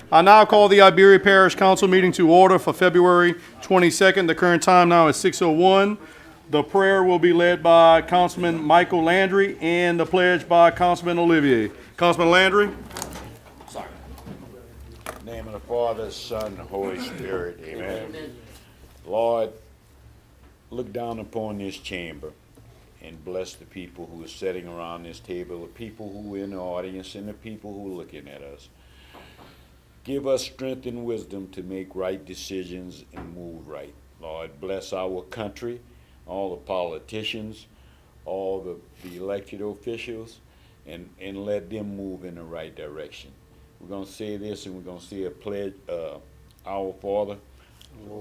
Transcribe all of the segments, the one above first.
I now call the Iberia Parish Council meeting to order for February 22nd. The current time now is 6:01. The prayer will be led by Councilman Michael Landry and the pledge by Councilman Olivier. Councilman Landry. In the name of the Father, Son, and Holy Spirit, amen. Lord, look down upon this chamber and bless the people who are sitting around this table, the people who are in the audience, and the people who are looking at us. Give us strength and wisdom to make right decisions and move right. Lord, bless our country, all the politicians, all the elected officials, and let them move in the right direction. We're going to say this, and we're going to say a pledge. Our Father,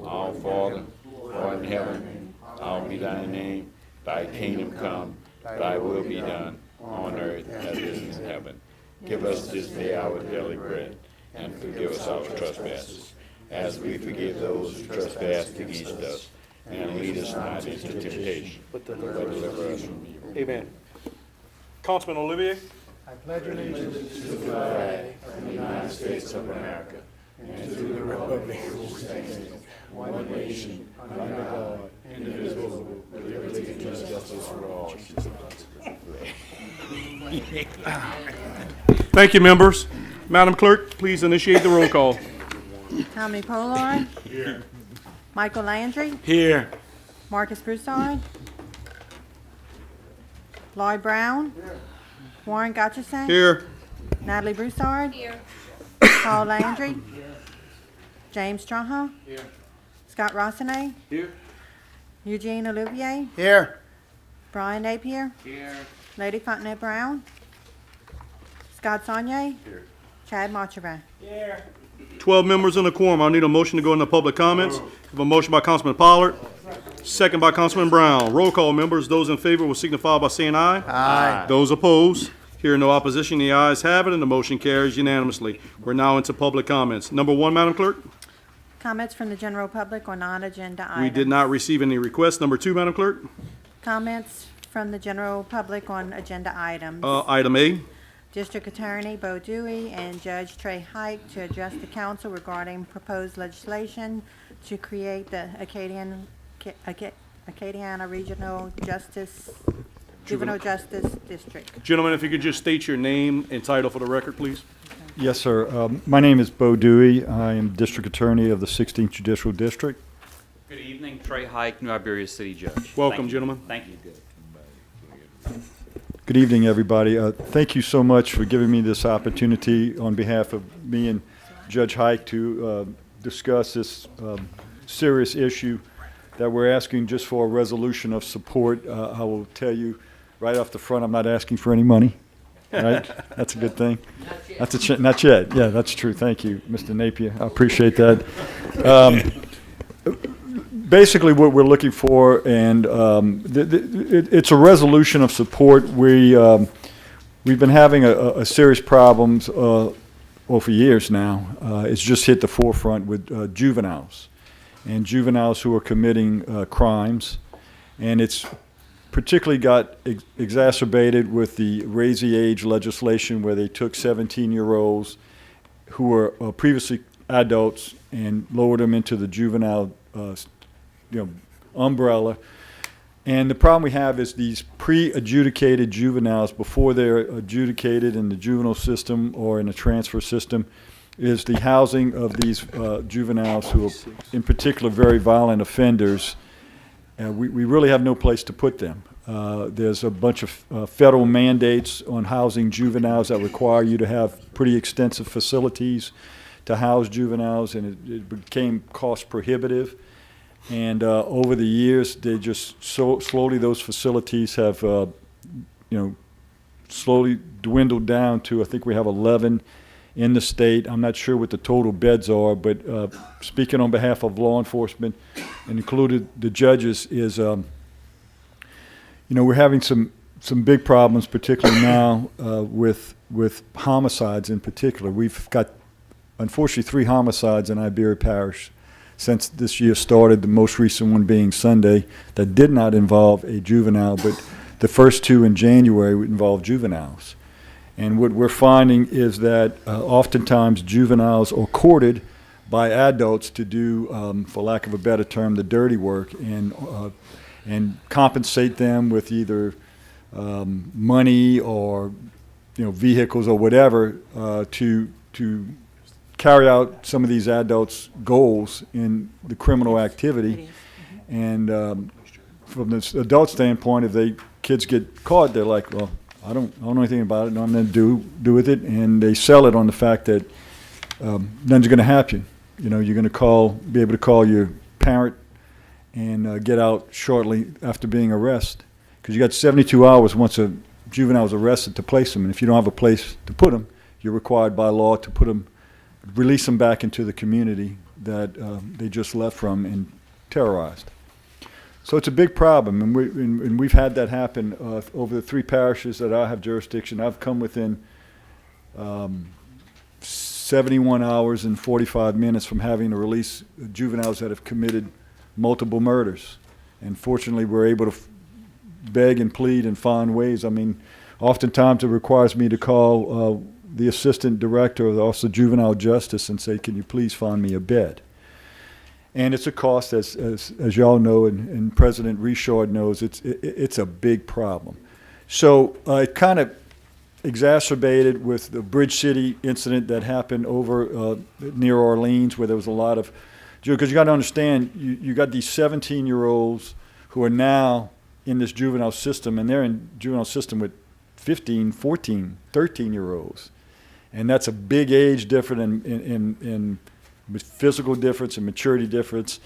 our Father, who art in heaven, hallowed be thy name. Thy kingdom come, thy will be done, on earth as it is in heaven. Give us this day our daily bread, and forgive us our trespasses, as we forgive those who trespass against us. And lead us not into temptation, but deliver us from evil. Amen. Councilman Olivier. I pledge allegiance To the flag of the United States of America, and to the republic which stands, one nation, under God, indivisible, with liberty and justice for all. Thank you, members. Madam Clerk, please initiate the roll call. Tommy Pollard. Here. Michael Landry. Here. Marcus Broussard. Lloyd Brown. Warren Gotcherson. Here. Natalie Broussard. Paul Landry. James Straha. Scott Rossene. Here. Eugene Olivier. here. Brian Napier. Lady Fontenette Brown. Scott Saunier. Chad Marchevin. 12 members in the quorum. I'll need a motion to go into public comments. I have a motion by Councilman Pollard, second by Councilman Brown. Roll call, members. Those in favor will signify by saying aye. Aye. Those opposed, hearing no opposition, the ayes have it, and the motion carries unanimously. We're now into public comments. Number one, Madam Clerk. Comments from the general public on non-agenda items. We did not receive any requests. Number two, Madam Clerk. Comments from the general public on agenda items. Item A. District Attorney Bo Dewey and Judge Trey Hike to address the council regarding proposed legislation to create the Acadiana Regional Juvenile Justice District. Gentlemen, if you could just state your name and title for the record, please. Yes, sir. My name is Bo Dewey. I am District Attorney of the 16th Judicial District. Good evening, Trey Hike, New Iberia City Judge. Welcome, Thank you. gentlemen. Thank you. Good evening, everybody. Thank you so much for giving me this opportunity on behalf of me and Judge Hike to discuss this serious issue that we're asking just for a resolution of support. I will tell you right off the front, I'm not asking for any money. Right? That's a good thing. Not yet. Yeah, that's true. Thank you, Mr. Napier. I appreciate that. Basically, what we're looking for, and it's a resolution of support. We've been having a serious problems, for years now. It's just hit the forefront with juveniles, and juveniles who are committing crimes, and it's particularly got exacerbated with the raise the age legislation, where they took 17-year-olds who were previously adults and lowered them into the juvenile umbrella. And the problem we have is these pre-adjudicated juveniles, before they're adjudicated in the juvenile system or in the transfer system, is the housing of these juveniles who are in particular very violent offenders. We really have no place to put them. There's a bunch of federal mandates on housing juveniles that require you to have pretty extensive facilities to house juveniles, and it became cost prohibitive. And over the years, they just slowly, those facilities have, slowly dwindled down to, I think we have 11 in the state. I'm not sure what the total beds are, but speaking on behalf of law enforcement, and included the judges, is, we're having some big problems, particularly now with homicides in particular. We've got, unfortunately, 3 homicides in Iberia Parish since this year started, the most recent one being Sunday, that did not involve a juvenile, but the first 2 in January would involve juveniles. And what we're finding is that oftentimes juveniles are courted by adults to do, for lack of a better term, the dirty work, and compensate them with either money or vehicles or whatever to carry out some of these adults' goals in the criminal activity. And from the adult standpoint, if kids get caught, they're like, well, I don't know anything about it, no, I'm going to do with it, and they sell it on the fact that nothing's going to happen. You're going to be able to call your parent and get out shortly after being arrested, because you got 72 hours once a juvenile is arrested to place them, and if you don't have a place to put them, you're required by law to release them back into the community that they just left from and terrorized. So it's a big problem, and we've had that happen over the 3 parishes that I have jurisdiction. I've come within 71 hours and 45 minutes from having to release juveniles that have committed multiple murders. And fortunately, we're able to beg and plead and find ways. I mean, oftentimes it requires me to call the assistant director of the Office of Juvenile Justice and say, can you please find me a bed? And it's a cost, as y'all know, and President Richard knows, it's a big problem. So it kind of exacerbated with the Bridge City incident that happened over near Orleans, where there was a lot of, because you got to understand, you got these 17-year-olds who are now in this juvenile system, and they're in juvenile system with 15, 14, 13-year-olds. And that's a big age difference in physical difference and maturity difference.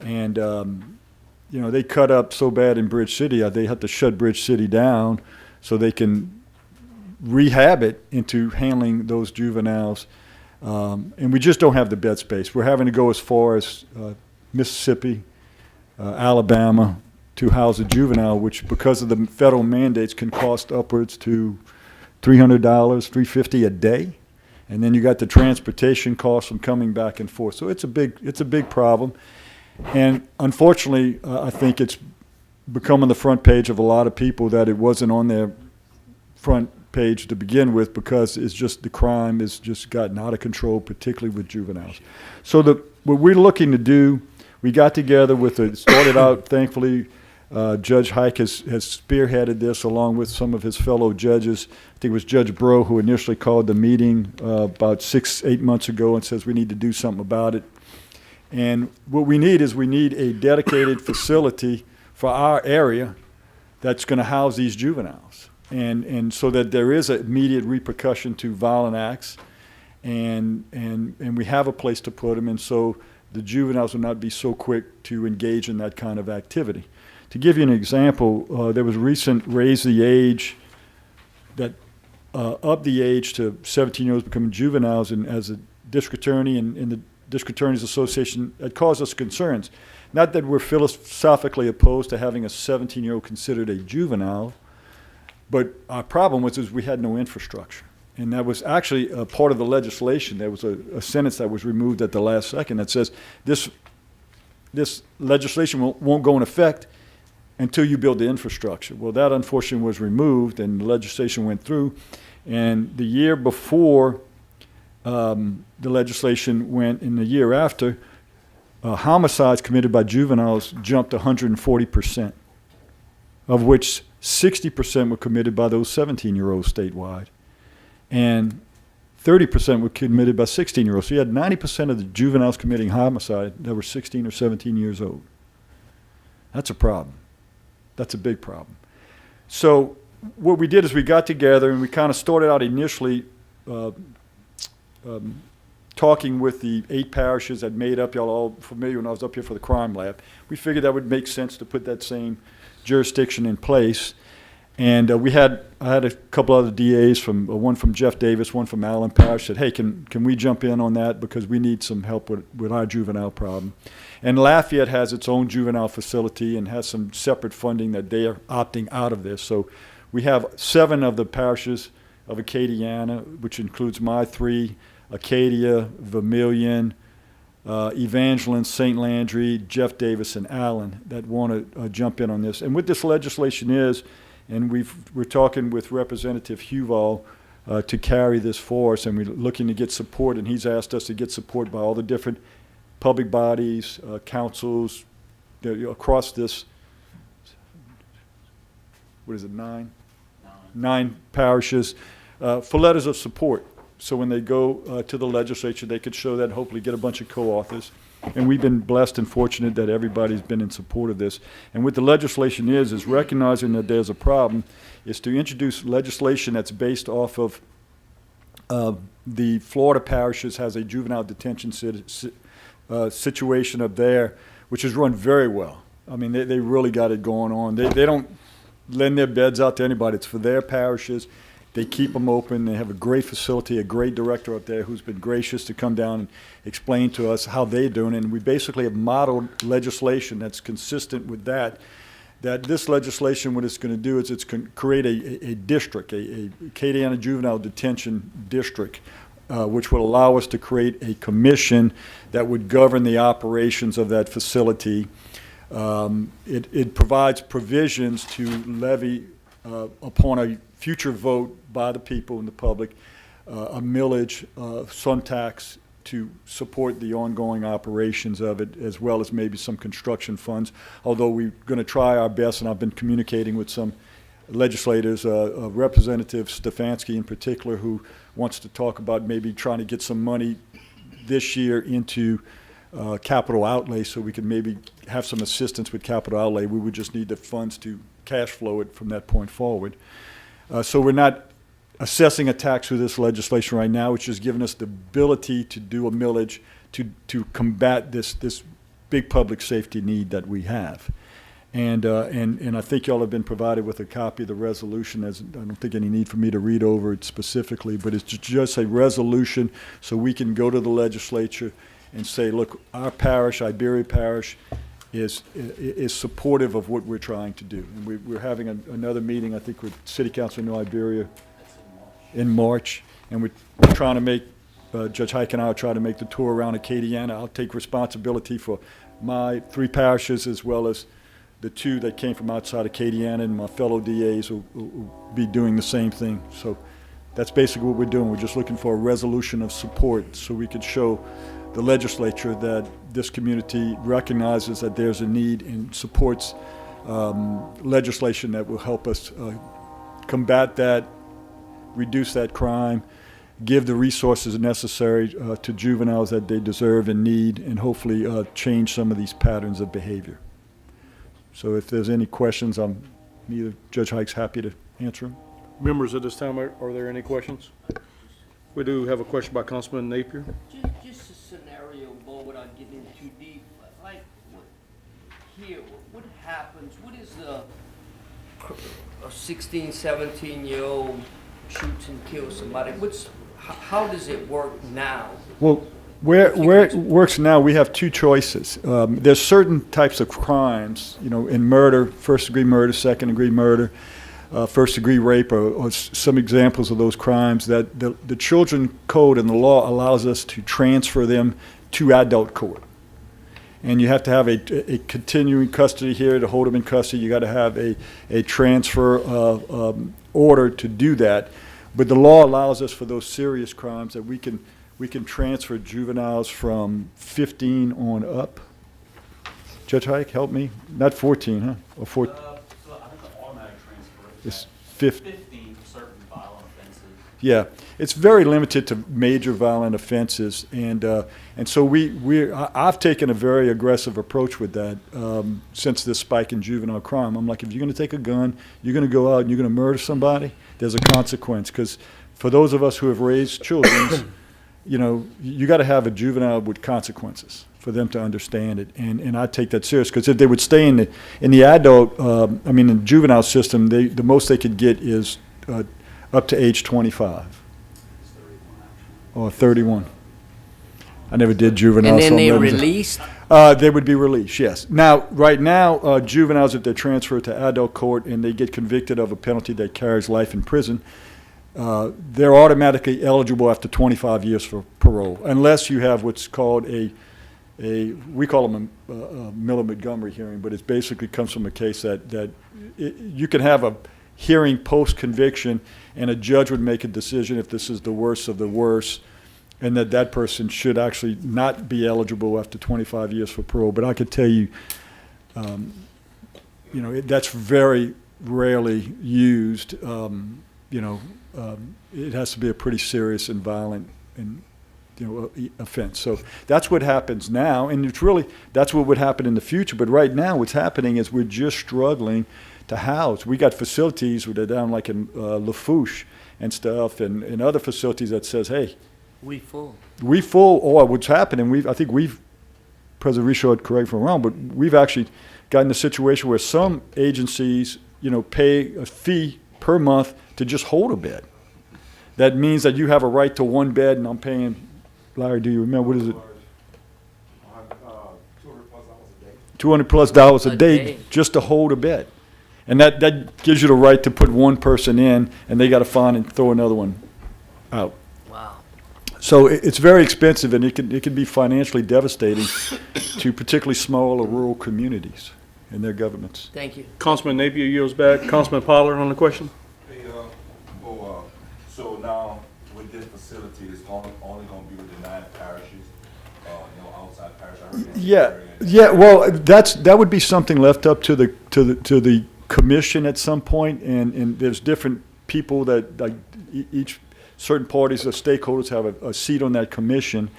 And, they cut up so bad in Bridge City, they had to shut Bridge City down so they can rehab it into handling those juveniles. And we just don't have the bed space. We're having to go as far as Mississippi, Alabama, to house a juvenile, which because of the federal mandates can cost upwards to $300, $350 a day. And then you got the transportation costs from coming back and forth. So it's a big problem. And unfortunately, I think it's become on the front page of a lot of people that it wasn't on their front page to begin with, because it's just the crime has just gotten out of control, particularly with juveniles. So what we're looking to do, we got together started out, thankfully, Judge Hike has spearheaded this along with some of his fellow judges. I think it was Judge Bro who initially called the meeting about 6-8 months ago and says we need to do something about it. And what we need a dedicated facility for our area that's going to house these juveniles. And so that there is an immediate repercussion to violent acts, and we have a place to put them, and so the juveniles will not be so quick to engage in that kind of activity. To give you an example, there was a recent raise the age that up the age to 17-year-olds becoming juveniles, and as a district attorney and the District Attorneys Association, it caused us concerns. Not that we're philosophically opposed to having a 17-year-old considered a juvenile, but our problem was we had no infrastructure. And that was actually a part of the legislation. There was a sentence that was removed at the last second that says this legislation won't go in effect until you build the infrastructure. Well, that unfortunately was removed, and the legislation went through. And the year before the legislation went, and the year after, homicides committed by juveniles jumped 140%, of which 60% were committed by those 17-year-olds statewide, and 30% were committed by 16-year-olds. So you had 90% of the juveniles committing homicide that were 16 or 17 years old. That's a problem. That's a big problem. So what we did is we got together and we kind of started out initially talking with the 8 parishes that made up, y'all all familiar when I was up here for the crime lab. We figured that would make sense to put that same jurisdiction in place. And I had a couple other DAs, one from Jeff Davis, one from Allen Parish, said, hey, can we jump in on that because we need some help with our juvenile problem. And Lafayette has its own juvenile facility and has some separate funding that they are opting out of this. So we have 7 of the parishes of Acadiana, which includes my 3, Acadia, Vermilion, Evangeline, St. Landry, Jeff Davis, and Allen, that want to jump in on this. And what this legislation is, and we're talking with Representative Huval to carry this for us, and we're looking to get support, and he's asked us to get support by all the different public bodies, councils, across this, what is it, nine parishes, for letters of support. So when they go to the legislature, they could show that and hopefully get a bunch of co-authors. And we've been blessed and fortunate that everybody's been in support of this. And what the legislation is recognizing that there's a problem, is to introduce legislation that's based off of the Florida parishes has a juvenile detention situation up there, which is run very well. I mean, they really got it going on. They don't lend their beds out to anybody. It's for their parishes. They keep them open. They have a great facility, a great director up there who's been gracious to come down and explain to us how they're doing. And we basically have modeled legislation that's consistent with that. That this legislation, what it's going to do is it's going to create a district, a Acadiana Juvenile Detention District, which would allow us to create a commission that would govern the operations of that facility. It provides provisions to levy upon a future vote by the people and the public, a millage, sun tax to support the ongoing operations of it, as well as maybe some construction funds, although we're going to try our best, and I've been communicating with some legislators, Representative Stefanski in particular, who wants to talk about maybe trying to get some money this year into capital outlay, so we could maybe have some assistance with capital outlay. We would just need the funds to cash flow it from that point forward. So we're not assessing a tax through this legislation right now, which has given us the ability to do a millage to combat this big public safety need that we have. And I think y'all have been provided with a copy of the resolution. I don't think any need for me to read over it specifically, but it's just a resolution so we can go to the legislature and say, look, our parish, Iberia Parish, is supportive of what we're trying to do. And we're having another meeting, I think, with City Council of New Iberia in March, and we're trying to make, Judge Hike and I will try to make the tour around Acadiana. I'll take responsibility for my 3 parishes, as well as the 2 that came from outside Acadiana, and my fellow DAs will be doing the same thing. So that's basically what we're doing. We're just looking for a resolution of support so we could show the legislature that this community recognizes that there's a need and supports legislation that will help us combat that, reduce that crime, give the resources necessary to juveniles that they deserve and need, and hopefully change some of these patterns of behavior. So if there's any questions, either Judge Hike's happy to answer them. Members at this time, are there any questions? We do have a question by Councilman Napier. Just a scenario, Bo, without getting too deep. Like, what happens? What is a 16, 17-year-old shoots and kills somebody? How does it work now? Well, where it works now, we have 2 choices. There's certain types of crimes, in murder, first-degree murder, second-degree murder, first-degree rape, or some examples of those crimes that the Children Code and the law allows us to transfer them to adult court. And you have to have a continuing custody here to hold them in custody. You got to have a transfer order to do that. But the law allows us for those serious crimes that we can transfer juveniles from 15 on up. Judge Hike, help me. Not 14, huh? Or 14. So I think the automatic transfer It's is 15. for certain violent offenses. Yeah, it's very limited to major violent offenses, and so I've taken a very aggressive approach with that since this spike in juvenile crime. I'm like, if you're going to take a gun, you're going to go out and you're going to murder somebody, there's a consequence. Because for those of us who have raised children, you got to have a juvenile with consequences for them to understand it, and I take that serious. Because if they would stay in the adult, in the juvenile system, the most they could get is up to age 25 or 31. I never did juvenile. And then so they I'm not- released? They would be released, yes. Now, right now, juveniles, if they're transferred to adult court and they get convicted of a penalty that carries life in prison, they're automatically eligible after 25 years for parole, unless you have what's called we call them a Miller Montgomery hearing, but it basically comes from a case that you can have hearing post-conviction, and a judge would make a decision if this is the worst of the worst, and that person should actually not be eligible after 25 years for parole. But I could tell you, that's very rarely used. It has to be a pretty serious and violent offense. So that's what happens now, and that's what would happen in the future. But right now, what's happening is we're just struggling to house. We got facilities that are down like in Lafourche and stuff, and other facilities that says, hey, we full. Or what's happening? President Richard, correct me if I'm wrong, but we've actually gotten a situation where some agencies, pay a fee per month to just hold a bed. That means that you have a right to one bed, and I'm paying, Larry, do you remember, what is it? $200+ a day just to hold a bed. And that gives you the right to put one person in, and they got to find and throw another one out. Wow. So it's very expensive, and it can be financially devastating to particularly small or rural communities and their governments. Thank you. Councilman Napier yields back. Councilman Pollard on the question. So now with this facility, it's only going to be with the 9 parishes, no outside parish. I heard Yeah. Well, that would be something left up to the commission at some point, and there's different people that like each certain parties or stakeholders have a seat on that commission.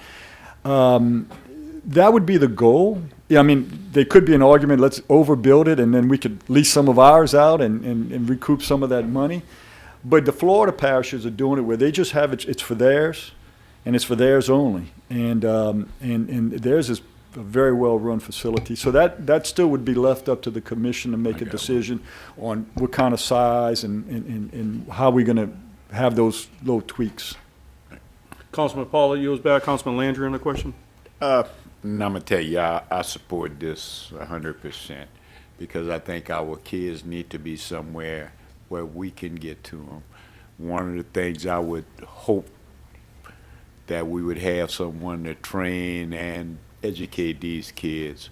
That would be the goal. Yeah, I mean, there could be an argument, let's overbuild it, and then we could lease some of ours out and recoup some of that money. But the Florida parishes are doing it where they just have it's for theirs, and it's for theirs only. And theirs is a very well-run facility. So that still would be left up to the commission to make a decision on what kind of size and how we're going to have those little tweaks. Councilman Pollard yields back. Councilman Landry on the question. And I'm gonna tell you, I support this 100% because I think our kids need to be somewhere where we can get to them. One of the things I would hope that we would have someone to train and educate these kids,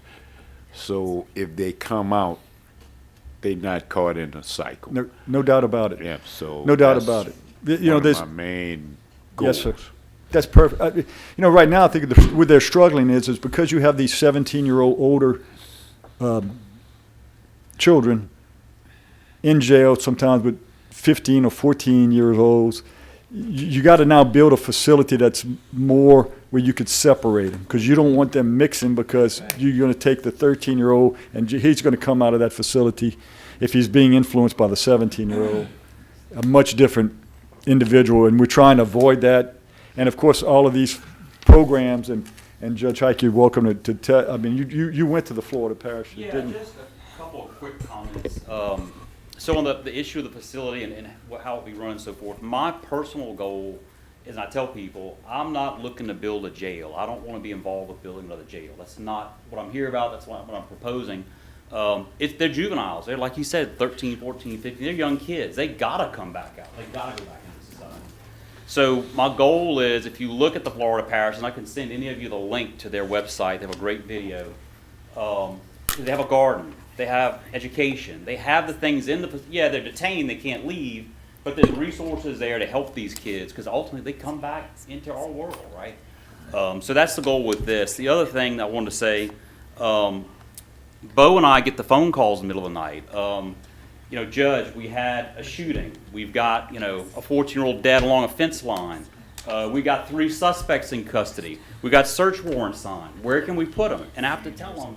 so if they come out, they're not caught in a cycle. No doubt about it. Yeah, so No doubt that's about it. one of my main goals. Yes, sir. That's perfect. Right now, I think what they're struggling is because you have these 17-year-old older children in jail sometimes with 15 or 14 years old. You got to now build a facility that's more where you could separate them, because you don't want them mixing, because you're going to take the 13-year-old and he's going to come out of that facility, if he's being influenced by the 17-year-old, a much different individual, and we're trying to avoid that. And of course, all of these programs, and Judge Hike, you're welcome to tell. I mean, you went to the Florida parish, Yeah, didn't you? just a couple of quick comments. So on the issue of the facility and how it be run and so forth, my personal goal is, and I tell people, I'm not looking to build a jail. I don't want to be involved with building another jail. That's not what I'm here about. That's what I'm proposing. They're juveniles. They're, like you said, 13, 14, 15. They're young kids. They got to come back out. They got to go back into society. So my goal is, if you look at the Florida parish, and I can send any of you the link to their website, they have a great video. They have a garden. They have education. They have the things in the, yeah, they're detained, they can't leave, but there's resources there to help these kids, because ultimately they come back into our world, right? So that's the goal with this. The other thing I wanted to say, Bo and I get the phone calls in the middle of the night. Judge, we had a shooting. We've got, a 14-year-old dead along a fence line. We got 3 suspects in custody. We got search warrants signed. Where can we put them? And I have to tell them,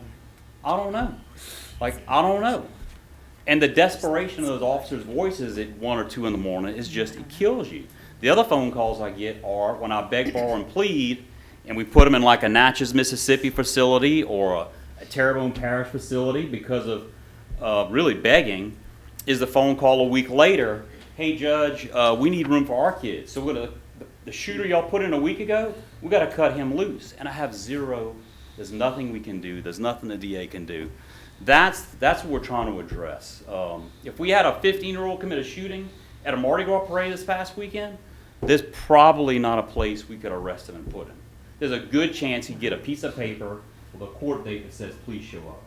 I don't know. I don't know. And the desperation of those officers' voices at 1 or 2 in the morning is just, it kills you. The other phone calls I get are when I beg, borrow, and plead, and we put them in like a Natchez, Mississippi facility or a Terrebonne Parish facility because of really begging, is the phone call a week later, hey Judge, we need room for our kids. So the shooter y'all put in a week ago, we got to cut him loose. And I have zero, there's nothing we can do. There's nothing the DA can do. That's what we're trying to address. If we had a 15-year-old commit a shooting at a Mardi Gras parade this past weekend, there's probably not a place we could arrest him and put him. There's a good chance he'd get a piece of paper with a court date that says, please show up.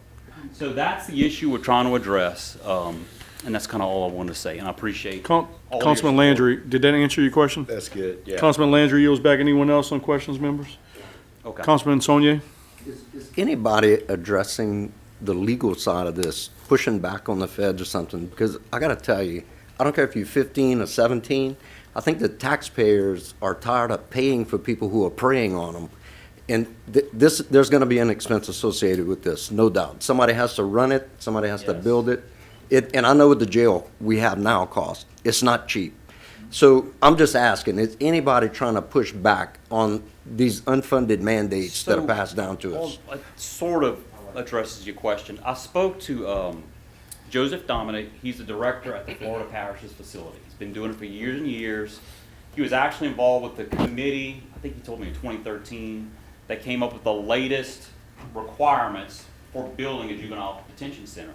So that's the issue we're trying to address, and that's kind of all I wanted to say, and I appreciate all your Councilman support. Landry, did that answer your question? That's good, yeah. Councilman Landry yields back. Anyone else on questions, members? Okay. Councilman Saunier? Is anybody addressing the legal side of this, pushing back on the feds or something? Because I got to tell you, I don't care if you're 15 or 17, I think the taxpayers are tired of paying for people who are preying on them. And there's going to be an expense associated with this, no doubt. Somebody has to run it, somebody has to Yes. build it. And I know what the jail we have now costs. It's not cheap. So I'm just asking, is anybody trying to push back on these unfunded mandates that are So, passed down to us? Well, it sort of addresses your question. I spoke to Joseph Dominic. He's the director at the Florida Parishes facility. He's been doing it for years and years. He was actually involved with the committee, I think he told me in 2013, that came up with the latest requirements for building a juvenile detention center.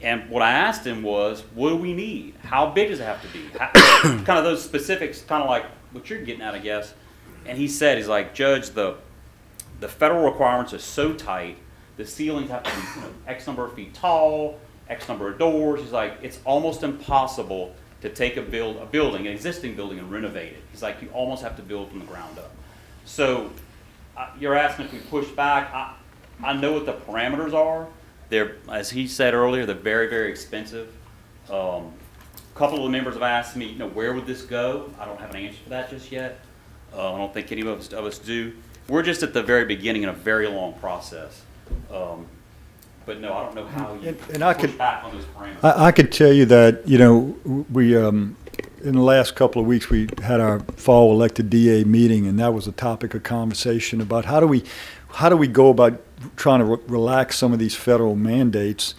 And what I asked him was, what do we need? How big does it have to be? Kind of those specifics, kind of like what you're getting at, I guess. And he said, he's like, Judge, the federal requirements are so tight, the ceilings have to be, X number of feet tall, X number of doors. He's like, it's almost impossible to take a building, an existing building, and renovate it. He's like, you almost have to build from the ground up. So you're asking if we push back. I know what the parameters are. They're, as he said earlier, they're very, very expensive. A couple of the members have asked me, where would this go? I don't have an answer for that just yet. I don't think any of us do. We're just at the very beginning in a very long process. But no, I don't know how you And I push could- back on those parameters. I could tell you that, we, in the last couple of weeks, we had our fall elected DA meeting, and that was a topic of conversation about how do we go about trying to relax some of these federal mandates,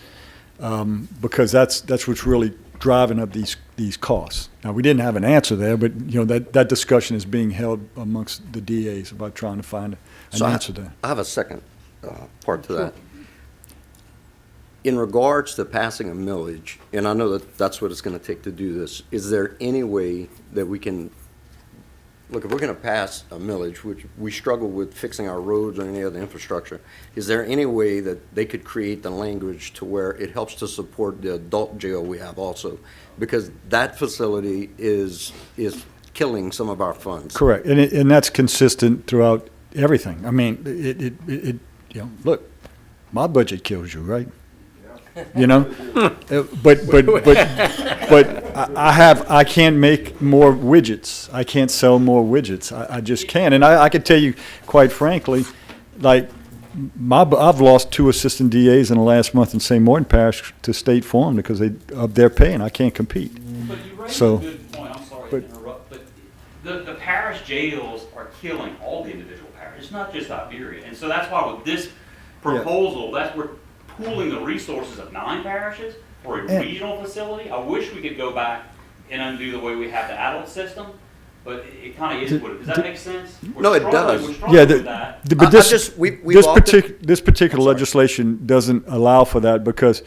because that's what's really driving up these costs. Now, we didn't have an answer there, but, that discussion is being held amongst the DAs about trying to find an So answer there. I have a second part to that. In regards to passing a millage, and I know that that's what it's going to take to do this, is there any way that we can, look, if we're going to pass a millage, which we struggle with fixing our roads or any other infrastructure, is there any way that they could create the language to where it helps to support the adult jail we have also? Because that facility is killing some of our funds. Correct, and that's consistent throughout everything. I mean, look, my budget kills you, right? But I can't make more widgets. I can't sell more widgets. I just can't. And I can tell you, quite frankly, like, I've lost 2 assistant DAs in the last month in St. Martin Parish to State Farm because of their pay, and I can't compete. But you raised So- a good point, I'm sorry to interrupt, but the parish jails are killing all the individual parishes, it's not just Iberia. And so that's why with this proposal, we're pooling the resources of 9 parishes for a Yeah. regional facility. I wish we could go back and undo the way we have the adult system, but it kind of is what it, does that make sense? No, it does. We're Yeah, struggling with that. but this particular sorry. legislation doesn't allow for that, because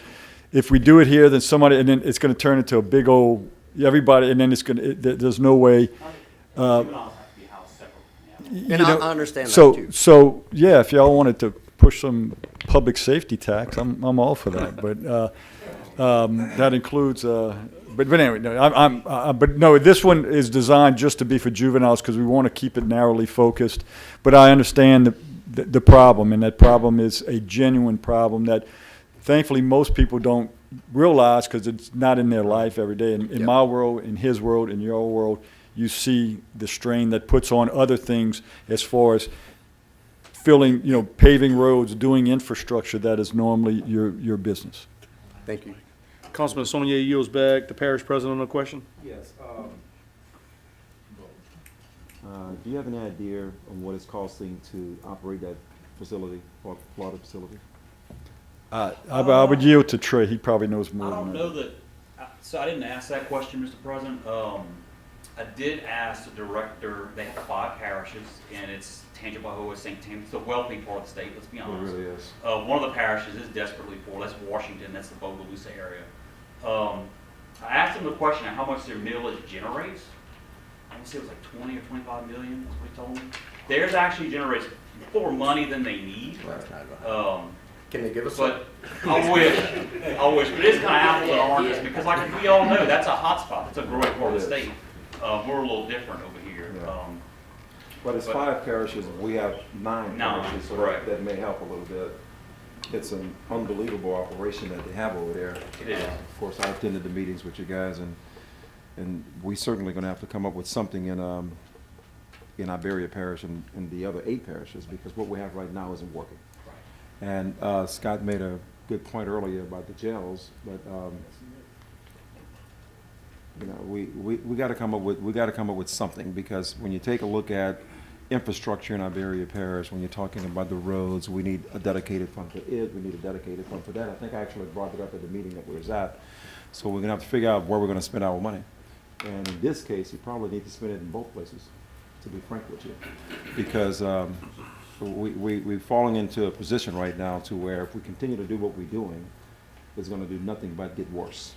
if we do it here, then then it's going to turn into a big old, everybody, and then there's no way. Juveniles have to be housed separately, yeah. And I understand that So, too. so yeah, if y'all wanted to push some public safety tax, I'm all for that. But that includes. But anyway, no, but no, this one is designed just to be for juveniles because we want to keep it narrowly focused. But I understand the problem, and that problem is a genuine problem that, thankfully, most people don't realize because it's not in their life every day. In my world, in his world, in your world, you see the strain that puts on other things as far as filling, paving roads, doing infrastructure that is normally your business. Thank you. Councilman Saunier yields back. The parish president on the question. Yes. Do you have any idea on what it's costing to operate that facility, or Florida facility? I would yield to Trey. He probably knows more I than don't that. know that, so I didn't ask that question, Mr. President. I did ask the director, they have 5 parishes, and it's Tangipahoa, St. Tam, it's a wealthy part of the state, let's be It honest. really is. One of the parishes is desperately poor, that's Washington, that's the Bogalusa area. I asked him the question of how much their millage generates. I want to say it was like 20 or 25 million, that's what he told me. Theirs actually generates more money than they need. Can they give us But I wish, but it's kind of apples and oranges, because like we all know, that's a hot spot, that's a growing part of the state. We're a little different over here. But it's But- 5 parishes, we have 9 Nine, parishes, so correct. that may help a little bit. It's an unbelievable operation that they have over there. It is. Of course, I attended the meetings with you guys, and we certainly gonna have to come up with something in Iberia Parish and the other 8 parishes, because what we have right now isn't working. And Scott made a good point earlier about the jails, but you know, we got to come up with something, because when you take a look at infrastructure in Iberia Parish, when you're talking about the roads, we need a dedicated fund for it. We need a dedicated fund for that. I think I actually brought it up at the meeting that we was at. So we're gonna have to figure out where we're gonna spend our money. And in this case, you probably need to spend it in both places, to be frank with you, because we're falling into a position right now to where if we continue to do what we're doing, it's gonna do nothing but get worse.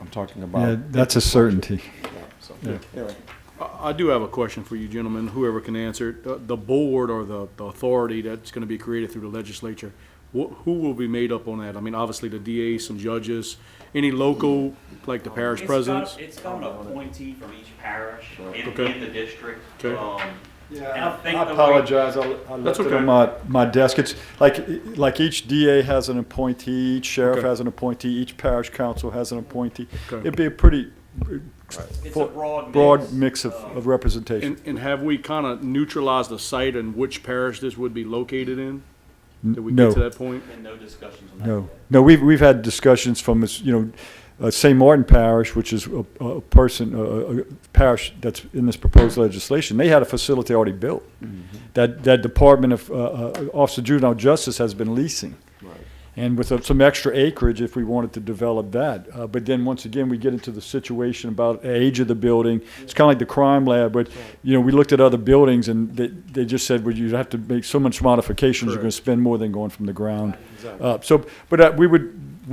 I'm talking about. Yeah, that's a certainty. Yeah, so, Yeah. anyway. I do have a question for you gentlemen, whoever can answer it. The board or the authority that's going to be created through the legislature, who will be made up on that? I mean, obviously the DA, some judges, any local, like the parish presidents? It's got an appointee from each parish Okay. in the district. Okay. And I think I the way- apologize, I That's left it okay. on my desk. It's like each DA has an appointee, each sheriff Okay. has an appointee, each parish council has an appointee. Okay. It'd be a pretty It's a broad broad mix of representation. And have we kind of neutralized the site and which parish this would be located in? Did we No. get to that point? And no discussions on that. No, no, we've had discussions from, St. Martin Parish, which is a parish that's in this proposed legislation. They had a facility already built. That Department of Office of Juvenile Justice has been leasing. And with some extra acreage, if we wanted to develop that. But then, once again, we get into the situation about age of the building. It's kind of like the crime lab, but, we looked at other buildings, and they just said, well, you'd have to make so much modifications, you're going to spend more than going from the ground up. But we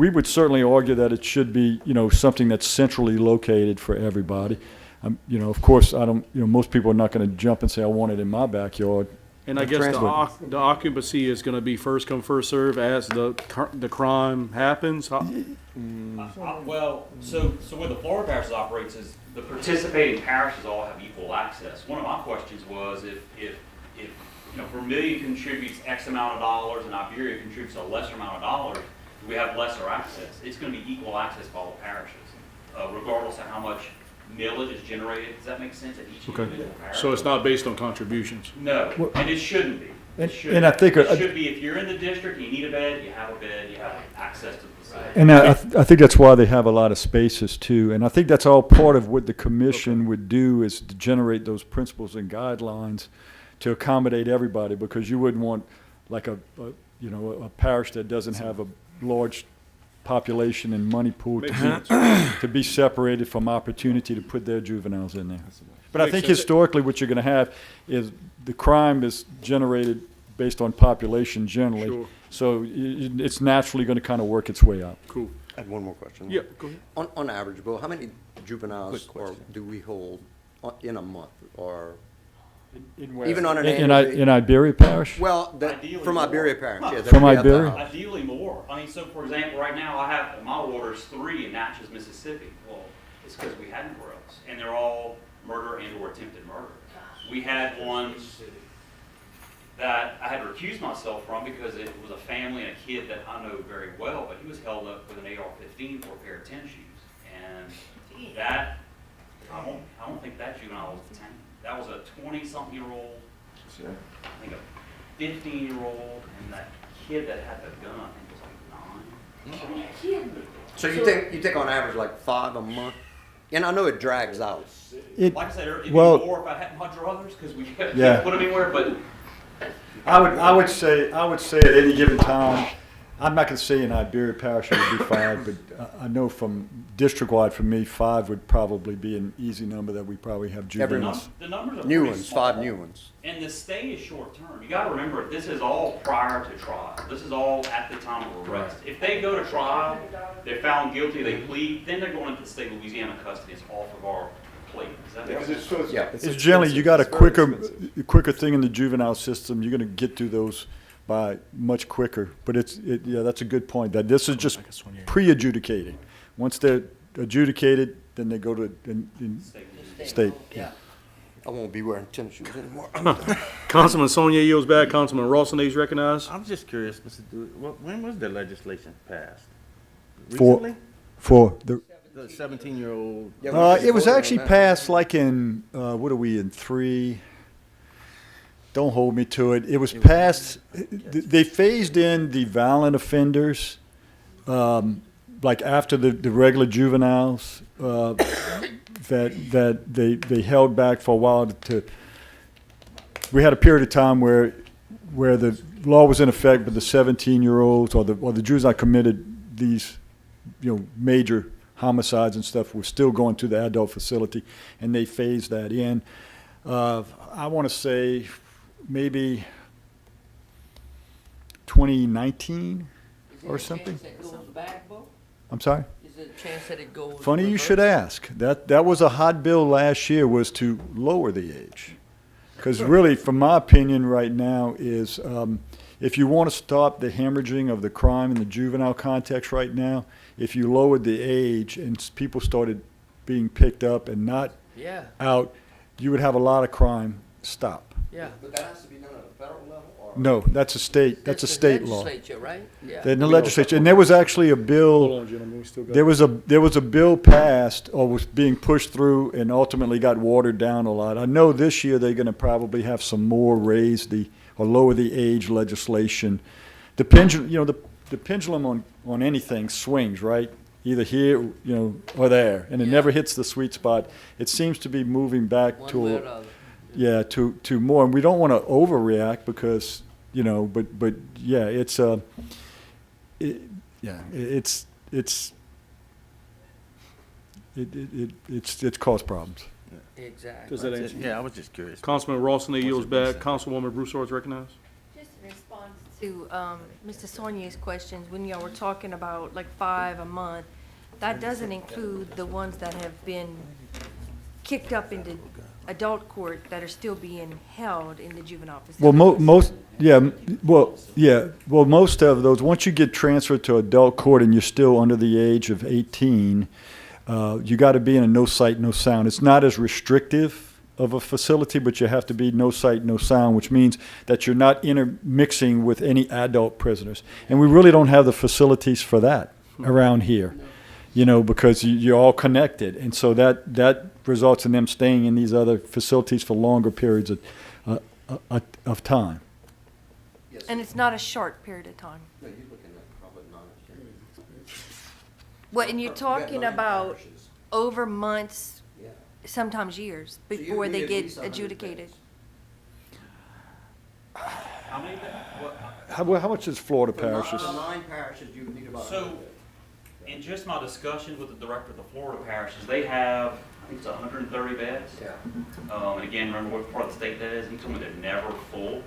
would certainly argue that it should be, something that's centrally located for everybody. Of course, most people are not going to jump and say, I want it in my backyard. And I guess the occupancy is going to be first come, first serve as the crime happens? Well, so where the Florida Parishes operates is the participating parishes all have equal access. One of my questions was if Vermillion contributes X amount of dollars and Iberia contributes a lesser amount of dollars, do we have lesser access? It's going to be equal access by all parishes, regardless of how much millage is generated. Does that make sense at each Okay, individual parish? so it's not based on contributions? No, and it shouldn't be. And- It shouldn't. and I think- It should be, if you're in the district, you need a bed, you have a bed, you have access to the facility. And I think that's why they have a lot of spaces too. And I think that's all part of what the commission would do, is to generate those principles and guidelines to accommodate everybody, because you wouldn't want like a parish that doesn't have a large population and money pool to be separated from opportunity to put their juveniles in there. But I Makes think sense. historically what you're going to have is the crime is generated based on population generally. Sure. So it's naturally going to kind of work its way out. Cool. I had one more question. Yeah, go ahead. On average, Bill, how many juveniles do we hold in a month, or even on an annual? In Iberia Parish? Well, Ideally from more. Iberia Parish, yeah. that From we have to Iberia? house. Ideally more. I mean, so for example, right now I have, my order's 3 in Natchez, Mississippi. Well, it's because we had nowhere else. And they're all murder and or attempted murder. We had one that I had to recuse myself from because it was a family and a kid that I know very well, but he was held up with an AR-15 for a pair of tennis shoes. And that, I don't think that juvenile was detained. That was a 20-something-year-old, I think a 15-year-old, and that kid that had the gun, I think was like 9. So you think on average like 5 a month? And I know it drags out. It, Like I said, it'd be well- more if I hadn't my druthers, because we can't Yeah. put them anywhere, but I would say at any given time, I'm not going to say in Iberia Parish it would be 5, but I know from district-wide, for me, 5 would probably be an easy number that we probably have Every juveniles. the numbers are New pretty ones, small. 5 new ones. And the stay is short term. You gotta remember, this is all prior to trial. This is all at the time of arrest. If they go to trial, they're found guilty, they plead, then they're going into the state of Louisiana custody. It's off of our plate. Does that make sense? Yeah. It's generally, you got a quicker thing in the juvenile system. You're going to get through by much quicker. But yeah, that's a good point, that this is just pre-adjudicated. Once they're adjudicated, then they go to state. Yeah. I won't be wearing tennis shoes anymore. Councilman Sonia yields back. Councilman Rawson is recognized. I'm just curious, Mr. Dewey, when was the legislation passed? For- Recently? For the, The 17-year-old, it was actually passed like in, what are we, in 3? Don't hold me to it. It was passed, they phased in the violent offenders, like after the regular juveniles, that they held back for a while to, we had a period of time where the law was in effect, but the 17-year-olds or the Jews that committed these, major homicides and stuff were still going to the adult facility, and they phased that in. I want to say maybe 2019 or something. Is there a chance that goes back, Bo? I'm sorry? Is there a chance that it goes? Funny you reverse? should ask. That was a hot bill last year, was to lower the age. Because really, from my opinion right now is, if you want to stop the hemorrhaging of the crime in the juvenile context right now, if you lowered the age and people started being picked up and not Yeah, out, you would have a lot of crime stop. yeah. But that has to be done at a federal level, or? No, that's a state That's the state law. Legislature, right? Yeah. In the legislature, and there was actually a bill. Hold on, gentlemen, we still got. There was a bill passed or was being pushed through and ultimately got watered down a lot. I know this year they're going to probably have some more lower the age legislation. The pendulum, the pendulum on anything swings, right? Either here, or there, and it Yeah. never hits the sweet spot. It seems to be moving back One to way a, or the other. yeah, to more, and we don't want to overreact because, but yeah, it's it's caused problems. Exactly. Does that answer? yeah, I was just curious. Councilman Rawson yields back. Councilwoman Broussard is recognized. Just in response to Mr. Saulnier's questions, when y'all were talking about like 5 a month, that doesn't include the ones that have been kicked up into adult court that are still being held in the juvenile Well, facility. most of those, once you get transferred to adult court and you're still under the age of 18, you got to be in a no sight, no sound. It's not as restrictive of a facility, but you have to be no sight, no sound, which means that you're not intermixing with any adult prisoners. And we really don't have the facilities for that around here, because you're all connected. And so that results in them staying in these other facilities for longer periods of time. And it's not a short period of time. No, you're looking at probably 9 or 10. Well, and you're talking nine about parishes. over months, Yeah. sometimes years, So you before need they at get least 100 adjudicated. beds. How many, what, How much is Florida parishes? For 9 parishes, you would need about So- 100 beds. in just my discussions with the director of the Florida parishes, they have, I think it's 130 beds. Yeah. And again, remember what part of the state that is? He told me they're never full.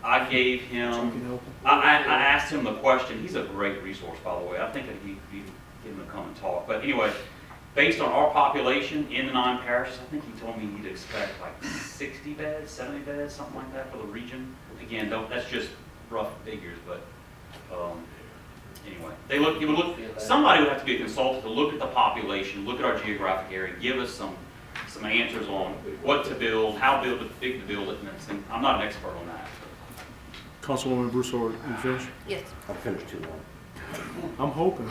I gave him, I asked him the question. He's a great resource, by the way. I think that he'd give him to come and talk. But anyway, based on our population in the 9 parishes, I think he told me he'd expect like 60 beds, 70 beds, something like that for the region. Again, that's just rough figures, but anyway, somebody would have to be a consultant to look at the population, look at our geographic area, give us some answers on what to build, how big to build it, and everything. I'm not an expert on that. Councilwoman Broussard, you finished? Yes. I finished too long. I'm hoping.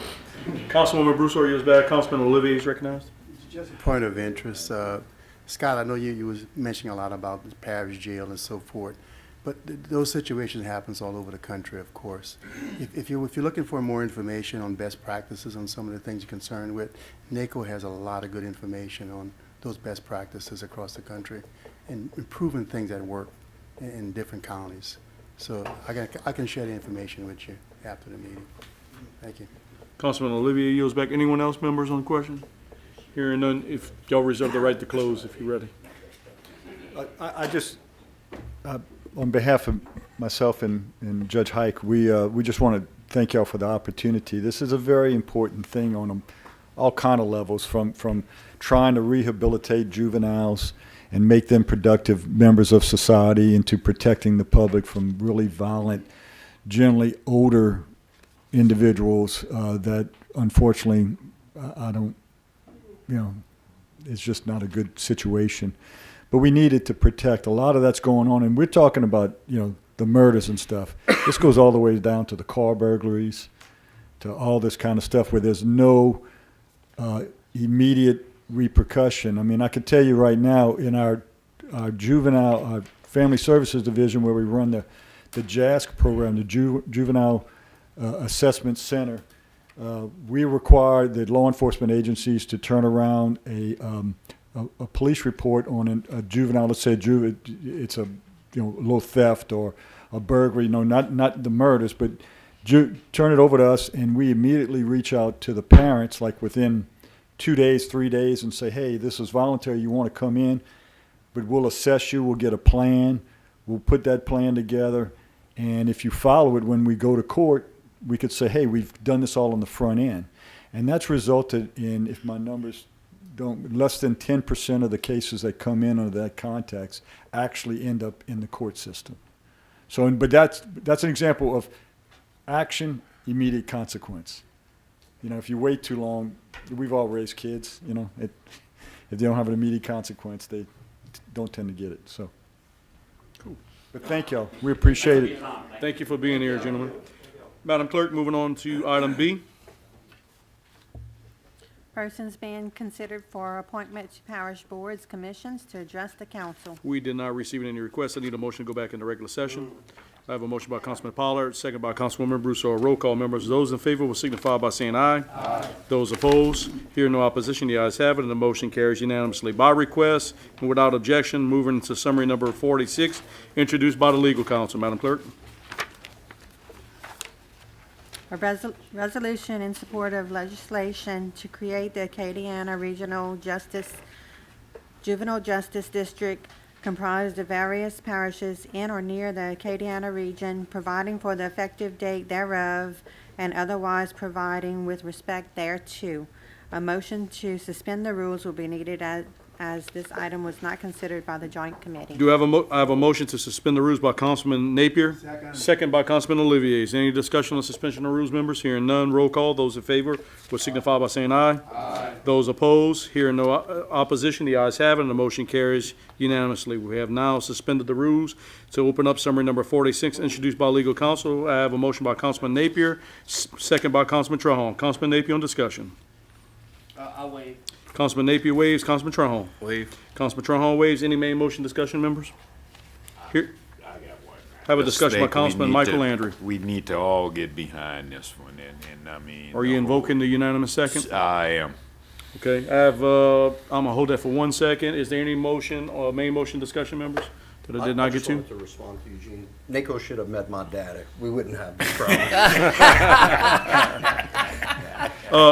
Councilwoman Broussard yields back. Councilman Olivier is recognized. Just a point of interest, Scott, I know you was mentioning a lot about the parish jail and so forth, but those situations happens all over the country, of course. If you're looking for more information on best practices on some of the things you're concerned with, NACO has a lot of good information on those best practices across the country and improving things that work in different counties. So I can share the information with you after the meeting. Thank you. Councilman Olivier yields back. Anyone else, members, on the question? Hearing none, if y'all reserve the right to close if you're ready. I just, on behalf of myself and Judge Hike, we just want to thank y'all for the opportunity. This is a very important thing on all kind of levels, from trying to rehabilitate juveniles and make them productive members of society into protecting the public from really violent, generally older individuals that unfortunately I don't, it's just not a good situation. But we needed to protect. A lot of that's going on, and we're talking about, the murders and stuff. This goes all the way down to the car burglaries, to all this kind of stuff where there's no immediate repercussion. I mean, I could tell you right now in our family services division where we run the JASC program, the Juvenile Assessment Center, we require the law enforcement agencies to turn around a police report on a juvenile. Let's say it's a little theft or a burglary. Not the murders, but turn it over to us, and we immediately reach out to the parents, like within 2 days, 3 days, and say, hey, this is voluntary. You want to come in, but we'll assess you. We'll get a plan. We'll put that plan together, and if you follow it when we go to court, we could say, hey, we've done this all on the front end. And that's resulted in, if my numbers don't, less than 10% of the cases that come in under that context actually end up in the court system. So, but that's an example of action, immediate consequence. If you wait too long, we've all raised kids, if they don't have an immediate consequence, they don't tend to get it, so. Cool. But thank y'all, we appreciate it. Thank you for being here, gentlemen. Madam Clerk, moving on to item B. Persons being considered for appointment to parish boards, commissions to address the council. We did not receive any requests. I need a motion to go back into regular session. I have a motion by Councilman Pollard, second by Councilwoman Broussard. Roll call, members. Those in favor will signify by saying aye. Aye. Those opposed, hearing no opposition, the ayes have it, and the motion carries unanimously. By request and without objection, moving to summary number 46, introduced by the legal counsel. Madam Clerk. A resolution in support of legislation to create the Acadiana Regional Juvenile Justice District comprised of various parishes in or near the Acadiana region, providing for the effective date thereof, and otherwise providing with respect thereto. A motion to suspend the rules will be needed as this item was not considered by the joint committee. Do I have a motion to suspend the rules by Councilman Napier? Second by Councilman Olivier. Is there any discussion on suspension of rules, members? Hearing none, roll call. Those in favor will signify by saying aye. Aye. Those opposed, hearing no opposition, the ayes have it, and the motion carries unanimously. We have now suspended the rules to open up summary number 46, introduced by legal counsel. I have a motion by Councilman Napier, second by Councilman Trahan. Councilman Napier on discussion. I'll waive. Councilman Napier waives. Councilman Trahan. Waive. Councilman Trahan waives. Any main motion discussion, members? Here. Have a discussion by Think we Councilman need Michael to- Landry. We need to all get behind this one, and I mean. Are you invoking the unanimous second? I am. Okay, I have, I'm gonna hold that for 1 second. Is there any motion or main motion discussion, members, that I did not get to? I just wanted to respond to Eugene. NACO should have met my dad. We wouldn't have this problem.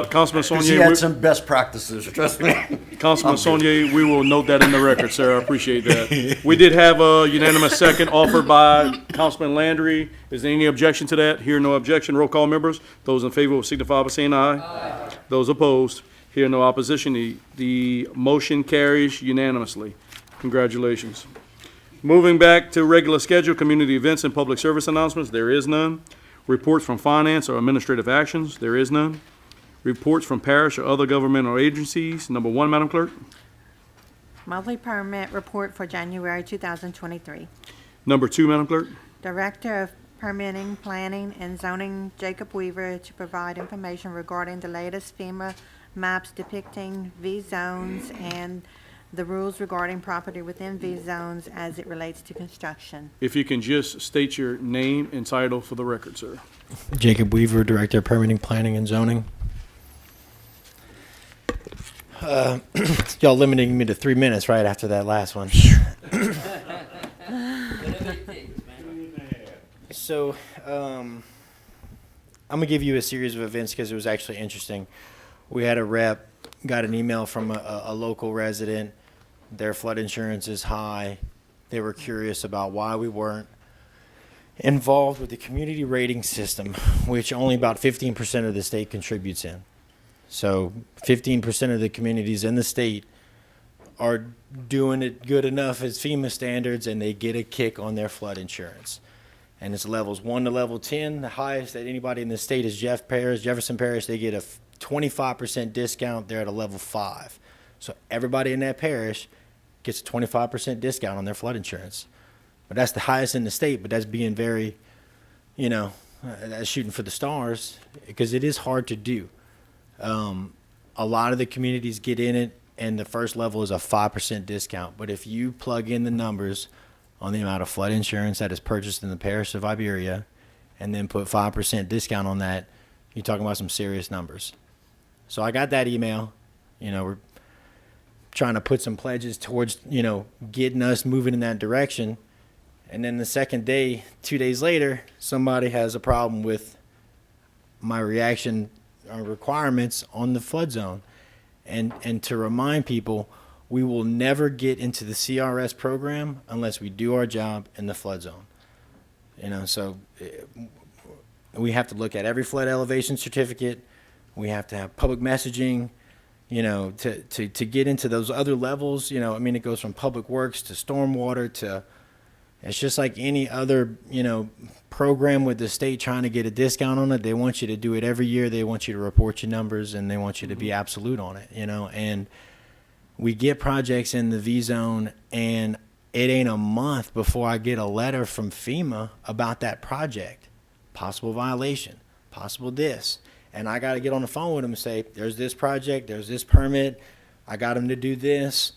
Councilman He Saunier, had some best practices, trust me. Councilman Saunier, we will note that in the record, sir. I appreciate that. We did have a unanimous second offered by Councilman Landry. Is there any objection to that? Hear no objection. Roll call, members. Those in favor will signify by saying aye. Aye. Those opposed, hear no opposition. The motion carries unanimously. Congratulations. Moving back to regular schedule, community events and public service announcements, there is none. Reports from finance or administrative actions, there is none. Reports from parish or other governmental agencies. Number 1, Madam Clerk. Monthly permit report for January 2023. Number 2, Madam Clerk. Director of Permitting, Planning, and Zoning, Jacob Weaver, to provide information regarding the latest FEMA maps depicting V-zones and the rules regarding property within V-zones as it relates to construction. If you can just state your name and title for the record, sir. Jacob Weaver, Director of Permitting, Planning, and Zoning. Y'all limiting me to 3 minutes right after that last one. So, I'm gonna give you a series of events because it was actually interesting. We had a rep, got an email from a local resident. Their flood insurance is high. They were curious about why we weren't involved with the community rating system, which only about 15% of the state contributes in. So 15% of the communities in the state are doing it good enough as FEMA standards, and they get a kick on their flood insurance. And it's levels 1 to level 10. The highest that anybody in the state is Jefferson Parish. They get a 25% discount. They're at a level 5. So everybody in that parish gets a 25% discount on their flood insurance. But that's the highest in the state, but that's being very, that's shooting for the stars, because it is hard to do. A lot of the communities get in it, and the first level is a 5% discount. But if you plug in the numbers on the amount of flood insurance that is purchased in the parish of Iberia, and then put 5% discount on that, you're talking about some serious numbers. So I got that email. We're trying to put some pledges towards, getting us moving in that direction. And then the second day, 2 days later, somebody has a problem with my reaction requirements on the flood zone. And to remind people, we will never get into the CRS program unless we do our job in the flood zone. So we have to look at every flood elevation certificate. We have to have public messaging, to get into those other levels. It goes from public works to stormwater to, it's just like any other, program with the state trying to get a discount on it. They want you to do it every year. They want you to report your numbers, and they want you to be absolute on it, and we get projects in the V zone, and it ain't a month before I get a letter from FEMA about that project, possible violation, possible this. And I got to get on the phone with them and say, there's this project, there's this permit, I got them to do this.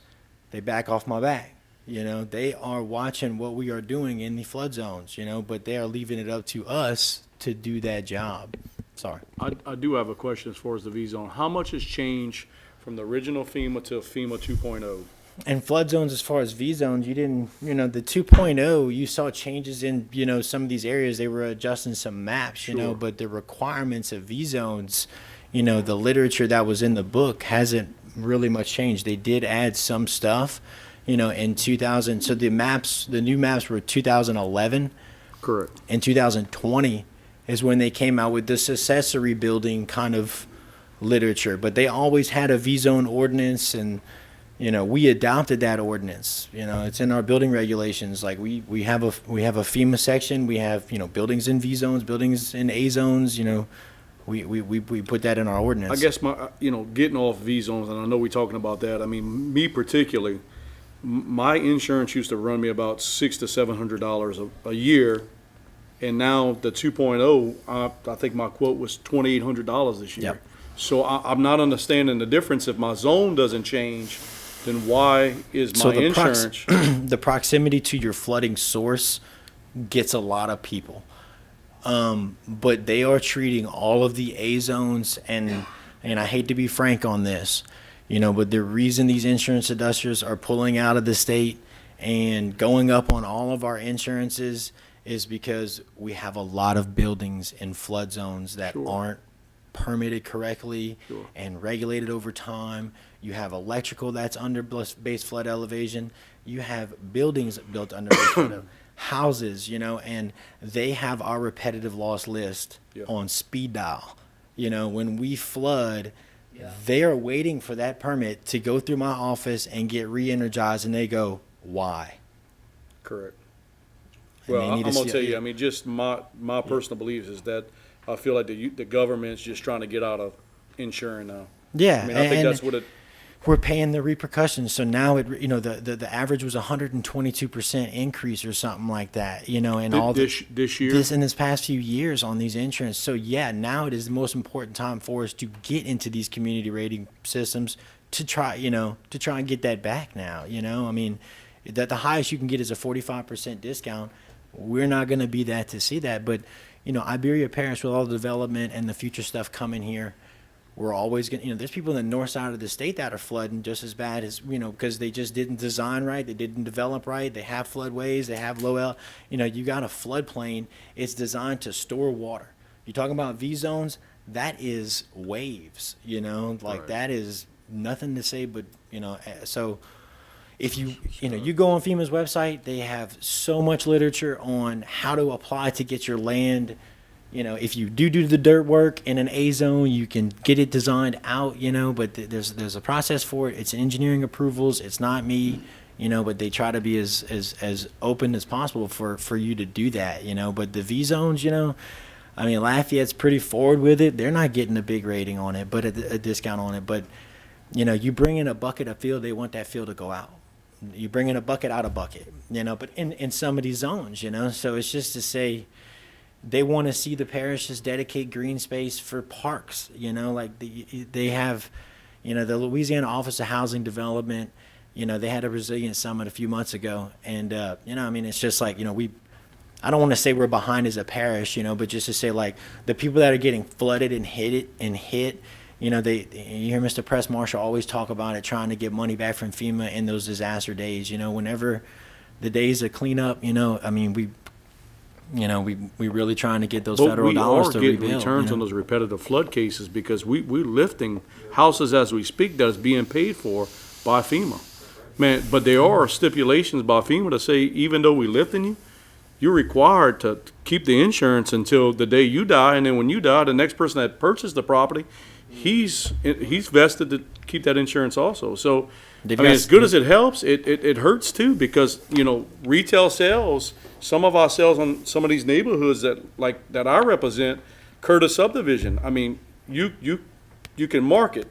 They back off my back. They are watching what we are doing in the flood zones, but they are leaving it up to us to do that job. Sorry. I do have a question as far as the V-zone. How much has changed from the original FEMA to FEMA 2.0? And flood zones, as far as V zones, you didn't, the 2.0, you saw changes in, some of these areas. They were adjusting some maps, Sure. but the requirements of V zones, the literature that was in the book hasn't really much changed. They did add some stuff, in 2000. So the new maps were 2011. Correct. In 2020 is when they came out with this accessory building kind of literature. But they always had a V zone ordinance, and we adopted that ordinance. It's in our building regulations. Like we have a FEMA section. We have buildings in V zones, buildings in A zones. We put that in our ordinance. I guess getting off V zones, and I know we're talking about that. I mean, me particularly, my insurance used to run me about $600 to $700 a year, and now the 2.0, I think my quote was $2,800 this year. Yep. So I'm not understanding the difference. If my zone doesn't change, then why is my insurance? The proximity to your flooding source gets a lot of people. But they are treating all of the A zones, and I hate to be frank on this, but the reason these insurance adjusters are pulling out of the state and going up on all of our insurances is because we have a lot of buildings in flood zones that Sure. aren't permitted correctly Sure. and regulated over time. You have electrical that's under base flood elevation. You have buildings built under base flood elevation. Houses, and they have our repetitive loss list Yeah. on speed dial. When we flood, Yeah. they are waiting for that permit to go through my office and get re-energized, and they go, why? Correct. And Well, they I'm need to gonna see- tell you, I mean, just my personal beliefs is that I feel like the government's just trying to get out of insuring now. Yeah, I mean, I think and that's what it, we're paying the repercussions. So now the average was 122% increase or something like that, and all this year. this in this past few years on these insurance. So yeah, now it is the most important time for us to get into these community rating systems to try and get that back now. I mean, that the highest you can get is a 45% discount. We're not going to be that to see that, but Iberia Parish, with all the development and the future stuff coming here, we're always going to, there's people in the north side of the state that are flooding just as bad as, because they just didn't design right. They didn't develop right. They have floodways. They have you got a floodplain. It's designed to store water. You're talking about V zones, that is waves, Right. that is nothing to say, but, so if you go on FEMA's website, they have so much literature on how to apply to get your land you know, if you do the dirt work in an A zone, you can get it designed out, you know, but there's a process for it. It's engineering approvals. It's not me, you know, but they try to be as open as possible for you to do that, you know. But the V zones, you know, I mean, Lafayette's pretty forward with it. They're not getting a big rating on it, but a discount on it. But, you know, you bring in a bucket of field, they want that field to go out. You bring in a bucket, out a bucket, you know, but in some of these zones, you know. So it's just to say, they want to see the parishes dedicate green space for parks, you know, like they have, you know, the Louisiana Office of Housing Development, you know, they had a Resilience Summit a few months ago. And, you know, I mean, it's just like, you know, I don't want to say we're behind as a parish, you know, but just to say like the people that are getting flooded and hit, you know, you hear Mr. Press Marshall always talk about it, trying to get money back from FEMA in those disaster days, you know, whenever the days of cleanup, you know, I mean, we really trying to get those federal dollars to rebuild. But we are getting returns on those repetitive flood cases because we're lifting houses as we speak that is being paid for by FEMA. Man, but there are stipulations by FEMA to say, even though we're lifting you, you're required to keep the insurance until the day you die, and then when you die, the next person that purchased the property, he's vested to keep that insurance also. So, I mean, as good as it helps, it hurts too, because, you know, retail sales, some of our sales on some of these neighborhoods that I represent, Curtis subdivision, I mean, you can market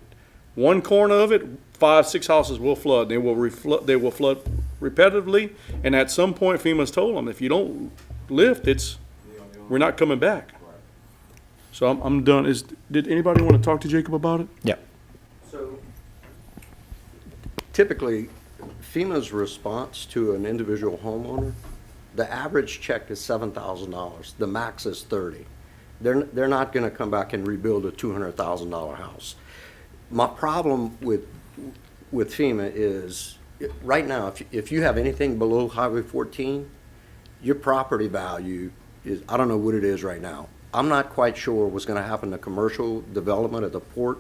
one corner of it, 5-6 houses will flood. They will flood repetitively, and at some point FEMA's told them, if you don't lift, we're not coming back. So I'm done. Did anybody want to talk to Jacob about it? Yeah. So typically, FEMA's response to an individual homeowner, the average check is $7,000. The max is $30,000. They're not going to come back and rebuild a $200,000 house. My problem with FEMA is, right now, if you have anything below Highway 14, your property value is, I don't know what it is right now. I'm not quite sure what's going to happen to commercial development at the port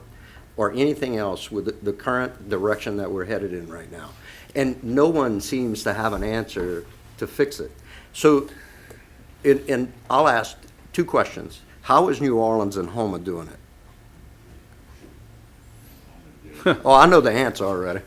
or anything else with the current direction that we're headed in right now. And no one seems to have an answer to fix it. So, and I'll ask two questions. How is New Orleans and Houma doing it? Oh, I know the answer already.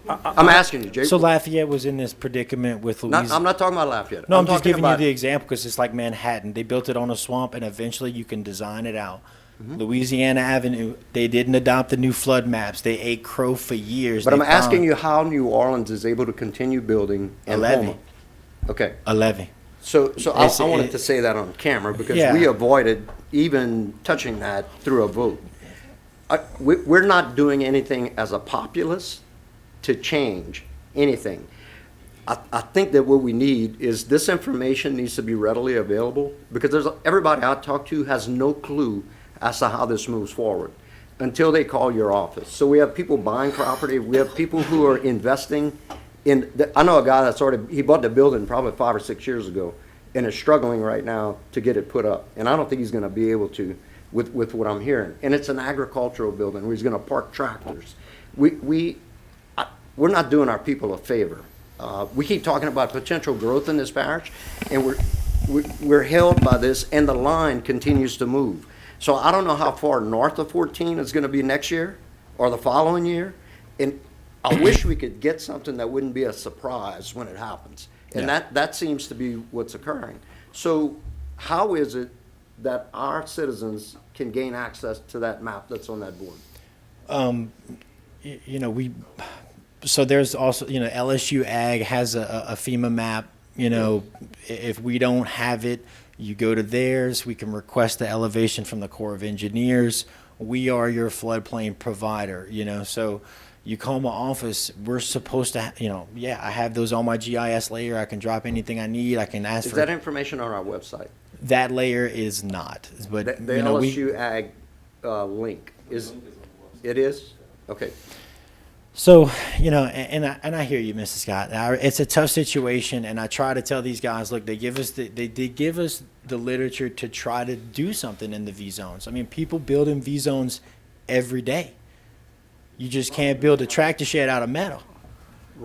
I'm asking you, Jake. So Lafayette was in this predicament with Louisiana. I'm not talking about Lafayette. No, I'm just talking giving you about the example because it's like Manhattan. They built it on a swamp, and eventually you can design it out. Louisiana Avenue, they didn't adopt the new flood maps. They ate crow for years. But I'm asking you how New Orleans is able to continue building and levy. Houma. Okay. A levy. So I wanted to say that on camera because we avoided even touching that through a vote. We're not doing anything as a populace to change anything. I think that what we need is this information needs to be readily available because everybody I talk to has no clue as to how this moves forward until they call your office. So we have people buying property. We have people who are investing in. I know a guy that's he bought the building probably 5 or 6 years ago and is struggling right now to get it put up. And I don't think he's going to be able to with what I'm hearing. And it's an agricultural building where he's going to park tractors. We're not doing our people a favor. We keep talking about potential growth in this parish, and we're held by this, and the line continues to move. So I don't know how far north of 14 is going to be next year or the following year, and I wish we could get something that wouldn't be a surprise when it happens, and that seems to be what's occurring. So how is it that our citizens can gain access to that map that's on that board? So there's also, LSU Ag has a FEMA map. If we don't have it, you go to theirs. We can request the elevation from the Corps of Engineers. We are your floodplain provider, So you call my office, we're supposed to, I have those on my GIS layer. I can drop anything I need. I can ask for. Is that information on our website? That layer is not. But the LSU Ag link is. It is? Okay. So, and I hear you, Mrs. Scott. It's a tough situation, and I try to tell these guys, look, they give us the literature to try to do something in the V zones. I mean, people build in V zones every day. You just can't build a tractor shed out of metal.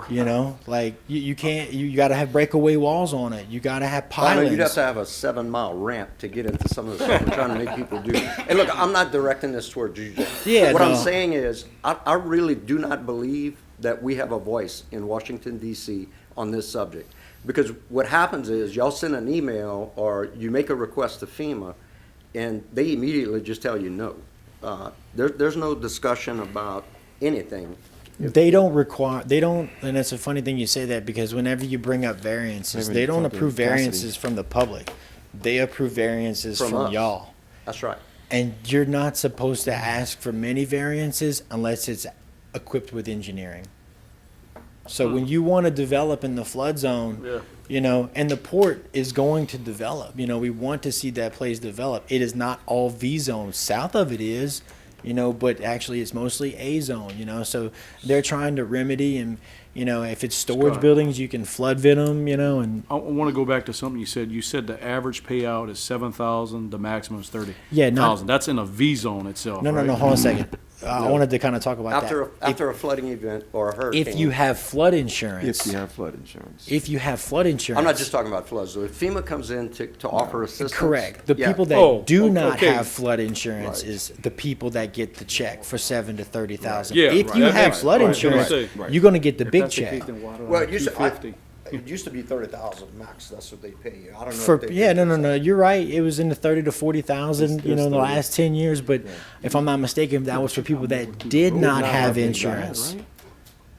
You know, like you can't, you got to have breakaway walls on it. You got to have I know pilings. you'd have to have a 7-mile ramp to get into some of the stuff we're trying to make people do. And look, I'm not directing this towards you, Jay. Yeah, What I'm no. saying is, I really do not believe that we have a voice in Washington DC on this subject. Because what happens is, y'all send an email or you make a request to FEMA, and they immediately just tell you no. There's no discussion about anything. They don't require, they don't, and it's a funny thing you say that, because whenever you bring up variances, Maybe they don't talking approve Cassidy. variances from the public. They approve variances From from us. y'all. That's right. And you're not supposed to ask for many variances unless it's equipped with engineering. So when you want to develop in the flood zone, Yeah. you know, and the port is going to develop, you know, we want to see that place develop. It is not all V zone. South of it is, you know, but actually it's mostly A zone, you know, so they're trying to remedy, and, you know, if it's storage Scott. buildings, you can flood vid them, you know, and I want to go back to something you said. You said the average payout is 7,000, the maximum is 30,000. Yeah, not- That's in a V zone itself, no, right? hold on a second. I wanted to kind of talk about After, that. after a flooding event or a hurricane. If you have flood insurance, If you have flood insurance. if you have flood insurance. I'm not just talking about floods, though. If FEMA comes in to offer assistance. Correct. The yeah. people that Oh, do not okay. have flood insurance Right. is the people that get the check for 7 to 30,000. Yeah, If right. you That have makes- flood right, insurance, right. you're going to get the big check. Well, it used to, 250. it used to be 30,000 max, that's what they pay you. I don't know. For if they yeah, pay no. You're right. It was in the 30 to 40,000, you know, in the last 10 years. But if I'm not mistaken, that was for people that did not have insurance.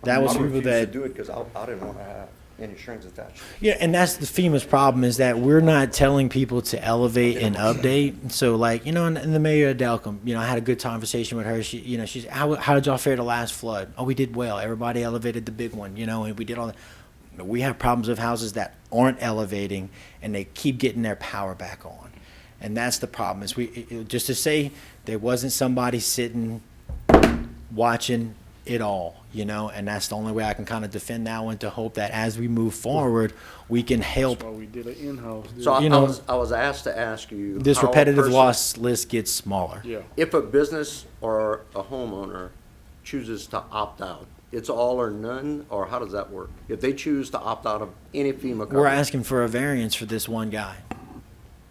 That was I for people refused to that do it because I didn't want to have any strings attached. Yeah, and that's the FEMA's problem, is that we're not telling people to elevate and update. So, like, you know, and the mayor of Delcom, you know, I had a good conversation with her. She, you know, she's, how did y'all fare the last flood? Oh, we did well. Everybody elevated the big one, you know, and we did all that. We have problems with houses that aren't elevating, and they keep getting their power back on. And that's the problem, is just to say there wasn't somebody sitting watching it all, you know, and that's the only way I can kind of defend that one, to hope that as we move forward, we can help That's why we did an in-house deal. So You I know, was asked to ask you. this how a repetitive person- loss list gets smaller. Yeah. If a business or a homeowner chooses to opt out, it's all or none, or how does that work? If they choose to opt out of any FEMA coverage. We're asking for a variance for this one guy.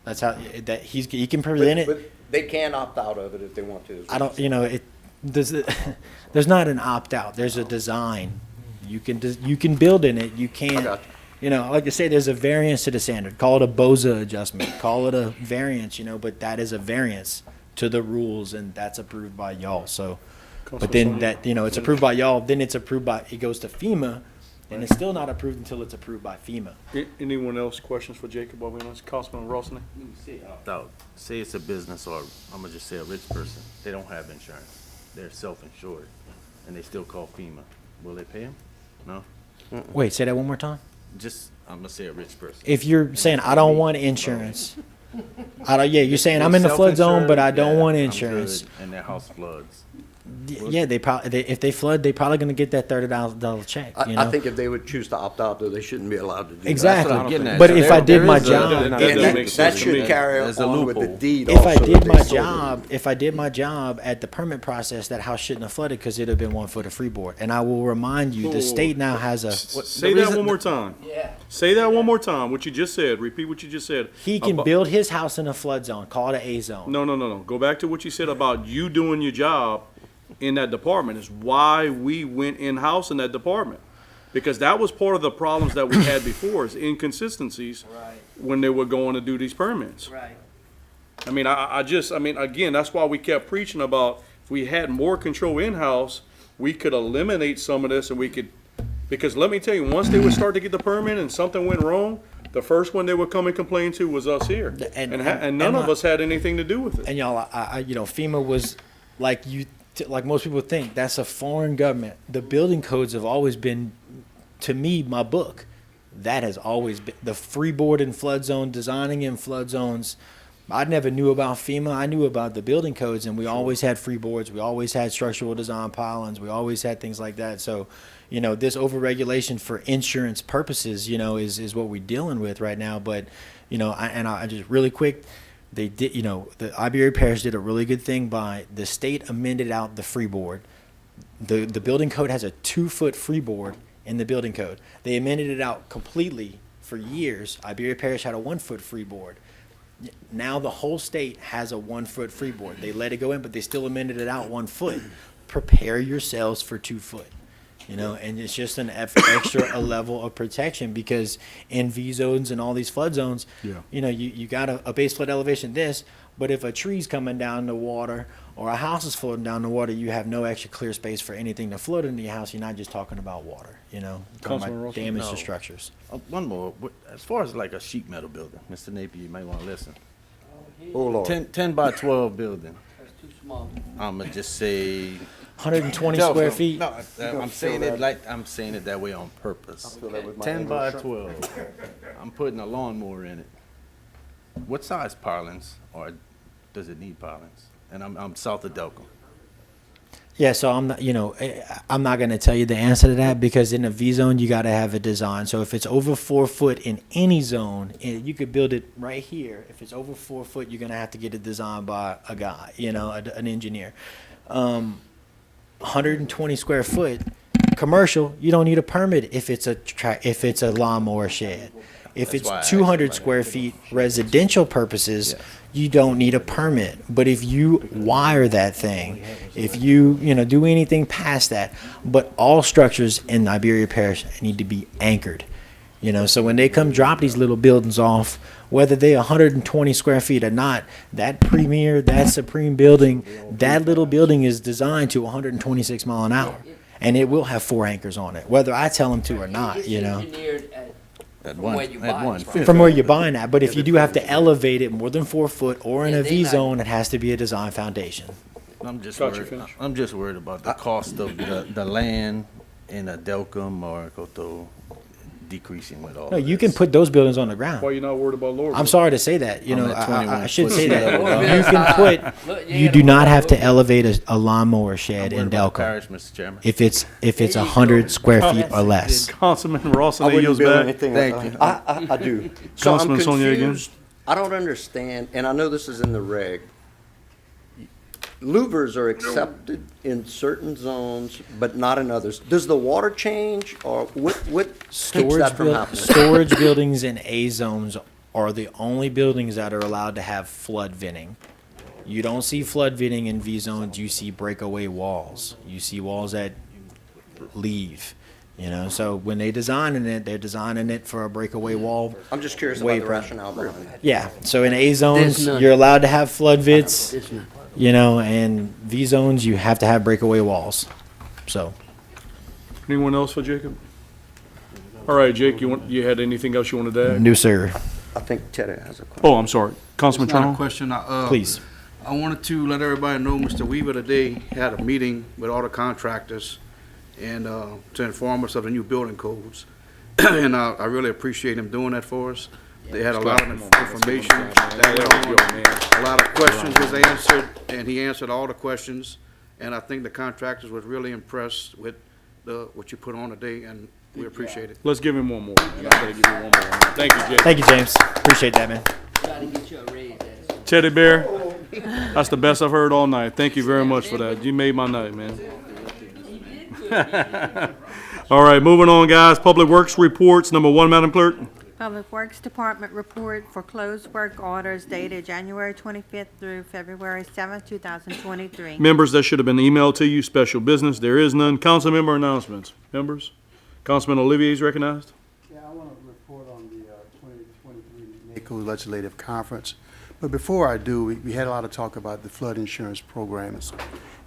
That's how, that he can present it. But they can opt out of it if they want to. is what I don't, you're you know, there's not an opt-out, there's a design. You can build in it, you can't, got you know, like I say, there's a variance to the standard. Call it a BOZA adjustment, call it a variance, you know, but that is a variance to the rules, and that's approved by y'all, so. But then that, you know, it's approved by y'all, then it's approved by, it goes to FEMA, and it's still not approved until it's approved by FEMA. Anyone else questions for Jacob while we're on this? Councilman Rossini? Say it's a business, or I'm gonna just say a rich person, they don't have insurance, they're self-insured, and they still call FEMA. Will they pay them? No? Wait, say that one more time? Just, I'm gonna say a rich person. If you're saying, I don't want insurance, yeah, you're saying, I'm in the flood zone, but I don't want insurance. And their house floods. Yeah, if they flood, they probably gonna get that $30 check, you know? I think if they would choose to opt out, though, they shouldn't be allowed to do that. Exactly. I'm getting at. But So if there- I did there my is a- job, That And doesn't that, make that sense to should me. carry There's a on with the loophole. deed if I also did that my they sold it. job, if I did my job at the permit process, that house shouldn't have flooded, because it'd have been 1 foot of freeboard. And I will remind you, the state now has a, Say that one more time. Yeah. Say that one more time, what you just said. Repeat what you just said. he can About- build his house in a flood zone, call it an A zone. No. Go back to what you said about you doing your job in that department is why we went in-house in that department. Because that was part of the problems that we had before, is inconsistencies Right, when they were going to do these permits. right. I mean, again, that's why we kept preaching about if we had more control in-house, we could eliminate some of this, and we could, because let me tell you, once they would start to get the permit and something went wrong, the first one they would come and complain to was us here. And- And none of us had anything to do with it. And y'all, you know, FEMA was like like most people think, that's a foreign government. The building codes have always been, to me, my book. That has always been the freeboard in flood zone, designing in flood zones. I never knew about FEMA. I knew about the building codes, and we always had freeboards. We always had structural design pilings. We always had things like that. So, you know, this overregulation for insurance purposes, you know, is what we're dealing with right now. But, you know, I just really quick. They did, you know, the Iberia Parish did a really good thing by the state amended out the freeboard. The building code has a 2 foot freeboard. in the building code. They amended it out completely for years. Iberia Parish had a 1 foot freeboard. Now the whole state has a 1 foot freeboard. They let it go in, but they still amended it out 1 foot. Prepare yourselves for 2 foot. You know, and it's just an extra a level of protection, because in V zones and all these flood zones, you know, you got a base flood elevation this, but if a tree's coming down the water or a house is floating down the water, you have no extra clear space for anything to float into your house. You're not just talking about water, you know, you're talking Councilman about Russell? damage to No. structures. One more, as far as like a sheet metal building, Mr. Napier, you might wanna listen. Oh, Lord. 10 by 12 building, That's too small. I'ma just say. 120 Tell square them- feet. No, I'm saying it like, I'm saying it that way on purpose. 10 by 12. I'm putting a lawnmower in it. What size pilings, or does it need pilings? And I'm south of Delcom. Yeah, so I'm not, you know, I'm not going to tell you the answer to that, because in a V zone you got to have a design. So if it's over 4 foot in any zone, you could build it right here. If it's over 4 foot, you're going to have to get it designed by a guy, you know, an engineer. 120 square foot commercial, you don't need a permit if it's a lawnmower shed. If That's why I it's asked 200 about square feet residential purposes, you don't need a permit. But if you wire that thing, if you know, do anything past that, but all structures in Iberia Parish need to be anchored. You know, so when they come drop these little buildings off, whether they're 120 square feet or not, that premier, that supreme building, that little building is designed to 126 mile an hour, and it will have 4 anchors on it, whether I tell them to or not. It's You know, engineered At from one, where you at buy it one from. fifth. from where you're buying that. But if you do have to elevate it more than 4 foot or in Yeah, a they V not- zone, it has to be a design foundation. I'm just Gotcha, worried. finish. I'm just worried about the cost of the land in a Delcom or Koto decreasing with all. No, of you can this. put those buildings on the ground. Why you not worried about lower? I'm sorry to say that. You I'm know, at I 21 should foot say sea that. level. You can put. Look, You yeah, do not have to look, elevate a lawnmower shed I'm worried in about the Delco parish, Mr. Chairman. if it's There you 100 go. square feet or less. Councilman Ross, I and then wouldn't yields build back. anything. Thank you. I do. So I'm Councilman Sonia again. confused. I don't understand, and I know this is in the reg. Louvers are accepted in certain zones, but not in others. Does the water change, or what keeps that from happening? Storage buildings in A zones are the only buildings that are allowed to have flood venting. You don't see flood venting in V zones. You see breakaway walls. You see walls that leave. You know, so when they designing it, they're designing it for a breakaway wall. I'm just curious Way about the pro- rationale behind it. Yeah. So in A zones, There's none. you're allowed to have flood vents. There's none. You know, and V zones, you have to have breakaway walls. So. Anyone else for Jacob? All right, Jake, you had anything else you wanted to add? No, sir. I think Teddy has a question. Oh, I'm sorry. Councilman It's not a Trump? question. Please. I wanted to let everybody know Mr. Weaver today had a meeting with all the contractors and to inform us of the new building codes. And I really appreciate him doing that for us. They had a lot of information. A lot of questions was answered, and he answered all the questions. And I think the contractors was really impressed with what you put on today, and we appreciate it. Let's give him one more. And I gotta give you one more. Thank you, Jake. Thank you, James. Appreciate that, man. Gotta get you a raise, that's- Teddy Bear, that's the best I've heard all night. Thank you very much for that. You made my night, man. All right, moving on, guys. Public Works reports. Number 1, Madam Clerk. Public Works Department report for closed work orders dated January 25th through February 7th, 2023. Members, that should have been emailed to you. Special business. There is none. Council member announcements. Members? Councilman Olivier is recognized. Yeah, I want to report on the 2023 NACO Legislative Conference. But before I do, we had a lot of talk about the flood insurance program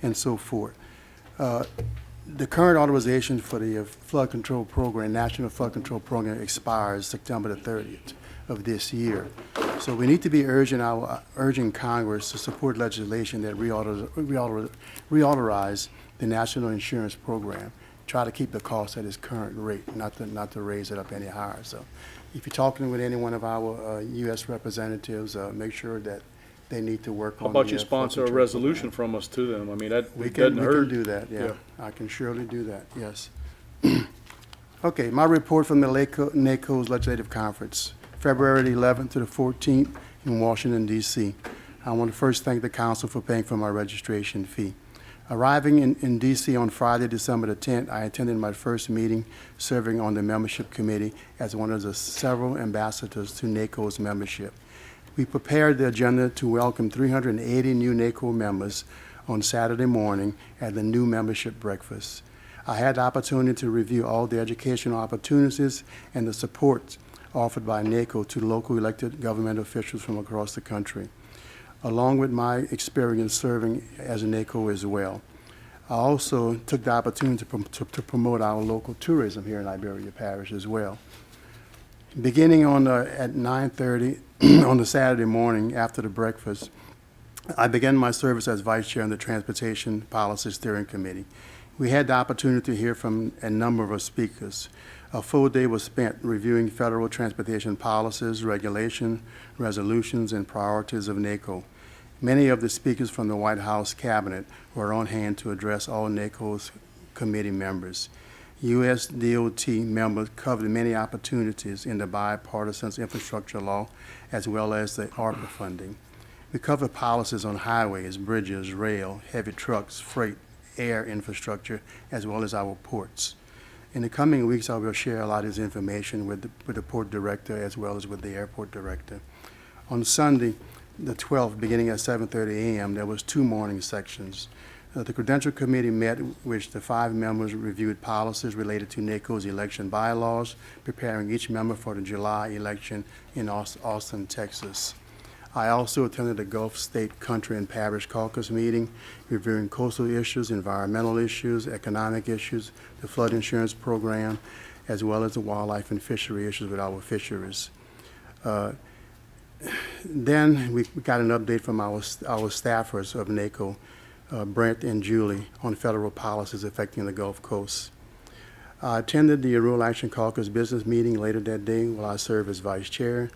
and so forth. The current authorization for the flood control program, National Flood Control Program, expires September the 30th of this year. So we need to be urging Congress to support legislation that reauthorize the National Insurance Program. Try to keep the cost at its current rate, not to raise it up any higher. So if you're talking with any one of our U.S. representatives, make sure that they need to work on. How about you flood sponsor a control resolution from us to them? I mean, that we doesn't can hurt. do that, yeah. I can surely do that, yes. Okay, my report from the NACO's Legislative Conference, February the 11th to the 14th in Washington, D.C. I want to first thank the council for paying for my registration fee. Arriving in D.C. on Friday, December the 10th, I attended my first meeting serving on the membership committee as one of the several ambassadors to NACO's membership. We prepared the agenda to welcome 380 new NACO members on Saturday morning at the new membership breakfast. I had the opportunity to review all the educational opportunities and the support offered by NACO to local elected government officials from across the country, along with my experience serving as a NACO as well. I also took the opportunity to promote our local tourism here in Iberia Parish as well. Beginning at 9:30 on the Saturday morning after the breakfast, I began my service as Vice Chair on the Transportation Policy Steering Committee. We had the opportunity to hear from a number of speakers. A full day was spent reviewing federal transportation policies, regulations, resolutions, and priorities of NACO. Many of the speakers from the White House cabinet were on hand to address all NACO's committee members. U.S. DOT members covered many opportunities in the bipartisan infrastructure law as well as the ARPA funding. We covered policies on highways, bridges, rail, heavy trucks, freight, air infrastructure, as well as our ports. In the coming weeks, I will share a lot of this information with the port director as well as with the airport director. On Sunday, the 12th, beginning at 7:30 a.m., there was 2 morning sections. The Credential Committee met, which the 5 members reviewed policies related to NACO's election bylaws, preparing each member for the July election in Austin, Texas. I also attended the Gulf State Country and Parish Caucus meeting, reviewing coastal issues, environmental issues, economic issues, the flood insurance program, as well as the wildlife and fishery issues with our fisheries. Then we got an update from our staffers of NACO, Brent and Julie, on federal policies affecting the Gulf Coast. I attended the Rural Action Caucus business meeting later that day while I served as vice chair.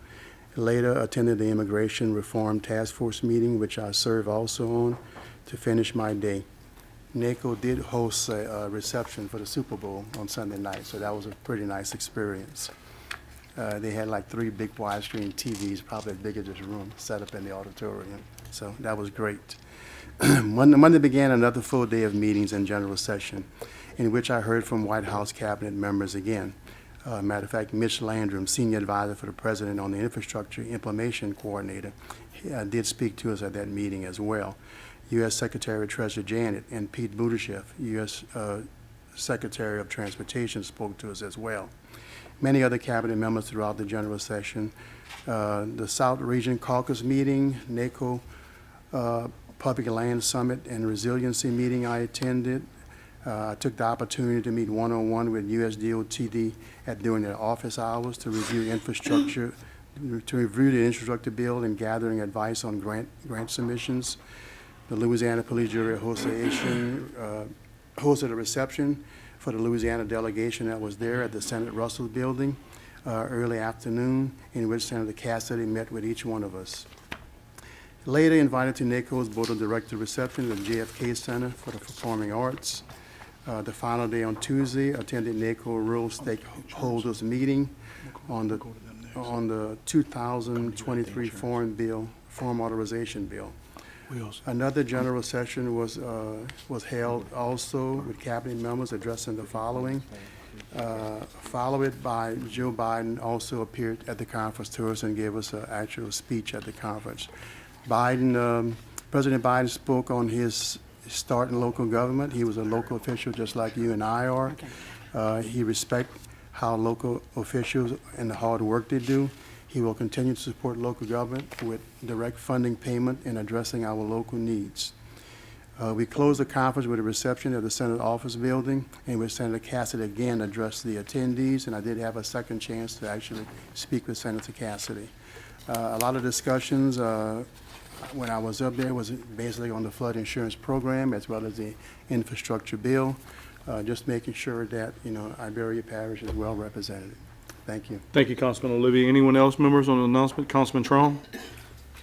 Later attended the Immigration Reform Task Force meeting, which I served also on, to finish my day. NACO did host a reception for the Super Bowl on Sunday night, so that was a pretty nice experience. They had like 3 big widescreen TVs, probably as big as this room, set up in the auditorium. So that was great. Monday began another full day of meetings and general session, in which I heard from White House cabinet members again. Matter of fact, Mitch Landrum, Senior Advisor for the President on the Infrastructure Implementation Coordinator, did speak to us at that meeting as well. U.S. Secretary of Treasury Janet and Pete Buttigieg, U.S. Secretary of Transportation, spoke to us as well. Many other cabinet members throughout the general session. The South Region Caucus meeting, NACO Public Land Summit and Resiliency meeting I attended. I took the opportunity to meet one-on-one with USDOT during their office hours to review infrastructure, to review the infrastructure bill and gathering advice on grant submissions. The Louisiana Police Jury Association hosted a reception for the Louisiana delegation that was there at the Senate Russell Building early afternoon, in which Senator Cassidy met with each one of us. Later invited to NACO's Board of Director reception at the JFK Center for the Performing Arts. The final day on Tuesday, attended NACO Rural Stakeholders meeting on the 2023 Farm Authorization Bill. Another general session was held also with cabinet members addressing the following. Followed by Joe Biden also appeared at the conference to us and gave us an actual speech at the conference. President Biden spoke on his start in local government. He was a local official just like you and I are. He respects how local officials and the hard work they do. He will continue to support local government with direct funding payment and addressing our local needs. We closed the conference with a reception at the Senate Office Building, in which Senator Cassidy again addressed the attendees, and I did have a second chance to actually speak with Senator Cassidy. A lot of discussions when I was up there was basically on the flood insurance program as well as the infrastructure bill, just making sure that, Iberia Parish is well represented. Thank you. Thank you, Councilman Olivier. Anyone else, members, on the announcement? Councilman Trone?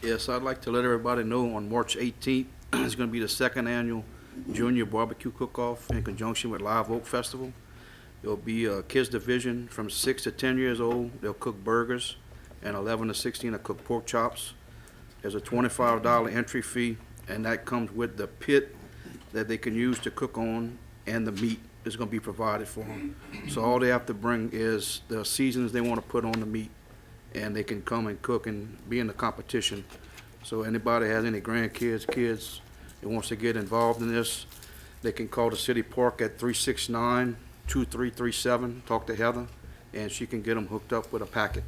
Yes, I'd like to let everybody know on March 18th, it's going to be the 2nd annual Junior Barbecue Cook-Off in conjunction with Live Oak Festival. There'll be a kids division from 6 to 10 years old. They'll cook burgers, and 11 to 16 will cook pork chops. There's a $25 entry fee, and that comes with the pit, that they can use to cook on, and the meat is gonna be provided for them. So all they have to bring is the seasonings they wanna put on the meat, and they can come and cook and be in the competition. So anybody has any grandkids, kids that wants to get involved in this, they can call the city park at 369-2337, talk to Heather, and she can get them hooked up with a packet.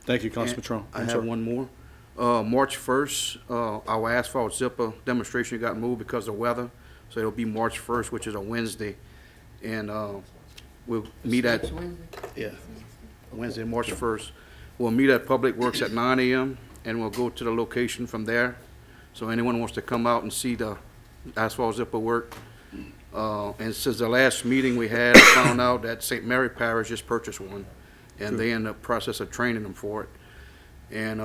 Thank you, Councilman Trump. I have one more. March 1st, our asphalt zipper demonstration got moved because of weather, so it'll be March 1st, which is a Wednesday. And we'll meet at, yeah, Wednesday, March 1st. We'll meet at Public Works at 9 a.m., and we'll go to the location from there. So anyone wants to come out and see the asphalt zipper work. And since the last meeting we had, I found out that St. Mary Parish just purchased one, and they in the process of training them for it. And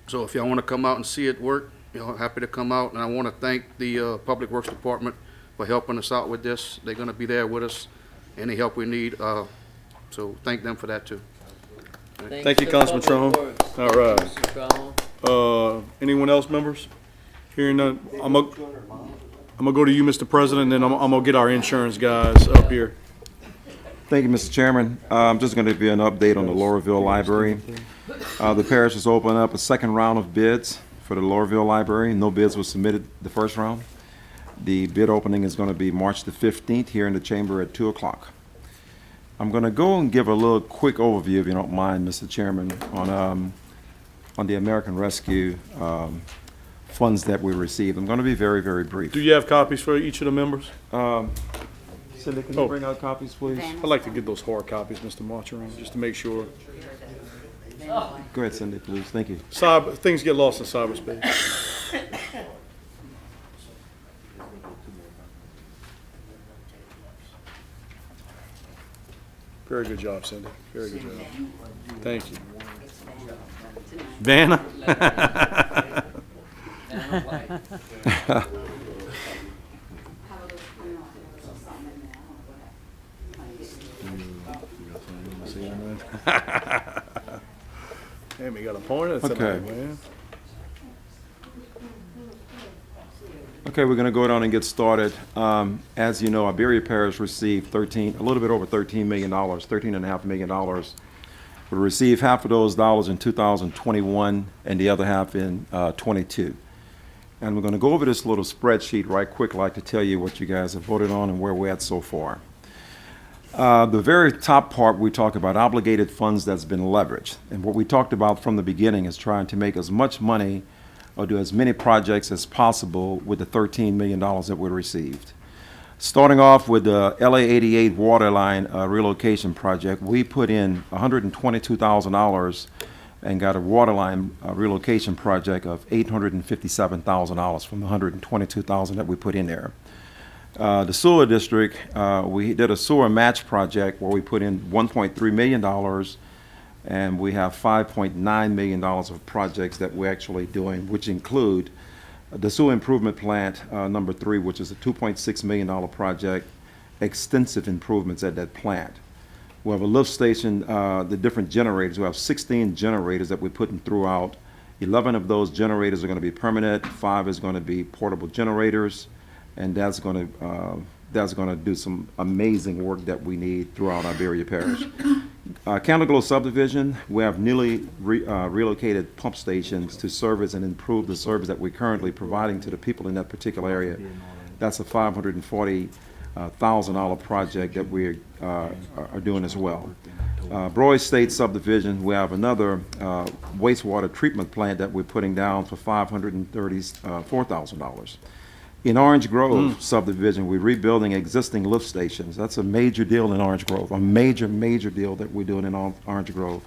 so if y'all want to come out and see it work, happy to come out. And I want to thank the Public Works Department for helping us out with this. They're going to be there with us, any help we need. So thank them for that too. Thank you, Councilman Trump. All right. Anyone else, members? Hearing none, I'm gonna go to you, Mr. President, and then I'm gonna get our insurance guys up here. Thank you, Mr. Chairman. I'm just going to give you an update on the Laurelville Library. The parish has opened up a second round of bids for the Laurelville Library. No bids were submitted the first round. The bid opening is going to be March the 15th here in the chamber at 2 o'clock. I'm going to go and give a little quick overview, if you don't mind, Mr. Chairman, on the American Rescue funds that we received. I'm going to be very, very brief. Do you have copies for each of the members? Cindy, can you bring out copies, please? I'd like to get those hard copies, Mr. Marchand, just to make sure. Go ahead, Cindy, please. Thank you. Things get lost in cyberspace. Very good job, Cindy. Very good job. Thank you. Vanna? Hey, we got a pointer tonight, Okay. man. Okay, we're going to go down and get started. As you know, Iberia Parish received a little bit over $13 million, $13.5 million. We received half of those dollars in 2021 and the other half in 22. And we're going to go over this little spreadsheet right quick. I'd like to tell you what you guys have voted on and where we're at so far. The very top part, we talk about obligated funds that's been leveraged. And what we talked about from the beginning is trying to make as much money or do as many projects as possible with the $13 million that we received. Starting off with the LA 88 water line relocation project, we put in $122,000 and got a water line relocation project of $857,000 from the $122,000 that we put in there. The sewer district, we did a sewer match project where we put in $1.3 million, and we have $5.9 million of projects that we're actually doing, which include the sewer improvement plant number 3, which is a $2.6 million project, extensive improvements at that plant. We have a lift station, the different generators. We have 16 generators that we're putting throughout. 11 of those generators are going to be permanent. 5 is going to be portable generators, and that's going to do some amazing work that we need throughout Iberia Parish. Candleglow subdivision, we have newly relocated pump stations to service and improve the service that we're currently providing to the people in that particular area. That's a $540,000 project that we are doing as well. Broy State subdivision, we have another wastewater treatment plant that we're putting down for $534,000. In Orange Grove subdivision, we're rebuilding existing lift stations. That's a major deal in Orange Grove, a major, major deal that we're doing in Orange Grove.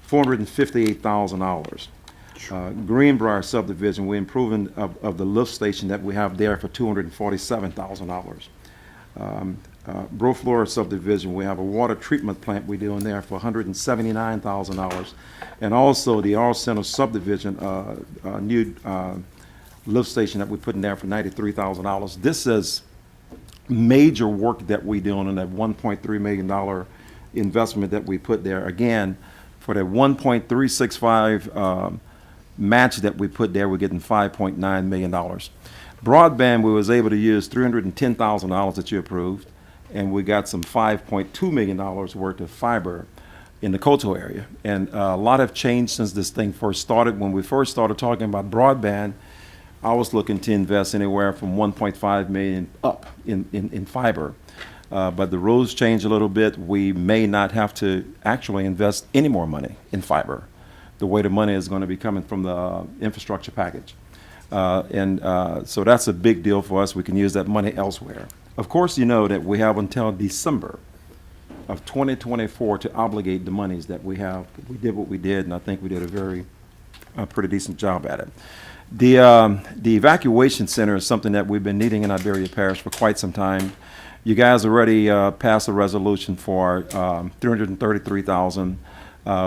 $458,000. Greenbrier subdivision, we're improving of the lift station that we have there for $247,000. Broflora subdivision, we have a water treatment plant we're doing there for $179,000. And also the R Center subdivision, new lift station that we put in there for $93,000. This is major work that we're doing in that $1.3 million investment that we put there. Again, for that 1.365 match that we put there, we're getting $5.9 million. Broadband, we was able to use $310,000 that you approved, and we got some $5.2 million worth of fiber in the Coteau area. And a lot have changed since this thing first started. When we first started talking about broadband, I was looking to invest anywhere from 1.5 million up in fiber. But the rules changed a little bit. We may not have to actually invest any more money in fiber. The way the money is going to be coming from the infrastructure package. So that's a big deal for us. We can use that money elsewhere. Of course, you know that we have until December of 2024 to obligate the monies that we have. We did what we did, and I think we did a pretty decent job at it. The evacuation center is something that we've been needing in Iberia Parish for quite some time. You guys already passed a resolution for $333,000.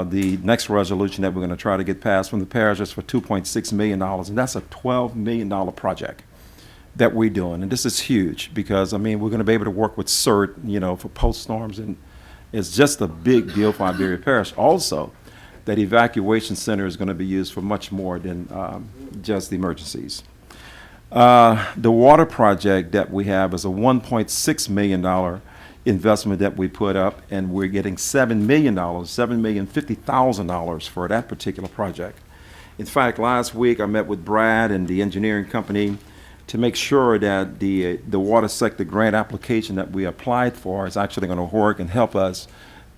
The next resolution that we're going to try to get passed from the parish is for $2.6 million, and that's a $12 million project that we're doing. And this is huge because, I mean, we're going to be able to work with CERT, you know, for post-storms, and it's just a big deal for Iberia Parish. Also, that evacuation center is going to be used for much more than just the emergencies. The water project that we have is a $1.6 million investment that we put up, and we're getting $7 million, $7,050,000 for that particular project. In fact, last week I met with Brad and the engineering company to make sure that the water sector grant application that we applied for is actually going to work and help us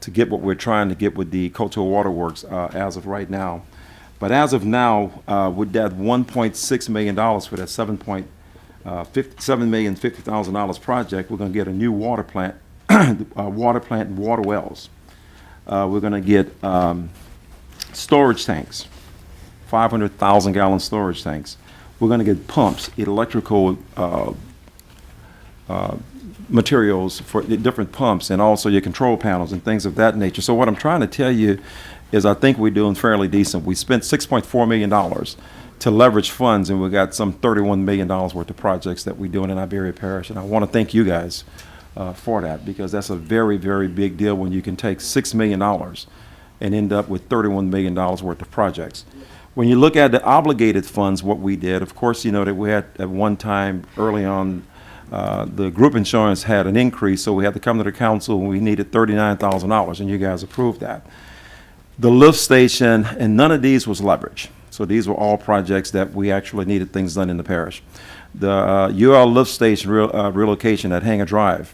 to get what we're trying to get with the Coteau Water Works as of right now. But as of now, with that $1.6 million for that $7,050,000 project, we're going to get a new water plant, and water wells. We're going to get storage tanks, 500,000 gallon storage tanks. We're going to get pumps, electrical materials for the different pumps, and also your control panels and things of that nature. So what I'm trying to tell you is I think we're doing fairly decent. We spent $6.4 million to leverage funds, and we got some $31 million worth of projects that we're doing in Iberia Parish. And I want to thank you guys for that, because that's a very, very big deal when you can take $6 million and end up with $31 million worth of projects. When you look at the obligated funds, what we did, of course, you know that we had at one time early on, the group insurance had an increase, so we had to come to the council and we needed $39,000, and you guys approved that. The lift station, and none of these was leverage. So these were all projects that we actually needed things done in the parish. The UL lift station relocation at Hanger Drive,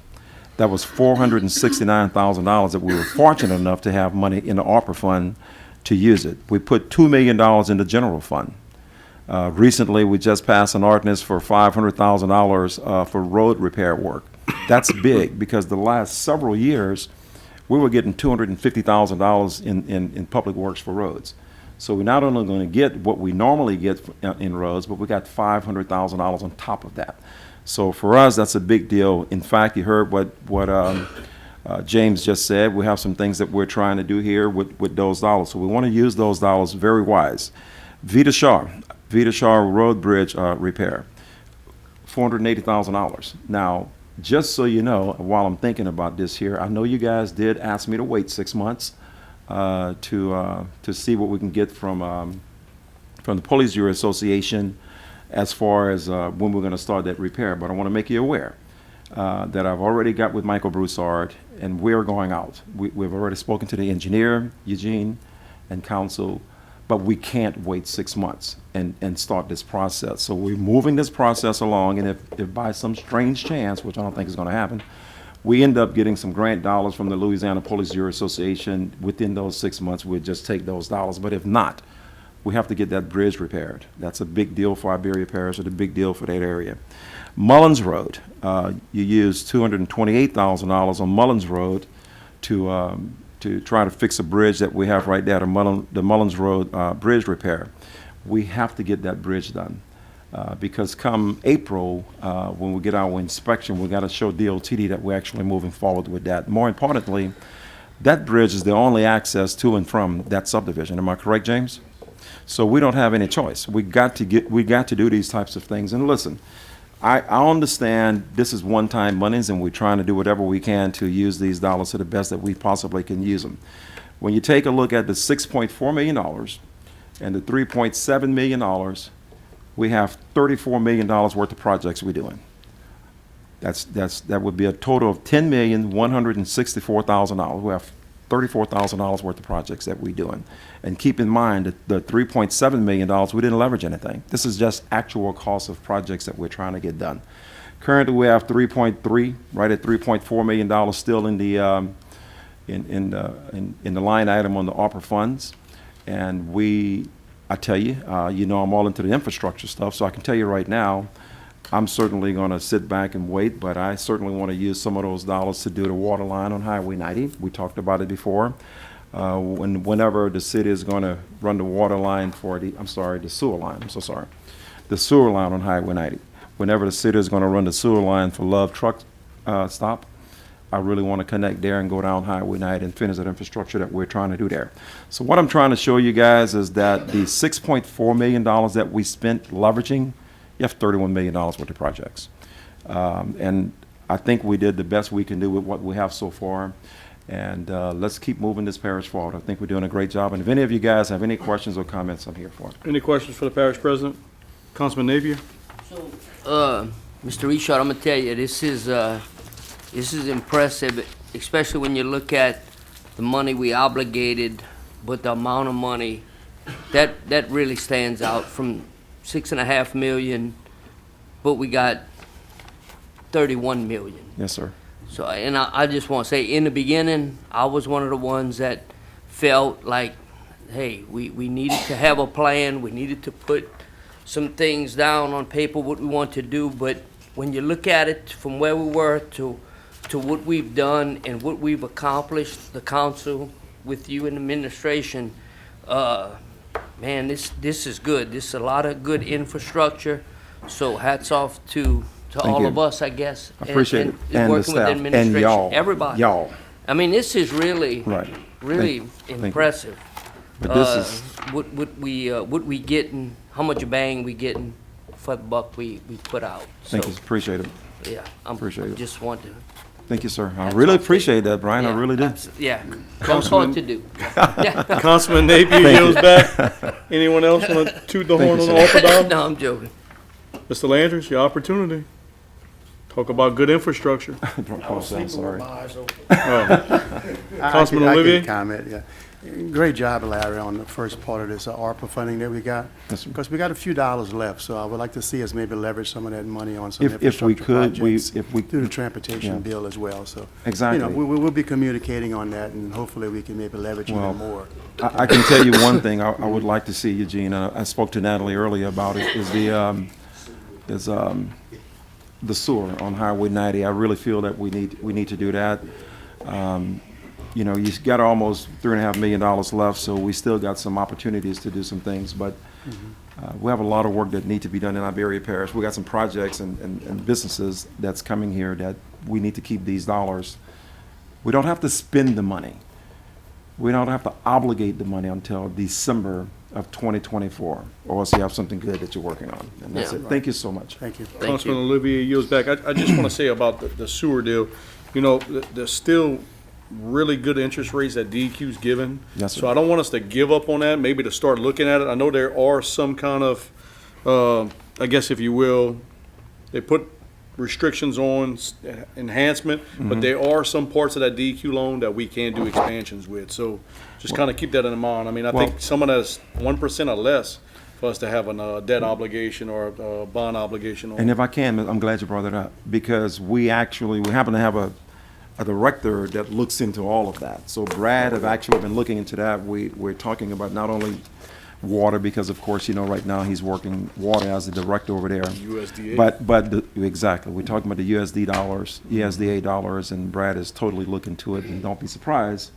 that was $469,000 that we were fortunate enough to have money in the ARPA fund to use it. We put $2 million in the general fund. Recently, we just passed an ordinance for $500,000 for road repair work. That's big, because the last several years, we were getting $250,000 in public works for roads. So we're not only going to get what we normally get in roads, but we got $500,000 on top of that. So for us, that's a big deal. In fact, you heard what James just said. We have some things that we're trying to do here with those dollars. So we want to use those dollars very wise. Vita Shaw Road Bridge repair, $480,000. Now, just so you know, while I'm thinking about this here, I know you guys did ask me to wait 6 months to see what we can get from the Police Bureau Association as far as when we're going to start that repair. But I want to make you aware that I've already got with Michael Broussard, and we're going out. We've already spoken to the engineer, Eugene, and council, but we can't wait 6 months and start this process. So we're moving this process along, and if by some strange chance, which I don't think is going to happen, we end up getting some grant dollars from the Louisiana Police Bureau Association within those 6 months, we'll just take those dollars. But if not, we have to get that bridge repaired. That's a big deal for Iberia Parish, and a big deal for that area. Mullins Road, you used $228,000 on Mullins Road to try to fix a bridge that we have right there, the Mullins Road bridge repair. We have to get that bridge done because come April, when we get our inspection, we got to show DOTD that we're actually moving forward with that. More importantly, that bridge is the only access to and from that subdivision. Am I correct, James? So we don't have any choice. We got to do these types of things. And listen, I understand this is one-time monies, and we're trying to do whatever we can to use these dollars to the best that we possibly can use them. When you take a look at the $6.4 million and the $3.7 million, we have $34 million worth of projects we're doing. That would be a total of $10,164,000. We have $34,000 worth of projects that we're doing. And keep in mind that the $3.7 million, we didn't leverage anything. This is just actual cost of projects that we're trying to get done. Currently, we have 3.3, right at $3.4 million still in the in the line item on the ARPA funds. And I tell you, you know, I'm all into the infrastructure stuff, so I can tell you right now, I'm certainly going to sit back and wait, but I certainly want to use some of those dollars to do the water line on Highway 90. We talked about it before. Whenever the city is going to run the water line for the sewer line, I'm so sorry. The sewer line on Highway 90. Whenever the city is going to run the sewer line for Love Truck Stop, I really want to connect there and go down Highway 90 and finish that infrastructure that we're trying to do there. So what I'm trying to show you guys is that the $6.4 million that we spent leveraging, you have $31 million worth of projects. And I think we did the best we can do with what we have so far. And let's keep moving this parish forward. I think we're doing a great job. And if any of you guys have any questions or comments, I'm here for it. Any questions for the parish president? Councilman Napier? Mr. Richard, I'm gonna tell you, this is impressive, especially when you look at the money we obligated, but the amount of money, that really stands out from 6.5 million, but we got 31 million. Yes, sir. So, and I just want to say, in the beginning, I was one of the ones that felt like, hey, we needed to have a plan, we needed to put some things down on paper, what we want to do, but when you look at it from where we were to what we've done and what we've accomplished, the council with you and the administration, man, this is good. This is a lot of good infrastructure. So hats off to all of us, I guess. I appreciate it. And the working with staff. the And administration, y'all. everybody. Y'all. I mean, this is really, Right. really Thank you. impressive. But this is, What we getting, how much bang we getting for the buck we put out. thank So, you. Appreciate it. yeah, Appreciate it. just want to. Thank you, sir. I That's really all. appreciate that, Brian. I Yeah, really do. Yeah, don't know what to do. Yeah. Councilman Napier yields back. Anyone else want to toot the horn on the altar down? No, I'm joking. Mr. Landry, your opportunity. Talk about good infrastructure. I'm sorry. Councilman I Olivier? can comment, yeah. Great job, Larry, on the first part of this ARPA funding that we got. Yes, sir. Because we got a few dollars left, so I would like to see us maybe leverage some of that money on some If we infrastructure could, projects. if we Through the transportation yeah. bill as well, so. Exactly. You know, we'll be communicating on that, and hopefully we can maybe leverage Well, even more. I can tell you one thing I would like to see, Eugene, and I spoke to Natalie earlier about it, is the sewer on Highway 90. I really feel that we need to do that. You know, you've got almost $3.5 million left, so we still got some opportunities to do some things, but we have a lot of work that need to be done in Iberia Parish. We got some projects and businesses that's coming here that we need to keep these dollars. We don't have to spend the money. We don't have to obligate the money until December of 2024, or else you have something good that you're working on. And that's Yeah. it. Thank you so much. Thank you. Councilman Olivier yields back. I just want to say about the sewer deal, you know, there's still really good interest rates that DEQ's given. Yes, sir. So I don't want us to give up on that, maybe to start looking at it. I know there are some kind of, I guess if you will, they put restrictions on enhancement, but there are some parts of that DEQ loan that we can do expansions with. So just kind of keep that in mind. I mean, I think some of that's 1% or less for us to have a debt obligation or a bond obligation on. And if I can, I'm glad you brought that up, because we happen to have a director that looks into all of that. So Brad have actually been looking into that. We're talking about not only water, because of course, you know, right now he's working water as the director over there. USDA. Exactly. We're talking about the USDA dollars, and Brad is totally looking to it. And don't be surprised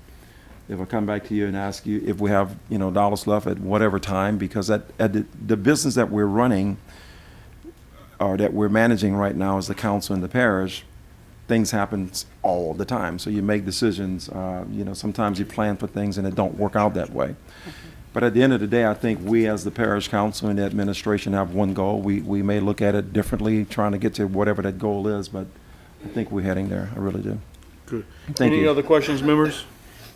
if I come back to you and ask you if we have, you know, dollars left at whatever time, because at the business that we're running, or that we're managing right now as the council in the parish, things happen all the time. So you make decisions, you know, sometimes you plan for things and it don't work out that way. But at the end of the day, I think we as the parish council and the administration have one goal. We may look at it differently, trying to get to whatever that goal is, but I think we're heading there. I really do. Good. Thank Any you. other questions, members?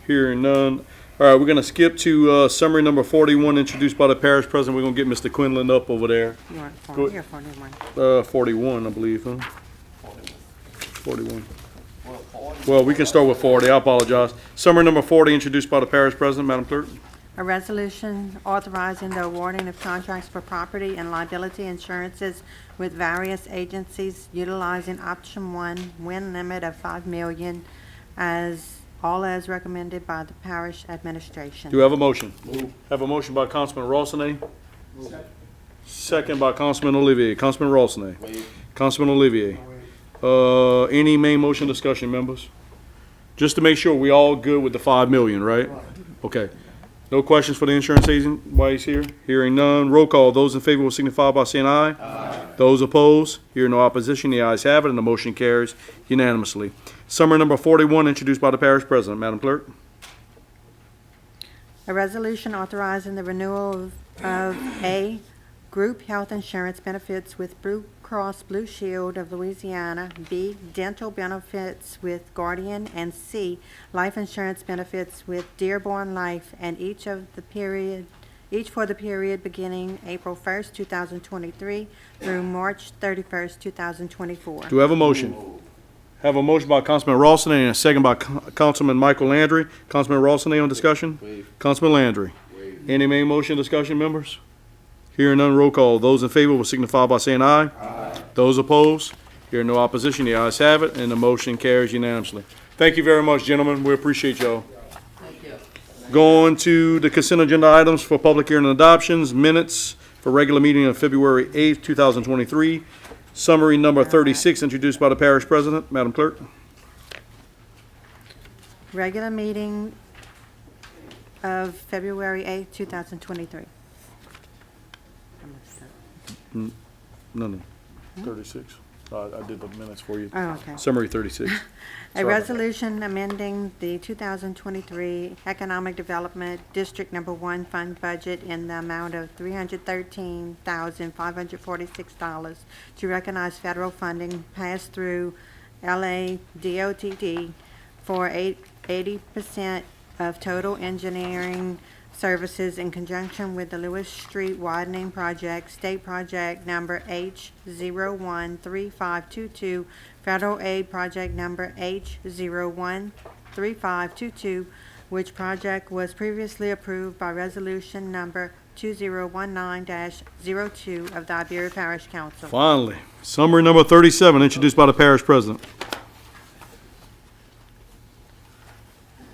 Hearing none. All right, we're gonna skip to, summary number 41, introduced by the parish president. We're gonna get Mr. Quinlan up over there. You want Go- 40 or 41? 41, I believe, huh? 41. Well, we can start with 40, I apologize. Summary number 40, introduced by the parish president, Madam Clerk. A resolution authorizing the awarding of contracts for property and liability insurances with various agencies utilizing option one, win limit of $5 million, as recommended by the parish administration. Do we have a motion? Have a motion by Councilman Rossini. Second by Councilman Olivier. Councilman Rossini. Councilman Olivier. Any main motion discussion, members? Just to make sure we all good with the 5 million, right? Okay. No questions for the insurance agent while he's here? Hearing none. Roll call. Those in favor will signify by saying aye. Aye. Those opposed? Hearing no opposition, the ayes have it, and the motion carries unanimously. Summary number 41, introduced by the parish president. Madam Clerk. A resolution authorizing the renewal of A, group health insurance benefits with Blue Cross Blue Shield of Louisiana, B, dental benefits with Guardian, and C, life insurance benefits with Dearborn Life, and each for the period beginning April 1st, 2023 through March 31st, 2024. Do we have a motion? Have a motion by Councilman Rawson and a second by Councilman Michael Landry. Councilman Rawson on discussion? Councilman Landry. Any main motion discussion, members? Hearing none, roll call. Those in favor will signify by saying aye. Aye. Those opposed? Hearing no opposition, the ayes have it, and the motion carries unanimously. Thank you very much, gentlemen. We appreciate y'all. Thank you. Going to the consent agenda items for public hearing and adoptions, minutes for regular meeting of February 8th, 2023. Summary number 36, introduced by the parish president. Madam Clerk. Regular meeting of February 8th, 2023. No. 36. I did the minutes for you. Oh, okay. Summary 36. A resolution amending the 2023 Economic Development District Number 1 fund budget in the amount of $313,546 to recognize federal funding passed through LADOTD for 80% of total engineering services in conjunction with the Lewis Street Widening Project, State Project Number H013522, Federal Aid Project Number H013522, which project was previously approved by Resolution Number 2019-02 of the Iberia Parish Council. Finally, summary number 37, introduced by the parish president.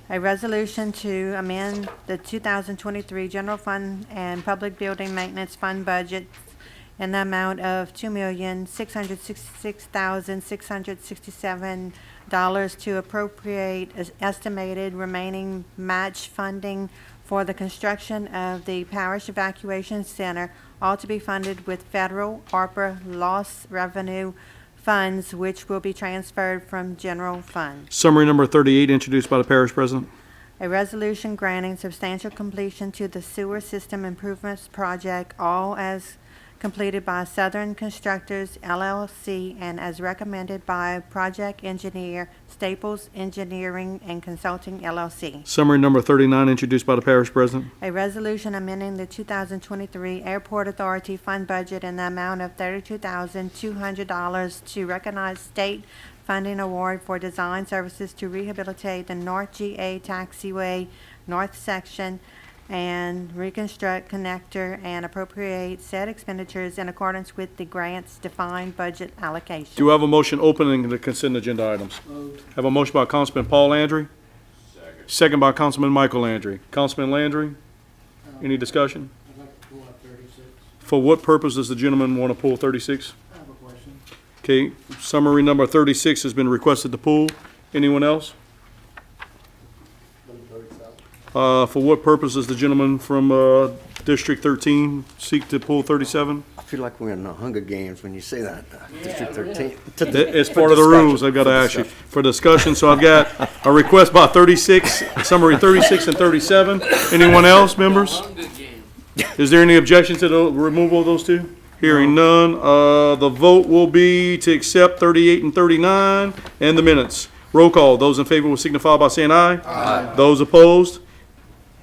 A resolution to amend the 2023 General Fund and Public Building Maintenance Fund budgets in the amount of $2,666,667 to appropriate estimated remaining match funding for the construction of the Parish Evacuation Center, all to be funded with federal ARPA loss revenue funds, which will be transferred from general fund. Summary number 38, introduced by the parish president. A resolution granting substantial completion to the sewer system improvements project, all as completed by Southern Constructors LLC and as recommended by project engineer Staples Engineering and Consulting LLC. Summary number 39, introduced by the parish president. A resolution amending the 2023 Airport Authority Fund budget in the amount of $32,200 to recognize state funding award for design services to rehabilitate the North GA Taxiway North Section and reconstruct connector and appropriate said expenditures in accordance with the grant's defined budget allocation. Do we have a motion opening the consent agenda items? Have a motion by Councilman Paul Landry. Second by Councilman Michael Landry. Councilman Landry, any discussion? I'd like to pull out 36. For what purpose does the gentleman want to pull 36? I have a question. Okay, summary number 36 has been requested to pull. Anyone else? For what purpose does the gentleman from District 13 seek to pull 37? I feel like we're in the Hunger Games when you say that, District 13. It's part of the rules, I've got to ask you. For discussion, so I've got a request by 36, summary 36 and 37. Anyone else, members? Is there any objection to the removal of those two? Hearing none, the vote will be to accept 38 and 39 and the minutes. Roll call. Those in favor will signify by saying aye. Aye. Those opposed?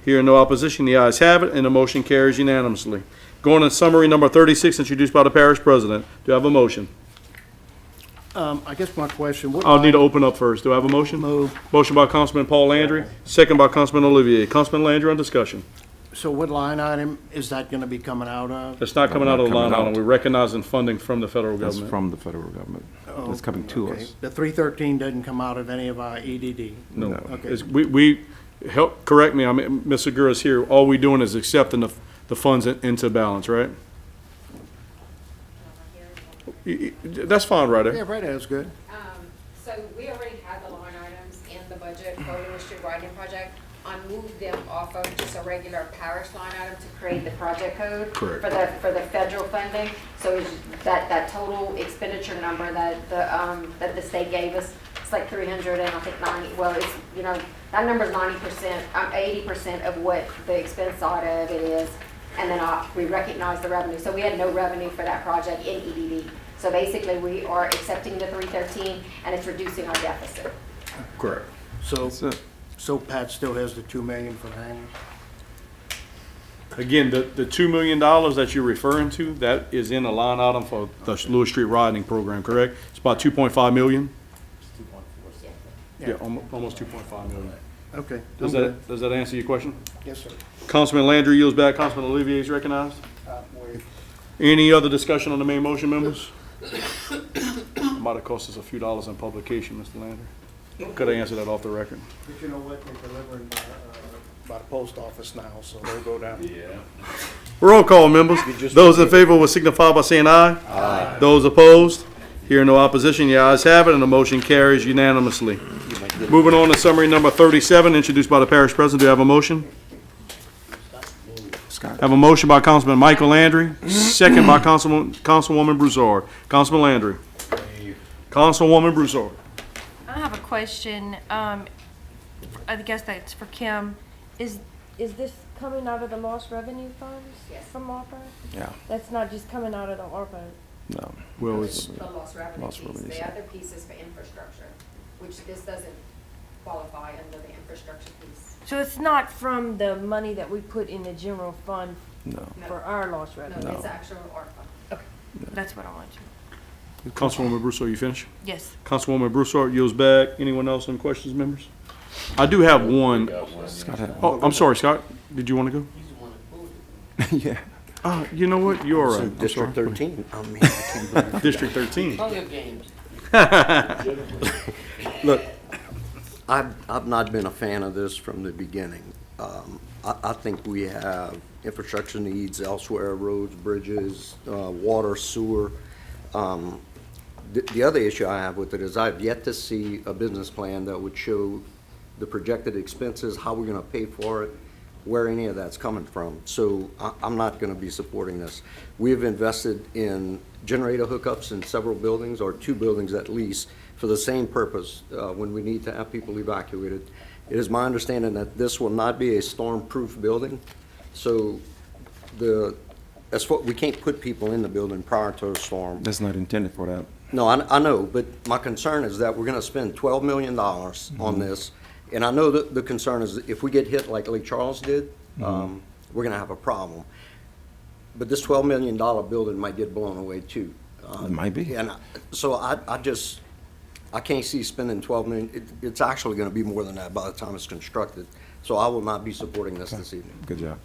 Hearing no opposition, the ayes have it, and the motion carries unanimously. Going to summary number 36, introduced by the parish president. Do I have a motion? I guess my question, what I'll need to open up first. Do I have a motion? Move. Motion by Councilman Paul Landry, second by Councilman Olivier. Councilman Landry on discussion. So what line item is that gonna be coming out of? It's not coming out of the line Not coming item. out. We're recognizing funding from the federal That's government. from the federal government. It's coming to Okay. us. The 313 doesn't come out of any of our EDD? No. Okay. It's- We, help, correct me, I mean, Ms. Segura's here. All we doing is accepting the funds into balance, right? That's fine right there. Yeah, right, that's good. So we already had the line items in the budget for the street widening project. I moved them off of just a regular parish line item to create the project code. Correct. For the federal funding. So it's that total expenditure number that the state gave us, it's like 300 and I think 90, well, it's, you know, that number's 90%, 80% of what the expense side of it is. And then we recognize the revenue. So we had no revenue for that project in EDD. So basically, we are accepting the 313 and it's reducing our deficit. Correct. So, That's it. so Pat still has the 2 million for the hangars? Again, the $2 million that you're referring to, that is in a line item for the Lewis Street Widening Program, correct? It's about 2.5 million? Yeah, almost 2.5 million. Okay. Does I'm good. does that answer your question? Yes, sir. Councilman Landry yields back. Councilman Olivier is recognized. Wait. Any other discussion on the main motion, members? Might have cost us a few dollars in publication, Mr. Landry. Could have answered that off the record. But you know what, they're delivering by the post office now, so they'll go down. Yeah. Roll call, members. Those in favor will signify by saying aye. Aye. Those opposed? Hearing no opposition, the ayes have it, and the motion carries unanimously. Moving on to summary number 37, introduced by the parish president. Do you have a motion? Scott? Have a motion by Councilman Michael Landry, second by Councilwoman Broussard. Councilman Landry. Councilwoman Broussard. I have a question. I guess that's for Kim. Is this coming out of the lost revenue funds from ARPA? Yeah, That's not just coming out of the ARPA? no. Well, it's, The lost revenue Lost piece. revenue, The so- other piece is for infrastructure, which this doesn't qualify under the infrastructure piece. So it's not from the money that we put in the general fund No. for our lost No, revenue? it's actual ARPA. That's what I want to. Councilwoman Broussard, you finished? Yes. Councilwoman Broussard yields back. Anyone else on questions, members? I do have one. Scott had Oh, I'm sorry, Scott. Did you want to go? Yeah. You know what? You're all right. I'm District sorry. 13, I mean, I can't believe. District 13. Hunger Games. Look, I've not been a fan of this from the beginning. I think we have infrastructure needs elsewhere, roads, bridges, water, sewer. The other issue I have with it is I've yet to see a business plan that would show the projected expenses, how we're gonna pay for it, where any of that's coming from. So I'm not gonna be supporting this. We have invested in generator hookups in several buildings, or 2 buildings at least, for the same purpose, when we need to have people evacuated. It is my understanding that this will not be a storm-proof building, so we can't put people in the building prior to a storm. That's not intended for that. No, I know, but my concern is that we're gonna spend $12 million on this, and I know that the concern is if we get hit like Lake Charles did, we're gonna have a problem. But this $12 million building might get blown away too. It might be. And so I can't see spending 12 million, it's actually gonna be more than that by the time it's constructed. So I will not be supporting this evening. Good job.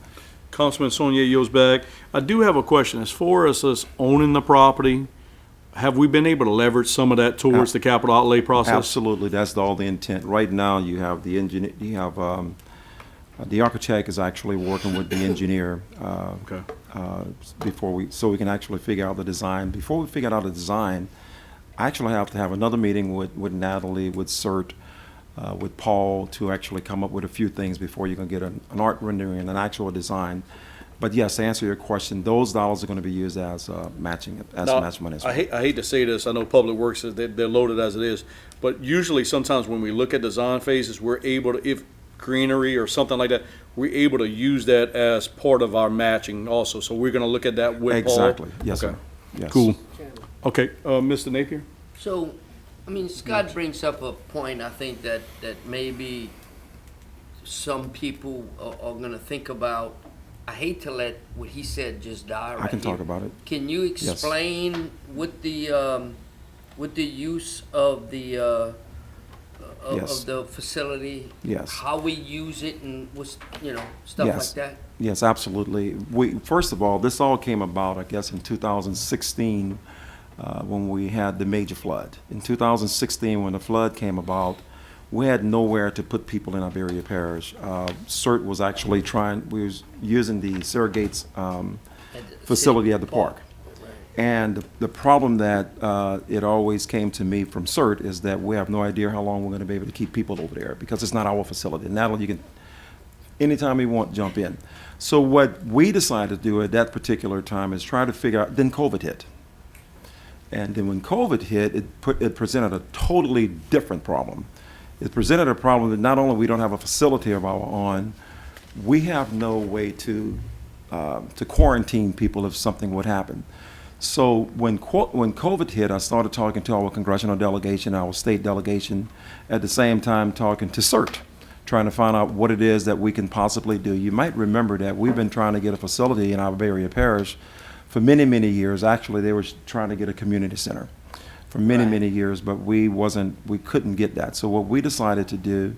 Councilman Sonia yields back. I do have a question. As far as us owning the property, have we been able to leverage some of that towards the capital outlay process? Absolutely, that's all the intent. Right now, you have the engineer, the architect is actually working with the engineer. Okay. So we can actually figure out the design. Before we figure out the design, I actually have to have another meeting with Natalie, with CERT, with Paul, to actually come up with a few things before you can get an art rendering and an actual design. But yes, to answer your question, those dollars are going to be used as matching Now, match money as I well. hate to say this, I know Public Works, they're loaded as it is, but usually sometimes when we look at design phases, we're able to, if greenery or something like that, we're able to use that as part of our matching also. So we're gonna look at that with Paul? Exactly. Yes, Okay. sir. Yes. Cool. Okay, Mr. Napier? So, I mean, Scott brings up a point, I think, that maybe some people are gonna think about, I hate to let what he said just die right I can talk here. about it. Can you explain what the use of the Yes. of the facility? Yes. How we use it and what's, stuff like Yes. that? Yes, absolutely. First of all, this all came about, I guess, in 2016, when we had the major flood. In 2016, when the flood came about, we had nowhere to put people in Iberia Parish. CERT was actually we was using the Sarah Gates facility at the park. And the problem that it always came to me from CERT is that we have no idea how long we're going to be able to keep people over there because it's not our facility. Natalie, you can, anytime you want, jump in. So what we decided to do at that particular time is try to figure out, then COVID hit. And then when COVID hit, it presented a totally different problem. It presented a problem that not only we don't have a facility of our own, we have no way to quarantine people if something would happen. So when COVID hit, I started talking to our congressional delegation, our state delegation, at the same time talking to CERT, trying to find out what it is that we can possibly do. You might remember that we've been trying to get a facility in Iberia Parish for many, many years. Actually, they were trying to get a community center for many, many years, but we couldn't get that. So what we decided to do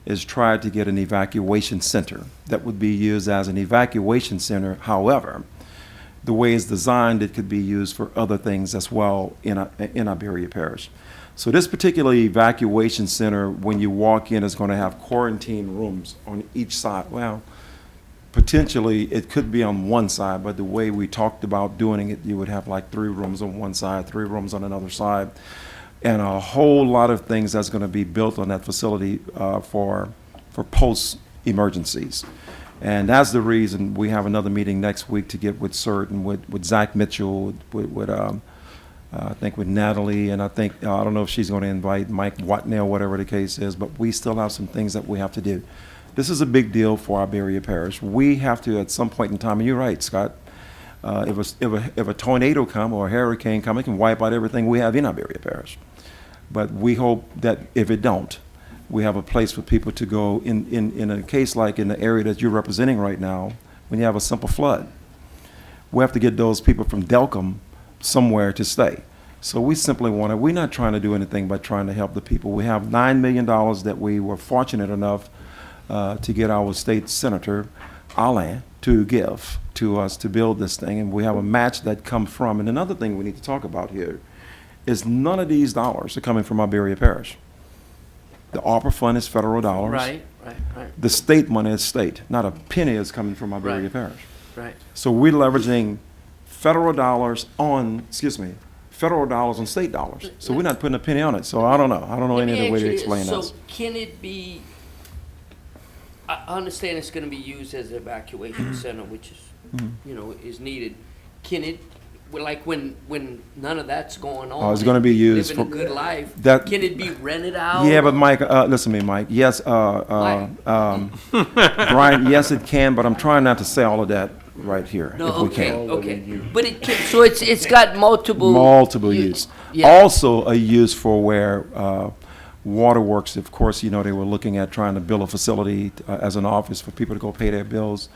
is try to get an evacuation center that would be used as an evacuation center. However, the way it's designed, it could be used for other things as well in Iberia Parish. So this particular evacuation center, when you walk in, is going to have quarantine rooms on each side. Well, potentially it could be on one side, but the way we talked about doing it, you would have like 3 rooms on one side, 3 rooms on another side, and a whole lot of things that's going to be built on that facility for post-emergencies. And that's the reason we have another meeting next week to get with CERT and with Zach Mitchell, I think with Natalie, and I think, I don't know if she's going to invite Mike Watnell, whatever the case is, but we still have some things that we have to do. This is a big deal for Iberia Parish. We have to, at some point in time, and you're right, Scott, if a tornado come or a hurricane come, it can wipe out everything we have in Iberia Parish. But we hope that if it don't, we have a place for people to go in a case like in the area that you're representing right now, when you have a simple flood. We have to get those people from Delcom somewhere to stay. So we simply we're not trying to do anything but trying to help the people. We have $9 million that we were fortunate enough to get our state senator, Alain, to give to us to build this thing. And we have a match that comes from, and another thing we need to talk about here is none of these dollars are coming from Iberia Parish. The ARPA fund is federal dollars. Right. The state money is state. Not a penny is coming from Iberia Parish. Right. So we're leveraging federal dollars on state dollars. So we're not putting a penny on it. So I don't know. I don't know Let any me other way to ask you explain this. this. So can it be, I understand it's gonna be used as an evacuation center, which is, is needed. Can it, like when none of that's going on? It's gonna be used living for- a good life, that- can it be rented out? Yeah, but Mike, listen to me, Mike. Yes, Brian, yes, it can, but I'm trying not to say all of that right here, No, if we okay, can. okay. But it can, so it's got multiple. Multiple use. Yeah. Also a use for where Waterworks, of course, they were looking at trying to build a facility as an office for people to go pay their bills.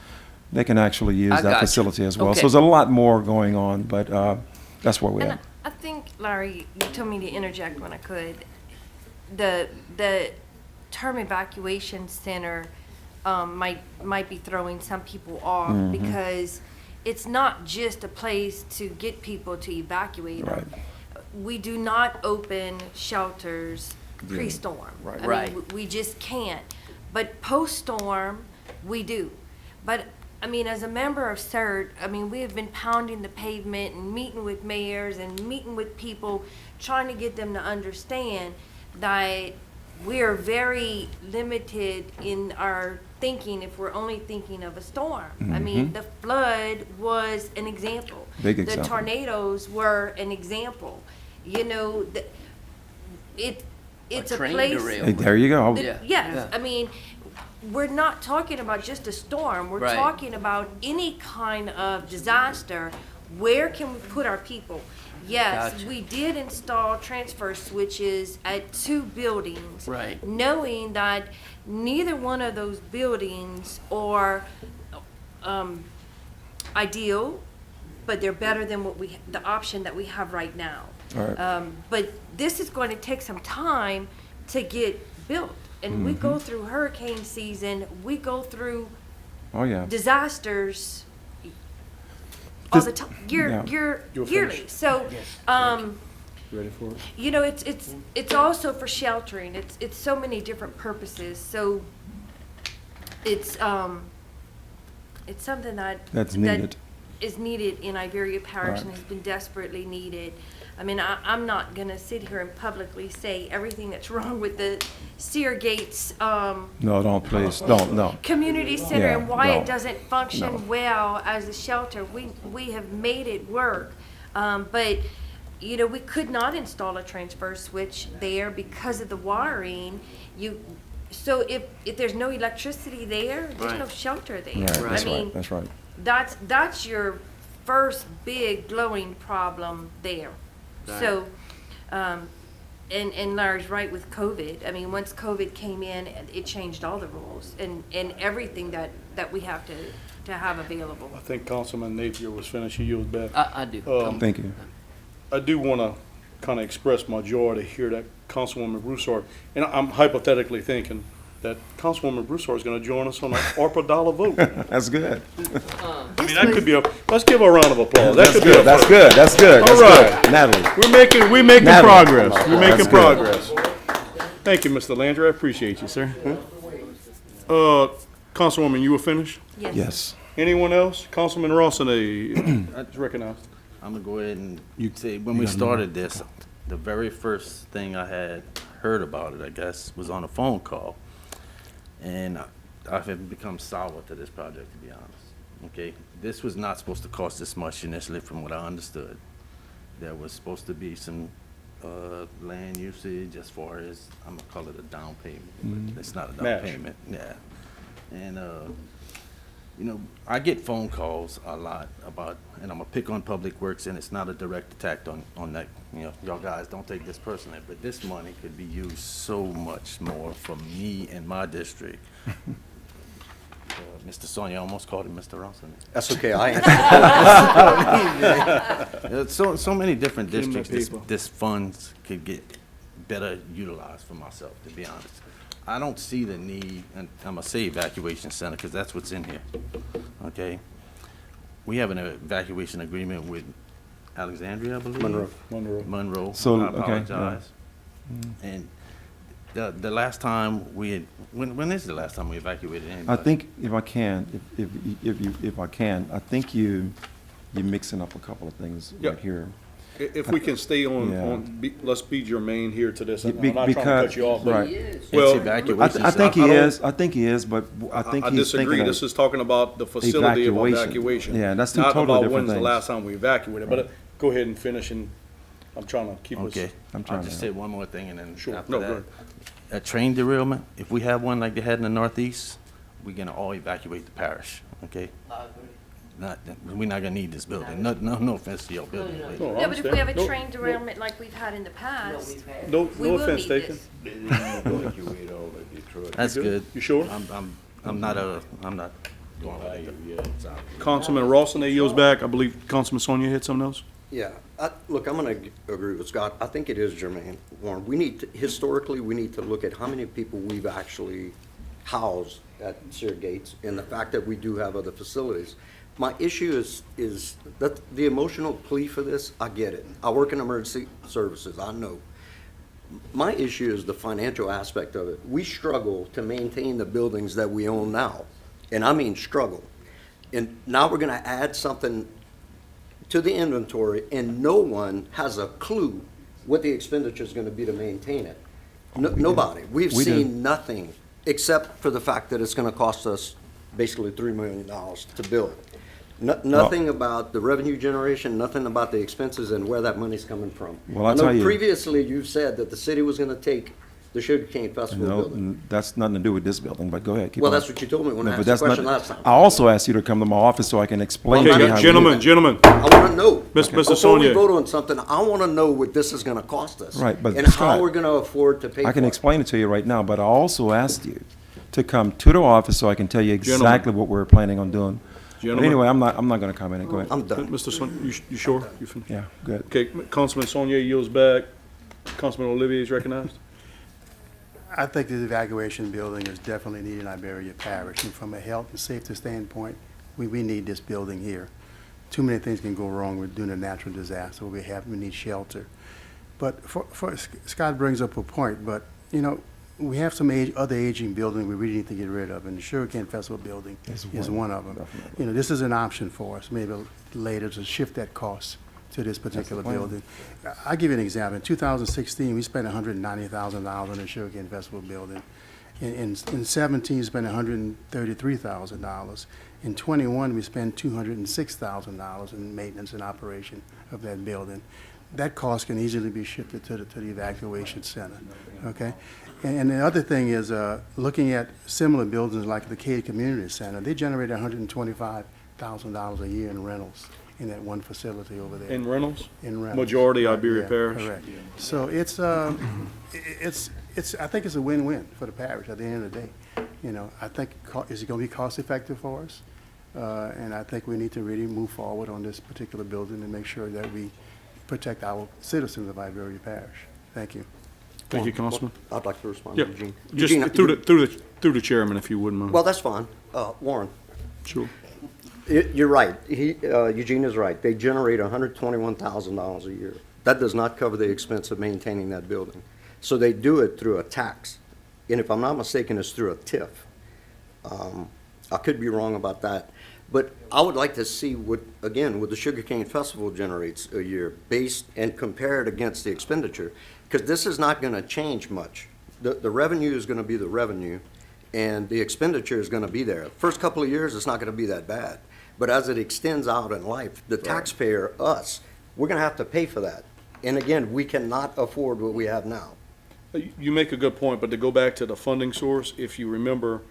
They can actually use I that got you. facility as well. Okay. So there's a lot more going on, but that's where we're And at. I think, Larry, you told me to interject when I could. The term evacuation center might be throwing some people off Mhm. because it's not just a place to get people to evacuate them. We do not open shelters pre-storm. Right. I mean, Right. we just can't. But post-storm, we do. But I mean, as a member of CERT, I mean, we have been pounding the pavement and meeting with mayors and meeting with people, trying to get them to understand that we are very limited in our thinking if we're only thinking of a storm. I mean, Mhm. the flood was an example. Big The example. tornadoes were an example. It's a train place. derailment. Hey, there you go. The- Yeah. Yes, Yeah. I mean, we're not talking about just a storm. We're Right. talking about any kind of disaster where can we put our people? Yes, Gotcha. we did install transfer switches at 2 buildings. Right. Knowing that neither one of those buildings are ideal, but they're better than the option that we have right now. All right. But this is going to take some time to get built. And we go through hurricane season, we go through Oh, yeah. disasters all This- the time, yeah. You'll yearly. finish. So, Ready for it? you know, it's also for sheltering. It's so many different purposes. So it's something That's needed. that is needed in Iberia Parish and Right. has been desperately needed. I mean, I'm not gonna sit here and publicly say everything that's wrong with the Sear Gates No, don't, please, don't, no. community center Yeah, and why no, it doesn't function no. well as a shelter. We have made it work. But, you know, we could not install a transfer switch there because of the wiring. So if there's no electricity there, there's no Right. shelter there. Right, that's I mean, right, that's right. that's your first big glowing problem there. So, and Larry's right with COVID. I mean, once COVID came in, it changed all the rules and everything that we have to have available. I think Councilman Napier was finished. He yields back. I do. Thank you. I do want to kind of express my joy to hear that Councilwoman Broussard, and I'm hypothetically thinking that Councilwoman Broussard is going to join us on the ARPA dollar vote. That's good. I mean, that could be let's give her a round of applause. That That's could be a good, that's first. good, that's good, All that's right. good. Natalie. We're making Natalie. progress. We're making That's good. progress. Thank you, Mr. Landry. I appreciate you, sir. Councilwoman, you were finished? Yes. Anyone else? Councilman Rossini is recognized. I'm gonna go ahead and say, when we started this, the very first thing I had heard about it, I guess, was on a phone call. And I've become sour to this project, to be honest. Okay, this was not supposed to cost this much initially, from what I understood. There was supposed to be some land usage as far as, I'm gonna call it a down payment, but it's not a down Match. payment. Yeah, and you know, I get phone calls a lot about, and I'm gonna pick on Public Works, and it's not a direct attack on that, you know, y'all guys, don't take this personally, but this money could be used so much more for me and my district. Mr. Sonia, I almost called him Mr. Ronson. That's okay, I answered. So many different Give him the districts, paper. this funds could get better utilized for myself, to be honest. I don't see the need, and I'm gonna say evacuation center, because that's what's in here, okay? We have an evacuation agreement with Alexandria, I believe? Monroe. Monroe, So, I okay, yeah. apologize. And the last time we had, when is the last time we evacuated I anybody? think, if I can, if I can, I think you're mixing up a couple of things Yeah. right here. If we can stay Yeah. let's be germane here to this. I'm Be- not trying to because- cut you off, but right. It's well, evacuation I think he I don't- is, I think he is, but I think I he's disagree. thinking This of, is talking about the facility of Evacuation. evacuation. Yeah, that's two not totally about different when's the things. last time we evacuated. But go ahead and finish, and I'm trying to keep us. Okay, I'm trying I'll just to- say one more thing, and then Sure. after No, go that, ahead. a train derailment, if we have one like they had in the Northeast, we're gonna all evacuate the parish, okay? We're not gonna need this building, no offense to your building, but No, I Yeah, but if we understand. have a No, train derailment like we've had in the past, No, we no will offense need taken. this. Evacuate all of Detroit. that's good. You sure? I'm not going with it. Councilman Rawson, yields back. I believe Councilman Sonia had something else. Yeah, look, I'm gonna agree with Scott. I think it is germane, Warren. Historically, we need to look at how many people we've actually housed at Sear Gates and the fact that we do have other facilities. My issue is that the emotional plea for this, I get it. I work in emergency services, I know. My issue is the financial aspect of it. We struggle to maintain the buildings that we own now, and I mean struggle. And now we're gonna add something to the inventory, and no one has a clue what the expenditure is gonna be to maintain it. Nobody. We've We do. seen nothing, except for the fact that it's gonna cost us basically $3 million to build. Nothing about the revenue generation, nothing about the expenses and where that money's coming from. Well, I'll I know tell you- previously you've said that the city was gonna take the Sugarcane Festival No, building. that's nothing to do with this building, but go ahead, keep Well, on. that's what you told me when No, I but asked the that's question not- last time. I also asked you to come to my office so I can explain to you Okay, how we do gentlemen, it. gentlemen. I wanna to know. Mr. Before we Saunier. vote on something, I want to know what this is going to cost us. Right, but and how Scott, we're going to afford to pay I can for it. explain it to you right now, but I also asked you to come to the office so I can tell you Gentlemen. exactly what we're planning on doing. But Gentlemen. anyway, I'm not going to comment. Go ahead. I'm done. Mr. Son, you sure? You finished? Yeah, good. Okay, Councilman Saunier yields back. Councilman Olivier is recognized. I think this evacuation building is definitely needed in Iberia Parish, and from a health and safety standpoint, we need this building here. Too many things can go wrong with doing a natural disaster. We need shelter. But Scott brings up a point, but, you know, we have some other aging buildings we really need to get rid of, and the Sugarcane Festival building is one of them. Definitely. You know, this is an option for us, maybe later, to shift that cost to this particular plan. building. I'll give you an example. In 2016, we spent $190,000 on the Sugarcane Festival building. In 17, we spent $133,000. In 21, we spent $206,000 in maintenance and operation of that building. That cost can easily be shifted to the evacuation center, okay? And the other thing is, looking at similar buildings like the Cade Community Center, they generate $125,000 a year in rentals in that one facility over there. In rentals? In rentals. Majority Right, Iberia yeah, Parish. Correct. So it's, I think it's a win-win for the parish at the end of the day. You know, I think, is it gonna be cost-effective for us? And I think we need to really move forward on this particular building and make sure that we protect our citizens of Iberia Parish. Thank you. Thank you, Councilman. I'd like to respond Yeah, to Eugene. just Eugene, through the chairman, if you wouldn't mind. Well, that's fine. Warren, Sure. you're right. Eugene is right. They generate $121,000 a year. That does not cover the expense of maintaining that building. So they do it through a tax. And if I'm not mistaken, it's through a TIF. I could be wrong about that. But I would like to see what the Sugarcane Festival generates a year based and compare it against the expenditure. Because this is not going to change much. The revenue is going to be the revenue, and the expenditure is going to be there. First couple of years, it's not going to be that bad. But as it extends out in life, the taxpayer, us, we're going to have to pay for that. And again, we cannot afford what we have now. You make a good point, but to go back to the funding source, if you remember,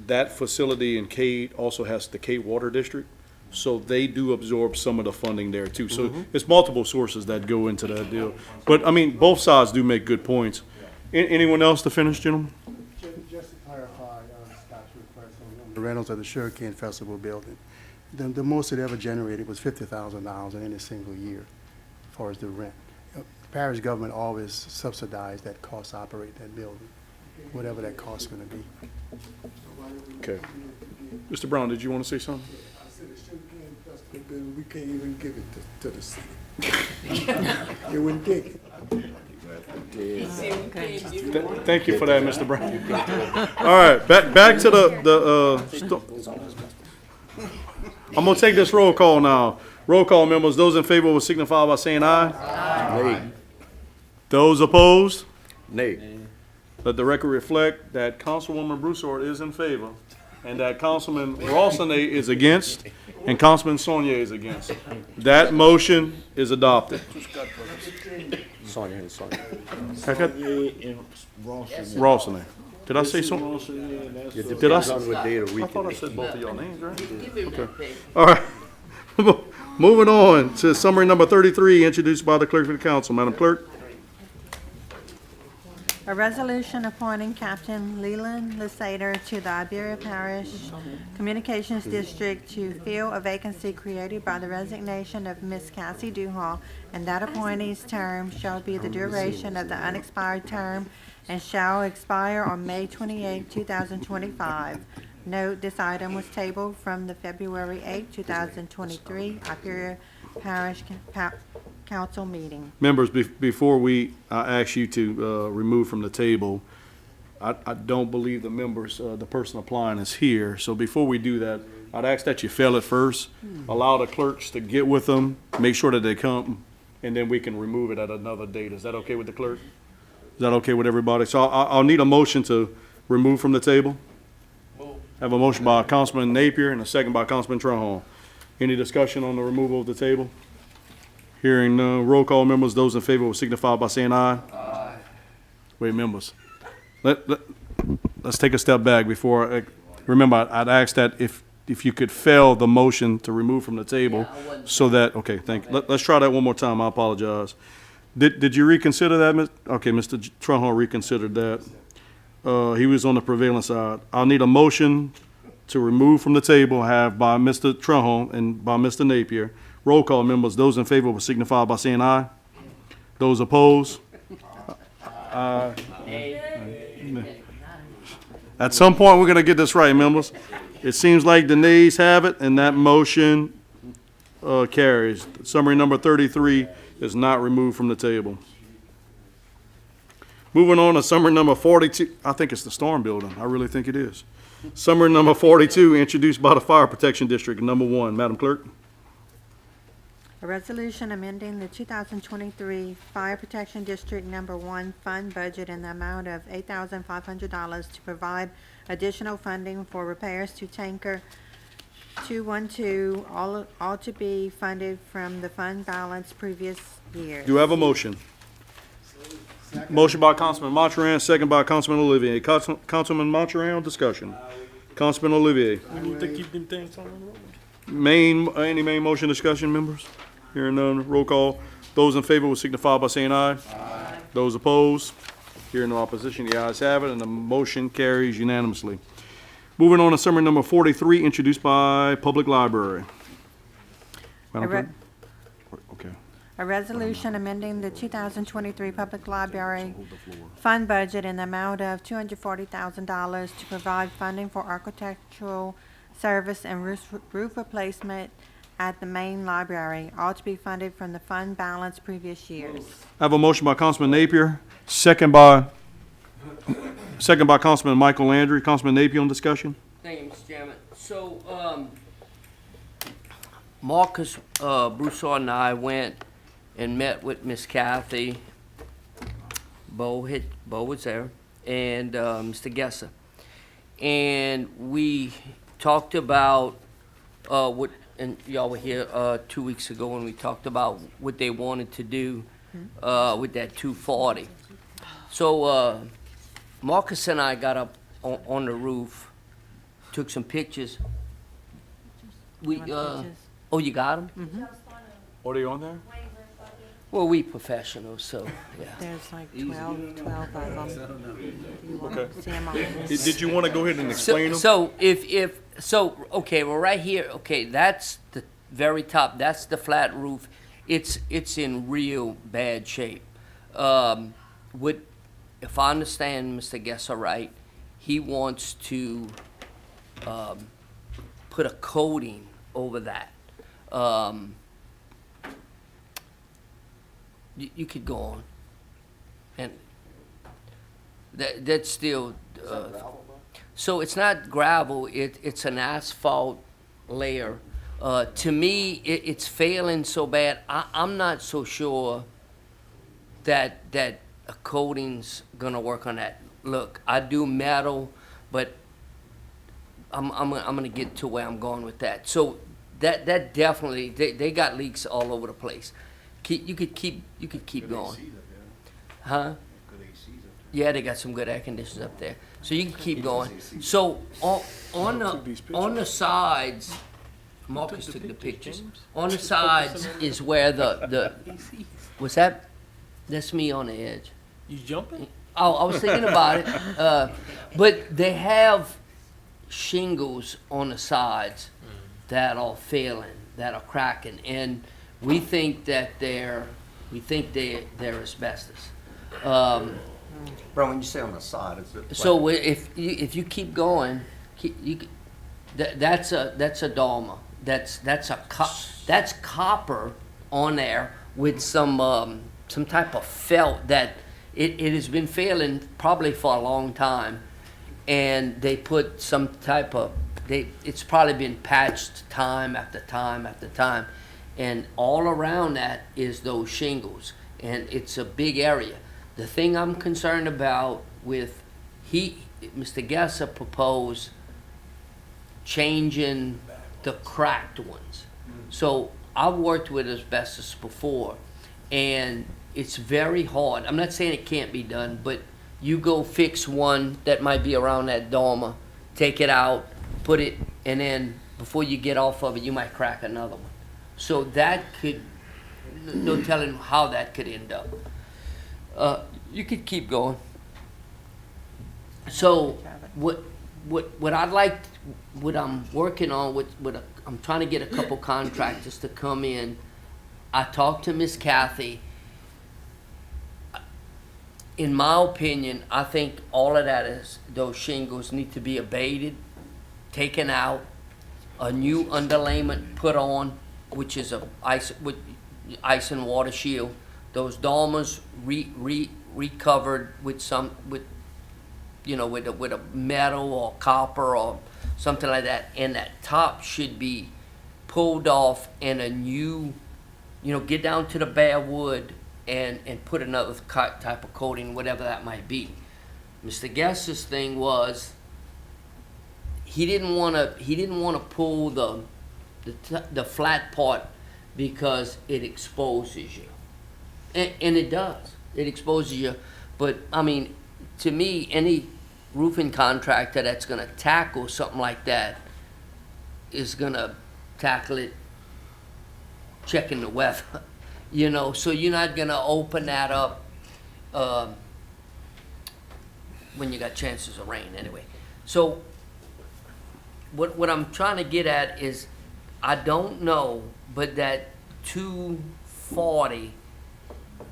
that facility in Cade also has the Cade Water District, so they do absorb some of the funding there too. So it's multiple sources that go into that deal. But, I mean, both sides do make good points. Anyone else to finish, gentlemen? Just to clarify Scott's request on the rentals of the Sugarcane Festival building, the most it ever generated was $50,000 in any single year as far as the rent. The parish government always subsidized that cost to operate that building, whatever that cost's gonna be. Okay. Mr. Brown, did you want to say something? I said the Sugarcane Festival building, we can't even give it to the city. They wouldn't take it. Thank you for that, Mr. Brown. All right, back to I'm gonna take this roll call now. Roll call, members. Those in favor will signify by saying aye. Nay. Those opposed? Nay. Let the record reflect that Councilwoman Broussard is in favor, and that Councilman Rossonnet is against, and Councilman Saunier is against. That motion is adopted. Sonia. Rossonnet. Did I say something? It Did I? depends on what day of the week I thought I it is. said both of y'all names, right? Okay. All right. Moving on to summary number 33, introduced by the clerk of the council. Madam Clerk. A resolution appointing Captain Leland Lasater to the Iberia Parish Communications District to fill a vacancy created by the resignation of Ms. Cassie Duhall, and that appointee's term shall be the duration of the unexpired term and shall expire on May 28, 2025. Note, this item was tabled from the February 8, 2023 Iberia Parish Council meeting. Members, before we ask you to remove from the table, I don't believe the members, the person applying is here. So before we do that, I'd ask that you fill it first, allow the clerks to get with them, make sure that they come, and then we can remove it at another date. Is that okay with the clerk? Is that okay with everybody? So I'll need a motion to remove from the table. Have a motion by Councilman Napier and a second by Councilman Trahone. Any discussion on the removal of the table? Hearing none, roll call, members. Those in favor will signify by saying aye. Aye. Wait, members. Let's take a step back before. Remember, I'd ask that if if you could fail the motion to remove from the table, Yeah, I wasn't so that, okay, thank you. Let's try that one more time, I apologize. Did you reconsider that, okay, Mr. Trunhall reconsidered that. He was on the prevailing side. I'll need a motion to remove from the table, have by Mr. Trunhall and by Mr. Napier. Roll call, members. Those in favor will signify by saying aye. Those opposed? At some point, we're gonna get this right, members. It seems like the nays have it, and that motion carries. Summary number 33 is not removed from the table. Moving on to summary number 42, I think it's the storm building. I really think it is. Summary number 42, introduced by the Fire Protection District, number 1. Madam Clerk? A resolution amending the 2023 Fire Protection District Number 1 fund budget in the amount of $8,500 to provide additional funding for repairs to tanker 212, all to be funded from the fund balance previous years. Do you have a motion? Motion by Councilman Montreal, second by Councilman Olivier. Councilman Montreal, discussion. Councilman Olivier. We need to keep them things on the road. Any main motion discussion, members? Hearing none, roll call. Those in favor will signify by saying aye. Aye. Those opposed? Hearing no opposition, the ayes have it, and the motion carries unanimously. Moving on to summary number 43, introduced by Public Library. Madam Clerk? Okay. A resolution amending the 2023 Public Library fund budget in the amount of $240,000 to provide funding for architectural service and roof replacement at the main library, all to be funded from the fund balance previous years. I have a motion by Councilman Napier, second by Councilman Michael Landry. Councilman Napier on discussion. Thank you, Mr. Chairman. So, Marcus Broussard and I went and met with Miss Kathy. Bo was there, and Mr. Gesser. And we talked about what, and y'all were here 2 weeks ago when we talked about what they wanted to do with that 240. So Marcus and I got up on the roof, took some pictures. We oh, you got them? Mm-hmm. Are they on there? Well, we professionals, so yeah. There's like 12 of them. You want Okay. to see them all? Did you want to go ahead and explain them? So okay, well, right here, okay, that's the very top. That's the flat roof. It's in real bad shape. If I understand Mr. Gesser right, he wants to put a coating over that. You could go on, and that's still. So it's not gravel, it's an asphalt layer. To me, it's failing so bad, I'm not so sure that a coating's gonna work on that. Look, I do metal, but I'm gonna get to where I'm going with that. So that definitely, they got leaks all over the place. You could keep going. Huh? Yeah, they got some good air conditioners up there. So you can keep going. So on the sides, Marcus took the pictures. On the sides is where the what's that? That's me on the edge. You jumping? Oh, I was thinking about it. But they have shingles on the sides that are failing, that are cracking, and we think that they're asbestos. Bro, when you say on the side, is it? So if you keep going, that's a dormer. That's copper on there with some type of felt that it has been failing probably for a long time, and they put some type of it's probably been patched time after time after time, and all around that is those shingles, and it's a big area. The thing I'm concerned about with Mr. Gesser proposed changing the cracked ones. So I've worked with asbestos before, and it's very hard. I'm not saying it can't be done, but you go fix one that might be around that dormer, take it out, put it, and then before you get off of it, you might crack another one. So that could, no telling how that could end up. You could keep going. So what I'd like, what I'm working on, I'm trying to get a couple contractors to come in. I talked to Miss Kathy. In my opinion, I think all of that is, those shingles need to be abated, taken out, a new underlayment put on, which is a ice and water shield. Those dormers recovered with with a metal or copper or something like that, and that top should be pulled off and a new, get down to the bare wood and put another type of coating, whatever that might be. Mr. Guess's thing was he didn't want to pull the flat part because it exposes you, and it does. It exposes you, but I mean, to me, any roofing contractor that's going to tackle something like that is going to tackle it checking the weather, so you're not going to open that up when you got chances of rain anyway. So what I'm trying to get at is, I don't know, but that 240,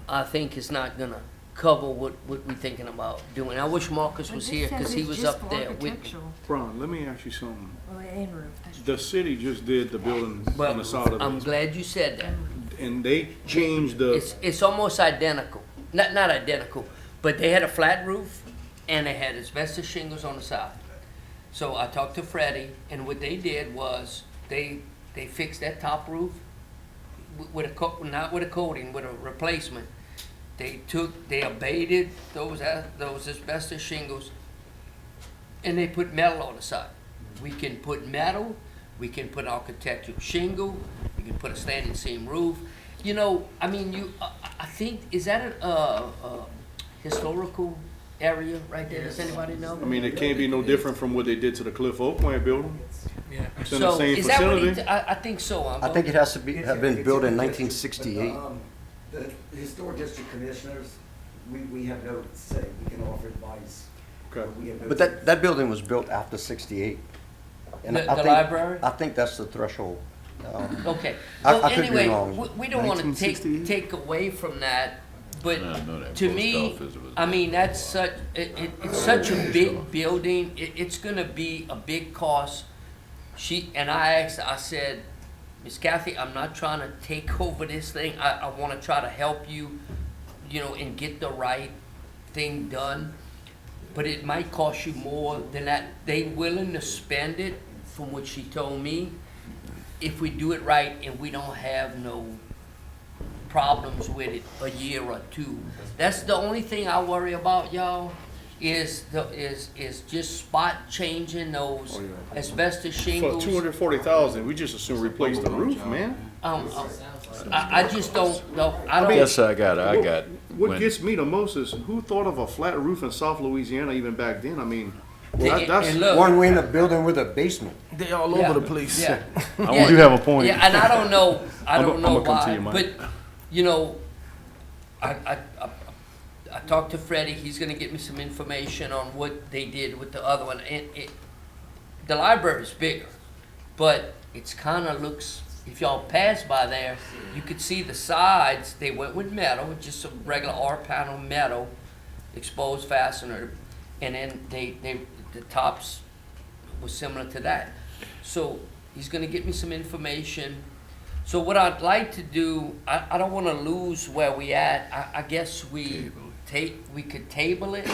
I think, is not going to cover what we're thinking about doing. I wish Marcus was here because he was up there with me. Ron, let me ask you something. And roof. The city just did the building on the side of I'm it, glad you said that. and they changed the, It's almost identical. Not identical, but they had a flat roof and they had asbestos shingles on the side. So I talked to Freddie, and what they did was they fixed that top roof not with a coating, with a replacement. They abated those asbestos shingles, and they put metal on the side. We can put metal, we can put architectural shingle, we can put a standing seam roof. I think, is that a historical area right there? Does anybody know? I mean, it can't be no different from what they did to the Cliff Oakland building. Yeah. It's in the same is that what facility. I think so. I think it has to have been built in 1968. The historic district commissioners, we have no say, we can offer advice. Okay. We have no But that building was built after 68. And The I think, library? I think that's the threshold. Okay. I Well, could be anyway, wrong. we don't want to 1968? take away from that, but No, no, that to post me, office was- I mean, that's such, it's such a big building. It's gonna be a big cost. I said, Miss Kathy, I'm not trying to take over this thing. I want to try to help you, and get the right thing done. But it might cost you more than that. They willing to spend it, from what she told me, if we do it right and we don't have no problems with it a year or two. That's the only thing I worry about, y'all, is just spot changing those asbestos For shingles. 240,000, we just assume replace the roof, man. I just don't know. I don't. Yes, I got. What when- gets me the most is who thought of a flat roof in South Louisiana even back then? I mean, And that's, look, One, we're in a building with a basement. They all Yeah, over the place. Yeah. I do have a point. Yeah, and I don't know. I don't know I'ma come to why, you, Mike. but I talked to Freddie. He's gonna get me some information on what they did with the other one. The library's bigger, but it's kind of looks. If y'all pass by there, you could see the sides. They went with metal, just a regular R panel metal, exposed fastener, and then the tops was similar to that. So he's gonna get me some information. So what I'd like to do, I don't wanna lose where we at. I guess we could table it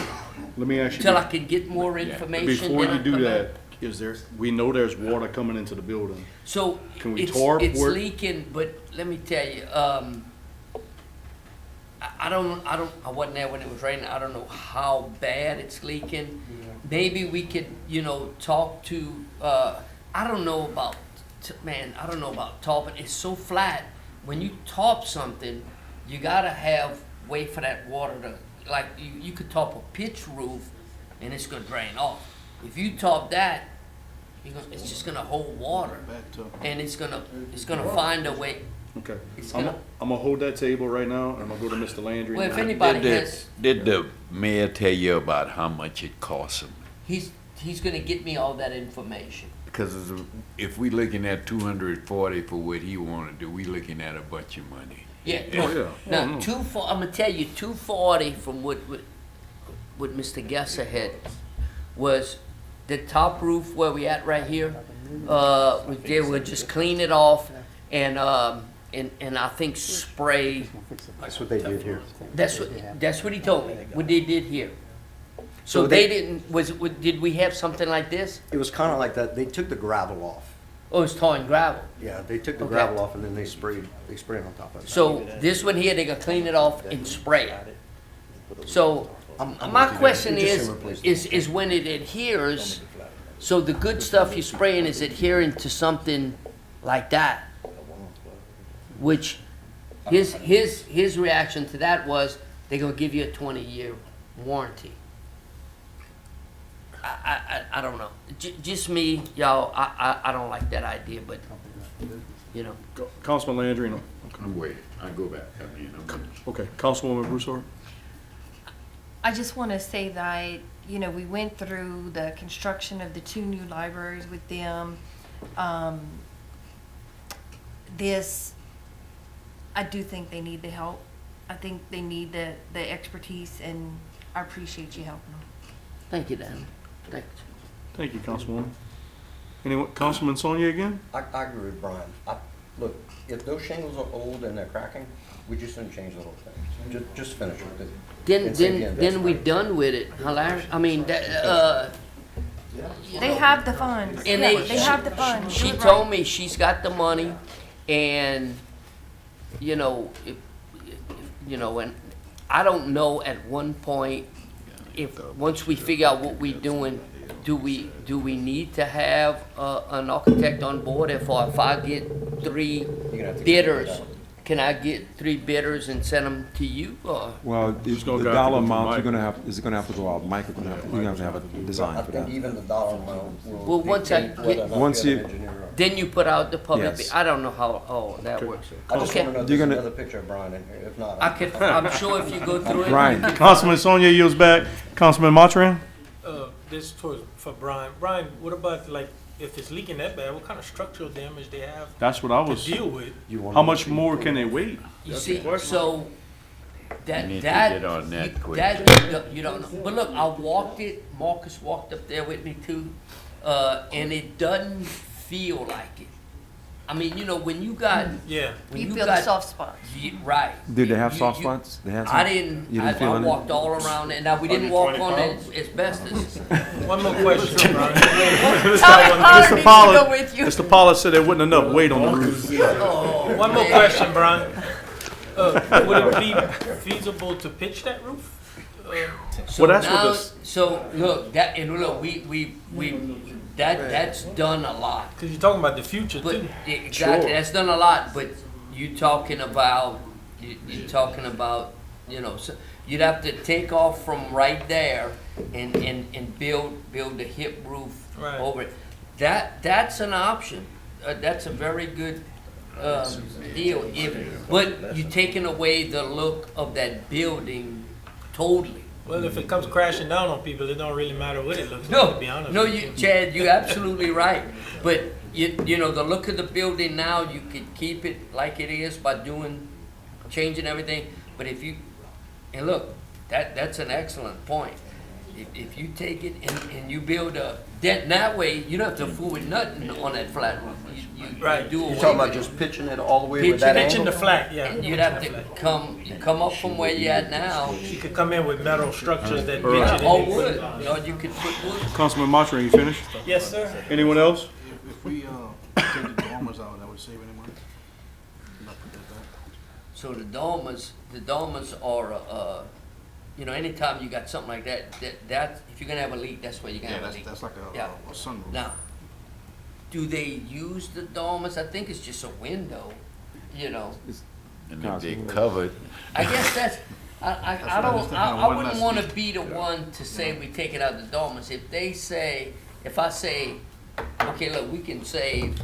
let me ask you. till I can get more information. Before then you I'll do come that, back. we know there's water coming into the building. So Can we it's tarp where- leaking, but let me tell you, I wasn't there when it was raining. I don't know how bad it's leaking. Maybe we could, talk to, I don't know about topping. It's so flat. When you top something, you gotta wait for that water to, like, you could top a pitch roof and it's gonna drain off. If you top that, it's just gonna hold water. And it's gonna find a way. Okay. It's I'm gonna- gonna hold that table right now, and I'm gonna go to Mr. Landry. Well, if anybody has, Did the mayor tell you about how much it costs him? he's gonna get me all that information. Because if we looking at 240 for what he wanna do, we looking at a bunch of money. Yeah. Oh, yeah. Now, Mm-hmm. I'm gonna tell you, 240 from what Mr. Gesser had was the top roof where we at right here. They would just clean it off and I think spray. That's what they did here. That's what he told me. What they did here. So they didn't. Did we have something like this? It was kind of like that. They took the gravel off. Oh, it's tar and gravel. Yeah, they took the Okay. gravel off and then they sprayed on top of it. So this one here, they gonna clean it off and spray it. So my question is when it adheres, so the good stuff you're spraying is adhering to something like that, which his reaction to that was they're gonna give you a 20-year warranty. I don't know. Just me, y'all. I don't like that idea, but you know. Councilman Landry. No. Wait, I go back. I mean, Okay, Councilwoman Broussard. I just want to say that, you know, we went through the construction of the 2 new libraries with them. I do think they need the help. I think they need the expertise, and I appreciate you helping them. Thank you, Dan. Thank you. Thank you, Councilwoman. Anyone, Councilman Sonia again? I agree with Brian. Look, if those shingles are old and they're cracking, we just shouldn't change the whole thing. Just finish with it. Then we done with it, huh, Larry? I mean, that, They have the funds. and Yeah, they have the funds. She You're right. told me she's got the money, and you know, and I don't know at one point if once we figure out what we're doing, do we need to have an architect on board? If I get 3 bidders, can I get 3 bidders and send them to you, or? Well, the gonna go dollar through amount, Mike. is gonna have to go out. Mike, you're gonna have to have a design I for think that. even the dollar amount will Well, once I dictate whether or get- not Once we have you- an engineer on. Then you put out the public, Yes. I don't know how that works. I just Okay. want to know if You're there's gonna- another picture of Brian in here. If not, I'm sure if you go through it. Brian. you can- Councilman Sonia yields back. Councilman Montran? This for Brian. Brian, what about like if it's leaking that bad? What kind of structural damage they have That's what I to was. deal with? How much more can they wait? You see, so that We need to that get on that you, quick. that you don't know. But look, I walked it. Marcus walked up there with me too, and it doesn't feel like it. I mean, you know, when you got Yeah. when You you feel got the soft spots. right. Did they have You- soft you- spots? They had I some? didn't. You didn't I feel any? walked all around it. Now we didn't walk on asbestos. One more question, Brian. Tyler needs to go Pollard, with you. Mr. Pollard said there wasn't enough weight on the roof. One more question, Brian. Would it be feasible to pitch that roof? So Well, that's what now, this- so look, that's done a lot. Because you're talking about the future But too. exactly, that's done a lot. But you're talking about, you know, so you'd have to take off from right there and build a hip roof Right. over it. That's an option. That's a very good deal. But you're taking away the look of that building totally. Well, if it comes crashing down on people, it don't really matter what it looks like, No, to be honest no, with you, Chad, you're absolutely right. But you know, the look of the building now, you could keep it like it is by changing everything. But if you, and look, that's an excellent point. If you take it and you build that way, you don't have to fool with nothing on that flat roof. You Right. do away you're talking with about it. just pitching it all the way with that Pitching angle? the flat, yeah. And you'd have to come up from where you're at now. You could come in with metal structures that pitch Right. it Or and put wood, it on. or you could put wood. Councilman Montran, you finished? Yes, sir. Anyone else? If we, take the dormers out, that would save any money? Not put that back. So the dormers are, you know, anytime you got something like that, if you're gonna have a leak, that's where you're gonna Yeah, have a leak. that's like Yeah. a sunroof. Now, do they use the dormers? I think it's just a window, you know. And if they covered, I guess that's, I what I don't, was thinking, one wouldn't less wanna leak. be the one to say we take it out the dormers. If I say, okay, look, we can save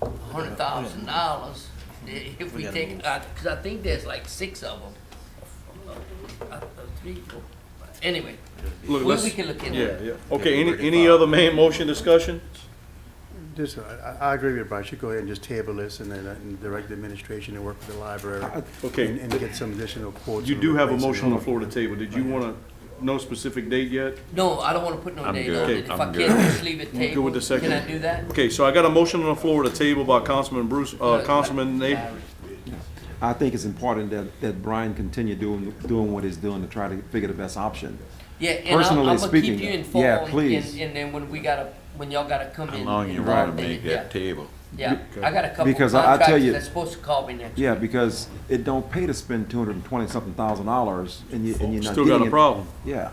$100,000 if we take, because I think there's like 6 of them. 3, 4. Anyway, Look, we can look into it. Yeah. Okay, any other main motion discussion? Just, I agree with you, Brian. Should go ahead and just table this and then direct the administration and work with the library. Okay. And get some additional quotes. You on do have a replacing motion on the them. floor to table. Did you want to, no specific date yet? No, I don't want to put no I'm date good. on it. Okay. If I I'm can, good. just leave it You good tabled. with the second? Can I do that? Okay, so I got a motion on the floor to table by Councilman Bruce, Councilman Napier. I think it's important that Brian continue doing what he's doing to try to figure the best option. Yeah, and Personally I'm gonna speaking, keep you informed. yeah, please. And then when y'all gotta come How in. long you involved want to in make it, that table? Yeah, I got a couple Because I tell contractors you- that's supposed to call me next week. Yeah, because it don't pay to spend $220-something thousand and you're not Still got getting a it. problem. Yeah.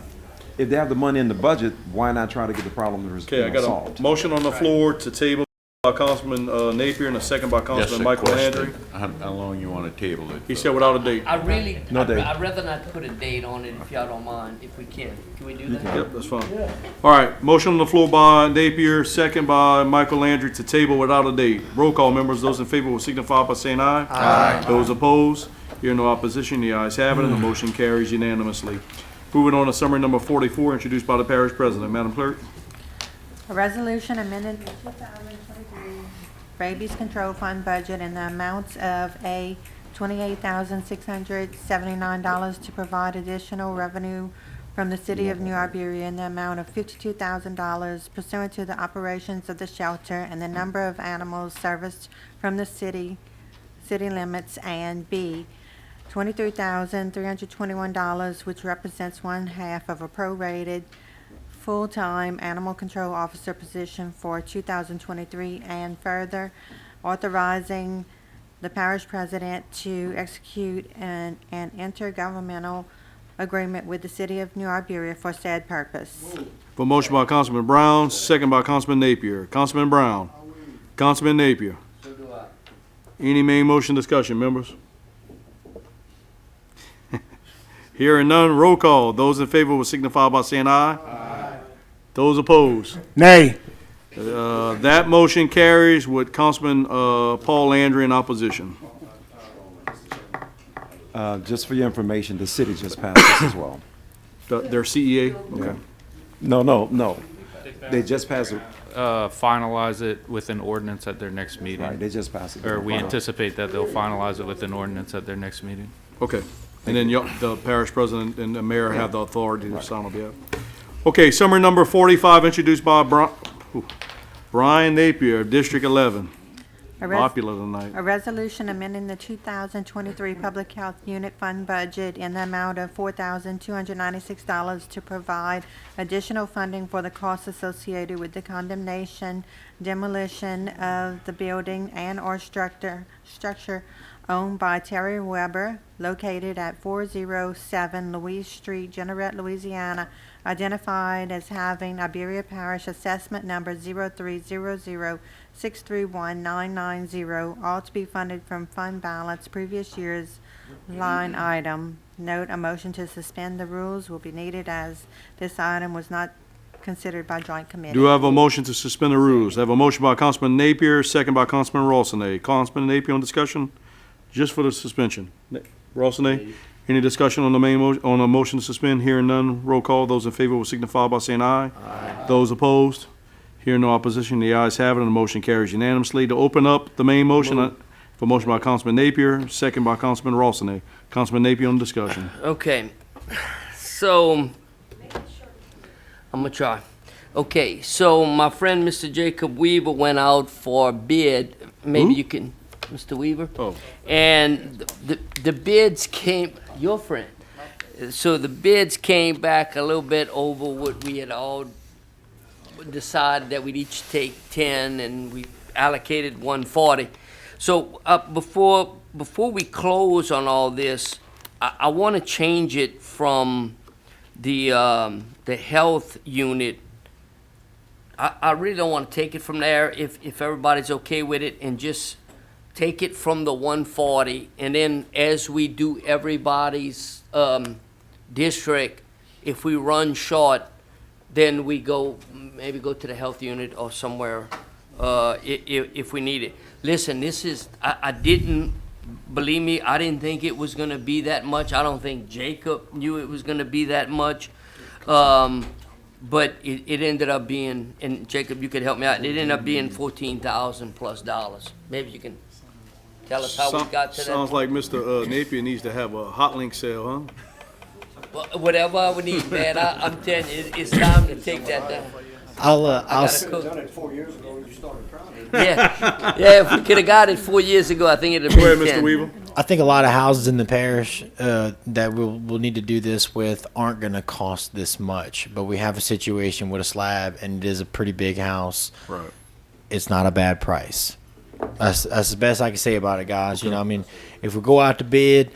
If they have the money in the budget, why not try to get the problem Okay, I got solved? a motion on the floor to table by Councilman Napier and a second by Just Councilman a Michael question. Landry. How long you want to table it? He said without a date. I really, No date. I'd rather not put a date on it if y'all don't mind, if we can. Can we do that? Yep, that's fine. All right, motion on the floor by Napier, second by Michael Landry to table without a date. Roll call, members. Those in favor will signify by saying aye. Aye. Those opposed? Hearing no opposition, the ayes have it, and the motion carries unanimously. Moving on to summary number 44, introduced by the parish president. Madam Clerk? A resolution amending the 2023 Rabies Control Fund budget in the amounts of $28,679 to provide additional revenue from the city of New Iberia in the amount of $52,000 pursuant to the operations of the shelter and the number of animals serviced from the city limits, and B, $23,321, which represents 1/2 of a prorated full-time animal control officer position for 2023, and further authorizing the parish president to execute an intergovernmental agreement with the city of New Iberia for said purpose. For motion by Councilman Brown, second by Councilman Napier. Councilman Brown. Councilman Napier. So do I. Any main motion discussion, members? Hearing none, roll call. Those in favor will signify by saying aye. Aye. Those opposed? Nay. That motion carries with Councilman Paul Landry in opposition. Just for your information, the city just passed this as well. Their CEA? Okay. No. They just passed it. Finalize it with an ordinance at their next meeting. Right, they just passed it. Or we anticipate that they'll finalize it with an ordinance at their next meeting. Okay. And then the parish president and the mayor have the authority to sign on behalf. Okay, summary number 45, introduced by Brian Napier, District 11. A res- Popular tonight. A resolution amending the 2023 Public Health Unit Fund budget in the amount of $4,296 to provide additional funding for the costs associated with the condemnation, demolition of the building and/or structure owned by Terry Weber, located at 407 Louise Street, Jeanerette, Louisiana, identified as having Iberia Parish Assessment Number 0300631990, all to be funded from fund balance previous year's line item. Note, a motion to suspend the rules will be needed as this item was not considered by joint committee. Do I have a motion to suspend the rules? I have a motion by Councilman Napier, second by Councilman Rawson. Councilman Napier on discussion? Just for the suspension. Rawson, any discussion on the main on the motion to suspend? Hearing none, roll call. Those in favor will signify by saying aye. Aye. Those opposed? Hearing no opposition, the ayes have it, and the motion carries unanimously. To open up the main motion, for motion by Councilman Napier, second by Councilman Rawson. Councilman Napier on discussion. Okay, so, I'm gonna try. Okay, so my friend Mr. Jacob Weaver went out for a bid. Maybe you can, Mr. Weaver? Oh. And the bids came, your friend. So the bids came back a little bit over what we had all decided, that we'd each take 10 and we allocated 140. So before we close on all this, I want to change it from the health unit. I really don't want to take it from there if everybody's okay with it, and just take it from the 140, and then as we do everybody's district, if we run short, then we maybe go to the health unit or somewhere, if we need it. Listen, believe me, I didn't think it was gonna be that much. I don't think Jacob knew it was gonna be that much. But it ended up being, and Jacob, you could help me out, it ended up being $14,000+. Maybe you can tell us how we got to that. Sounds like Mr. Napier needs to have a hot link sale, huh? Well, whatever I would need, man, I'm telling you, it's time to take that down. I'll Done it 4 years ago, you started trying. Yeah, if we could have got it 4 years ago, I think it'd have Go been ahead, 10. Mr. Weaver. I think a lot of houses in the parish that we'll need to do this with aren't going to cost this much. But we have a situation with a slab, and it is a pretty big house. Right. It's not a bad price. That's the best I can say about it, guys. You know, I mean, if we go out to bid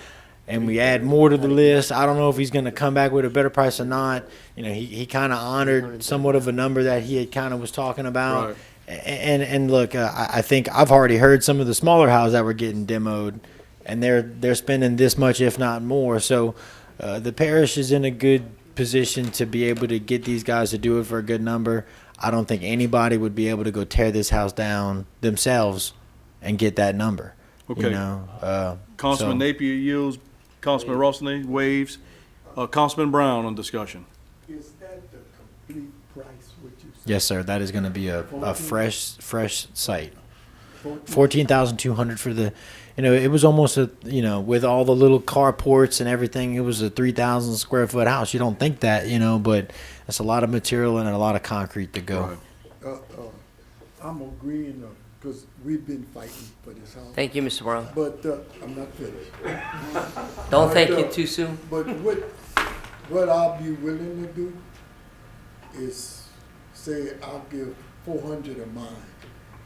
and we add more to the list, I don't know if he's going to come back with a better price or not. You know, he kind of honored somewhat of a number that he had kind of was talking about. Right. And look, I think I've already heard some of the smaller houses that were getting demoed, and they're spending this much, if not more. So the parish is in a good position to be able to get these guys to do it for a good number. I don't think anybody would be able to go tear this house down themselves and get that number. Okay. You know, Councilman Napier yields, Councilman Rosny waves, Councilman Brown on discussion. Is that the complete price, what you said? Yes, sir. That is going to be a fresh site. 14,200 for the, you know, it was almost a, you know, with all the little carports and everything, it was a 3,000 square foot house. You don't think that, you know, but that's a lot of material and a lot of concrete to go. Right. I'm agreeing, because we've been fighting for this house. Thank you, Mr. Brown. But I'm not finished. Don't But, thank you too soon. But what I'll be willing to do is say I'll give 400 of mine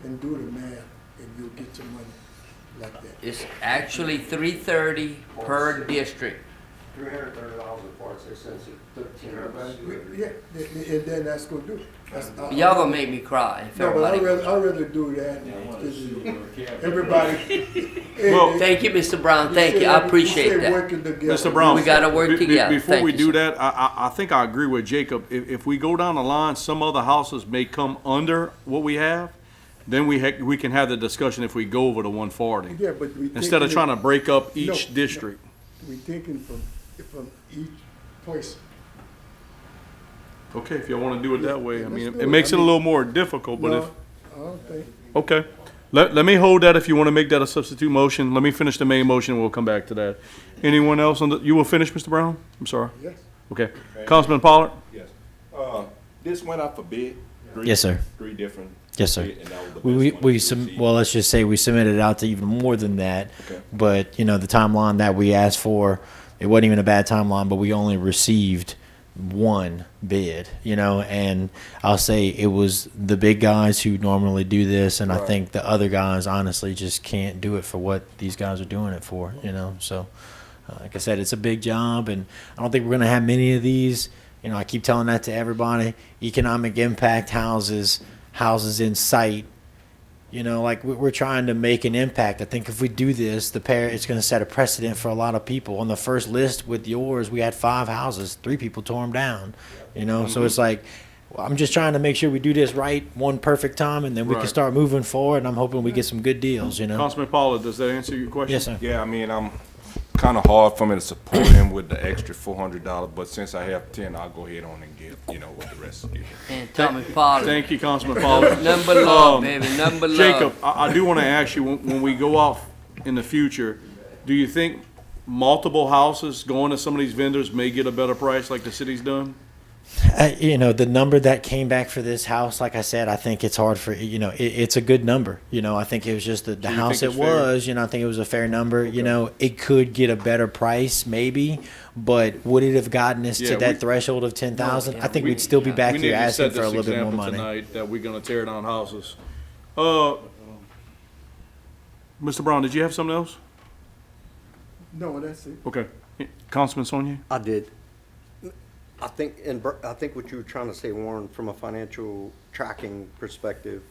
and do the math, and you'll get your money like that. It's actually $330 per district. $330 a part, so since it's $1,300. Yeah, and then that's gonna do it. Y'all gonna make me cry if No, but everybody. I'd rather do that. Everybody. Well, Thank you, Mr. Brown. Thank you. I appreciate that. Mr. Brown, We gotta work together. Before Thank we you, do sir. that, I think I agree with Jacob. If we go down the line, some other houses may come under what we have. Then we can have the discussion if we go over the 140. Yeah, but we Instead of taking trying it- to break up each No, district. We taking from each place. Okay, if y'all want to do it that way, I Let's mean, do it it. makes I it a mean, little more difficult, but if, No, I don't think. okay. Let me hold that if you want to make that a substitute motion. Let me finish the main motion, and we'll come back to that. Anyone else on the, you will finish, Mr. Brown? I'm sorry. Yes. Okay. Councilman Pollard? Yes. This went out for bid? Yes, sir. Three different? Yes, sir. And that was the best one you received? Well, let's just say we submitted it out to even more than that. Okay. But, you know, the timeline that we asked for, it wasn't even a bad timeline, but we only received one bid, you know, and I'll say it was the big guys who normally do this, and I think the other guys honestly just can't do it for what these guys are doing it for, you know. So, like I said, it's a big job, and I don't think we're going to have many of these. You know, I keep telling that to everybody. Economic impact houses in sight. You know, like we're trying to make an impact. I think if we do this, it's going to set a precedent for a lot of people. On the first list with yours, we had 5 houses, 3 people tore them down. You know, so it's like, I'm just trying to make sure we do this right one perfect time, and then we can Right. start moving forward. And I'm hoping we get some good deals. You know. Councilman Pollard, does that answer your question? Yes, sir. Yeah, I mean, I'm kind of hard for me to support him with the extra $400, but since I have 10, I'll go ahead on and give, you know, what the rest is. And Tommy Pollard. Thank you, Councilman Pollard. Number love, baby. Number love. Jacob, I do want to ask you, when we go off in the future, do you think multiple houses going to some of these vendors may get a better price like the city's done? You know, the number that came back for this house, like I said, I think it's hard for, you know, it's a good number. You know, I think it was just the you house think it it's fair? was, you know, I think it was a fair number. You know, it could get a better price maybe, but would it have gotten us Yeah, to that we- thresh-old of 10,000? I think we'd still be back We here need to asking set for a this little bit more example money. tonight that we're going to tear down houses. Mr. Brown, did you have something else? No, that's it. Okay. Councilman Sonia? I did. I think what you were trying to say, Warren, from a financial tracking perspective,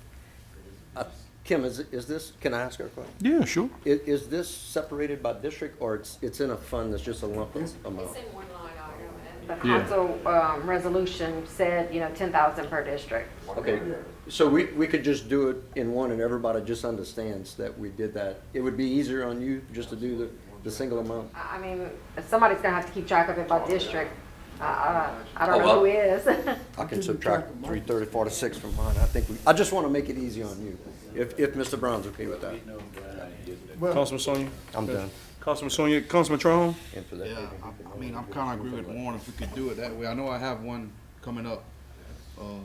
Kim, is this, can I ask her a question? Yeah, sure. Is this separated by district, or it's in a fund that's just a lump amount? It's in one line item, and the Yeah. council, resolution said, 10,000 per district. Okay, so we could just do it in one and everybody just understands that we did that. It would be easier on you just to do the single amount. I mean, somebody's gonna have to keep track of it by district. I Oh, don't know well. who is. I can subtract 330, 46 from mine. I just want to make it easy on you, if Mr. Brown's okay with that. Councilman Sonia? I'm done. Councilman Sonia, Councilman Trahone? And for that, Yeah, I mean, I'm kinda agree with Warren if we could do it that way. I know I have one coming up.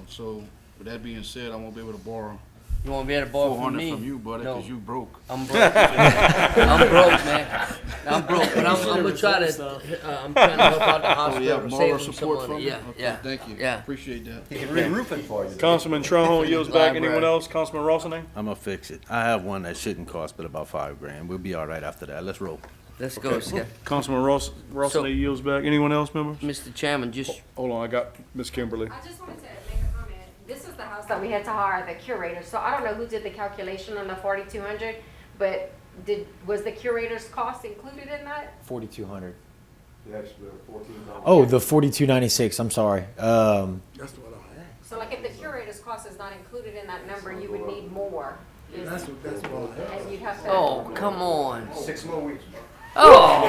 So with that being said, I won't be able to borrow You won't be able to borrow from 400 me? from you, buddy, No. cause you broke. I'm broke. I'm broke, man. I'm broke, but I'm gonna try to, I'm trying to help out the Oh, yeah, hospital, moral save them some support money. from you? Yeah, Okay, yeah. thank you. Yeah. Appreciate that. He can re-roof it for you. Councilman Trahone yields back. Anyone Library. else? Councilman Rossini? I'm gonna fix it. I have one that shouldn't cost but about $5,000. We'll be all right after that. Let's roll. Let's go, Scott. Councilman Rossini So- yields back. Anyone else, members? Mr. Chairman, just, Hold on, I got Ms. Kimberly. I just wanted to make a comment. This is the house that we had to hire the curator, so I don't know who did the calculation on the 4,200, but was the curator's cost included in that? 4,200. Oh, the 4296. I'm sorry. So like if the curator's cost is not included in that number, you would need more. And you'd have to. oh, come on. 6 more weeks. Oh.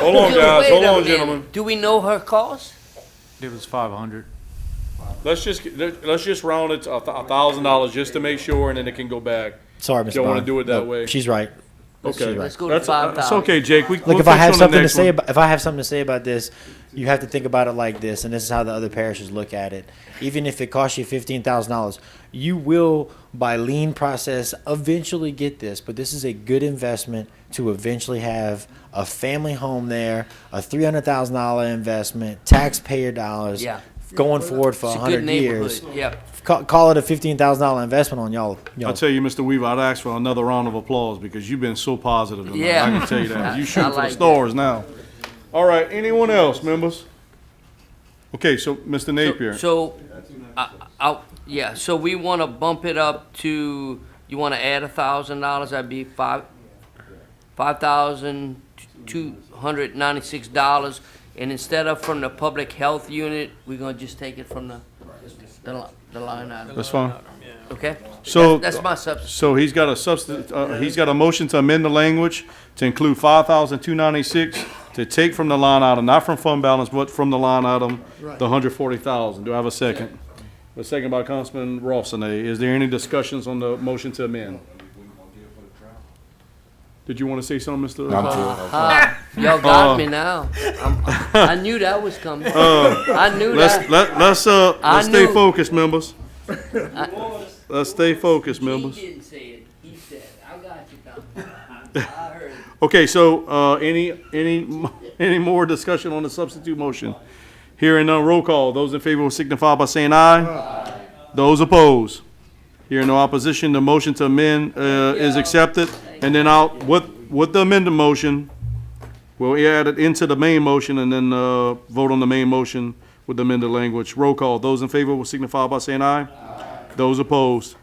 Hold on, guys. Wait Hold a on, minute. gentlemen. Do we know her cost? It was 500. Let's just round it to $1,000 just to make sure, and then it can go back. Sorry, Mr. If you want to Brown. do it that No, way. She's right. Okay. She's right. Let's go to That's 5,000. okay, Jake. Look, we'll if I fix have on the something to next say one. about, if I have something to say about this, you have to think about it like this, and this is how the other parishes look at it. Even if it costs you $15,000, you will, by lean process, eventually get this. But this is a good investment to eventually have a family home there, a $300,000 investment, taxpayer dollars, Yeah. going forward for It's a 100 good neighborhood. years. Yeah. Call it a $15,000 investment on y'all. I'll tell you, Mr. Weaver, I'd ask for another round of applause because you've been so positive tonight. Yeah. I can tell you that. You shooting I for like the that. stars now. All right, anyone else, members? Okay, so Mr. Napier. So, yeah, so we want to bump it up to, you want to add $1,000, that'd be $5,296. And instead of from the public health unit, we're going to just take it from the line item. That's fine. Okay? So That's my substitute. So he's got he's got a motion to amend the language to include 5,296 to take from the line item, not from fund balance, but from the line item, the 140,000. Do I have a second? A second by Councilman Rossini. Is there any discussions on the motion to amend? Did you want to say something, Mr.? Y'all got me now. I knew that was coming. I knew that. Let's stay knew. focused, members. Let's stay focused, members. He didn't say it. He said it. I got you, Tom. I heard it. Okay, so, any more discussion on the substitute motion? Hearing none, roll call. Those in favor will signify by saying aye. Those opposed? Hearing no opposition, the motion to amend, is accepted. And then with the amended motion, we'll add it into the main motion and then, vote on the main motion with the amended language. Roll call. Those in favor will signify by saying aye. Those opposed?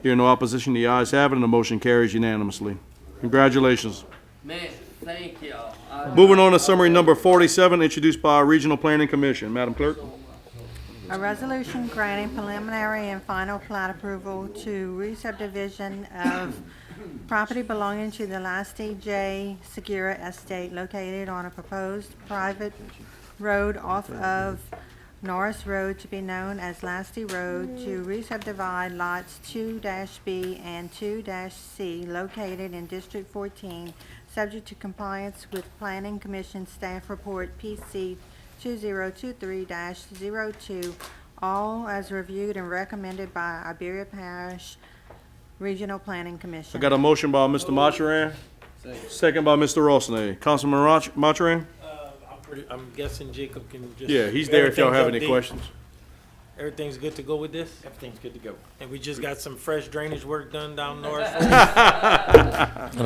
Hearing no opposition, the ayes have it, and the motion carries unanimously. Congratulations. Man, thank y'all. Moving on to summary number 47, introduced by our Regional Planning Commission. Madam Clerk? A resolution granting preliminary and final plat approval to re-subdivision of property belonging to the Lasty J. Segura Estate located on a proposed private road off of Norris Road to be known as Lasty Road to re-subdivide lots 2-B and 2-C located in District 14, subject to compliance with Planning Commission Staff Report PC 2023-02, all as reviewed and recommended by Iberia Parish Regional Planning I Commission. got a motion by Mr. Mathurin, second by Mr. Rossini. Councilman Mathurin? I'm guessing Jacob can just. Yeah, he's there if y'all have any Everything's updated. questions. Everything's good to go with this? Everything's good to go. And we just got some fresh drainage work done down Norris Road? No,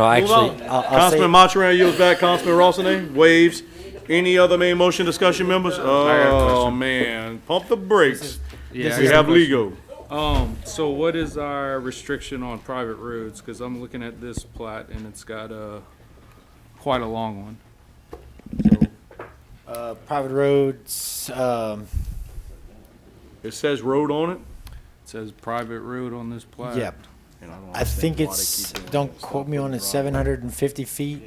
actually, I'll say, Councilman Mathurin yields back. Councilman Rossini waves. Any other main motion discussion, members? Oh, man. Pump the brakes. Yeah, We have legal. So what is our restriction on private roads? Because I'm looking at this plat and it's got quite a long one. Private roads, It says road on it? It says private road on this plat. yep. And I don't I understand think why they it's, keep doing don't that quote stuff me with on the it, driveway. 750 feet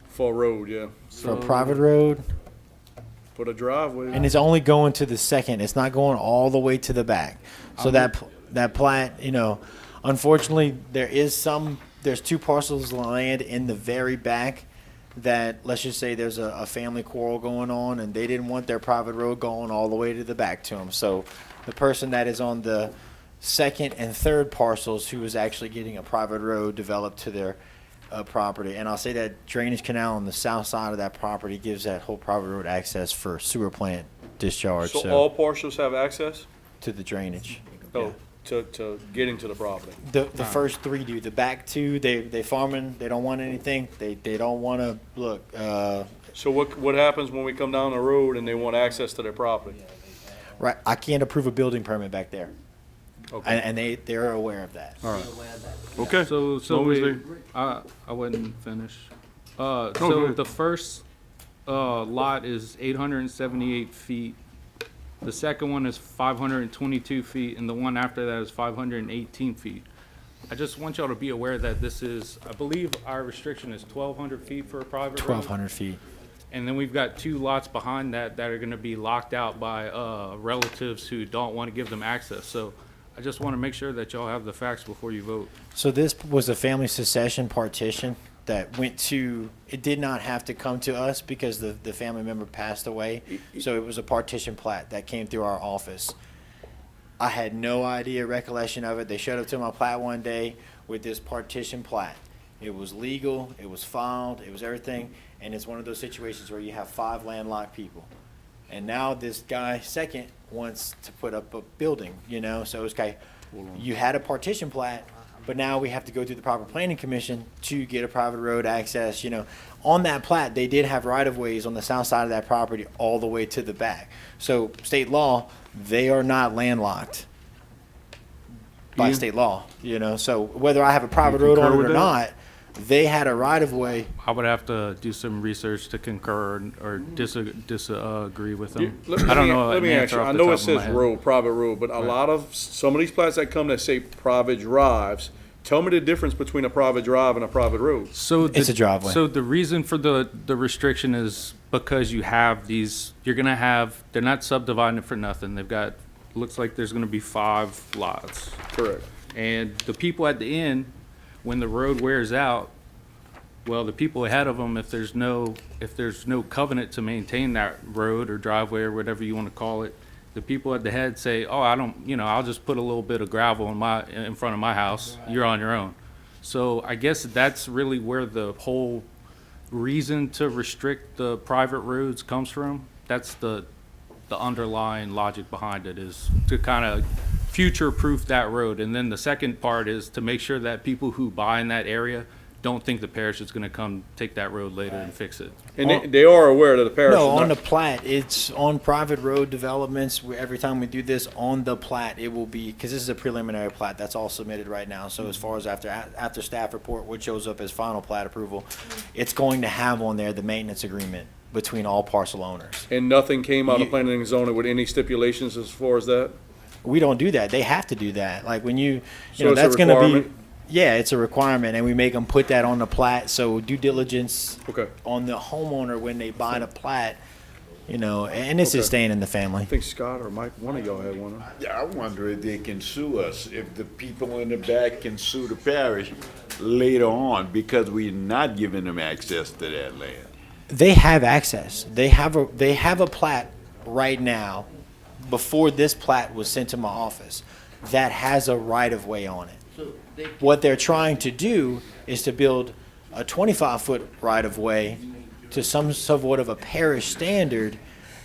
For a road, yeah. for a private road. For the driveway. And it's only going to the second. It's not going all the way to the back. So that plat, you know, unfortunately, there's 2 parcels of land in the very back that, let's just say there's a family quarrel going on and they didn't want their private road going all the way to the back to them. So the person that is on the second and third parcels who is actually getting a private road developed to their property. And I'll say that drainage canal on the south side of that property gives that whole private road access for sewer plant discharge. So all parcels have access? To the drainage. Oh, to getting to the property. The first 3 do. The back 2, they farming. They don't want anything. They don't want to look. So what happens when we come down the road and they want access to their property? Right. I can't approve a building permit back there. Okay. And they're aware of that. All right. Okay. So Long as we, they- I wasn't finished. go So ahead. the first lot is 878 feet. The second one is 522 feet, and the one after that is 518 feet. I just want y'all to be aware that this is, I believe our restriction is 1,200 feet for a private road. 1,200 feet. And then we've got 2 lots behind that are gonna be locked out by relatives who don't want to give them access. So I just want to make sure that y'all have the facts before you vote. So this was a family succession partition that went to, it did not have to come to us because the family member passed away. So it was a partition plat that came through our office. I had no idea, recollection of it. They showed up to my plat one day with this partition plat. It was legal, it was filed, it was everything, and it's one of those situations where you have 5 landlocked people. And now this guy, second, wants to put up a building, you know, so it's okay, you had a partition plat, but now we have to go through the proper planning commission to get a private road access, you know. On that plat, they did have right-of-ways on the south side of that property all the way to the back. So state law, they are not landlocked by Ian? state law, you know, so whether I have a private You road concur on it with or that? not, they had a right-of-way. I would have to do some research to concur or disagree with them. Let I don't me- know. Let an me ask answer you, off I the know top it of my says head. road, private road, but a lot of, some of these plats that come that say private drives, tell me the difference between a private drive and a private road. So It's a driveway. So the reason for the restriction is because you have these, you're gonna have, they're not subdividing it for nothing. They've got, looks like there's gonna be 5 lots. Correct. And the people at the end, when the road wears out, well, the people ahead of them, if there's no covenant to maintain that road or driveway or whatever you want to call it, the people at the head say, oh, I don't, I'll just put a little bit of gravel in front of my house. You're on your own. So I guess that's really where the whole reason to restrict the private roads comes from. That's the underlying logic behind it, is to kind of future-proof that road. And then the second part is to make sure that people who buy in that area don't think the parish is going to come take that road later and fix it. And they are aware that the parish is No, on the not. plat, it's on private road developments, where every time we do this on the plat, it will be, because this is a preliminary plat, that's all submitted right now. So as far as after staff report, what shows up as final plat approval, it's going to have on there the maintenance agreement between all parcel owners. And nothing came out of planning and zoning with any stipulations as far as that? We don't do that. They have to do that. Like when you So know, it's a that's gonna be, requirement? yeah, it's a requirement, and we make them put that on the plat. So due diligence Okay. on the homeowner when they buy the plat, you know, and this is Okay. staying in the family. I think Scott or Mike, one of y'all had one. Huh? Yeah, I wonder if they can sue us, if the people in the back can sue the parish later on because we're not giving them access to that land. They have access. They have a plat right now, before this plat was sent to my office, that has a right of way on it. So they What they're trying to do is to build a 25-foot right of way to some somewhat of a parish standard.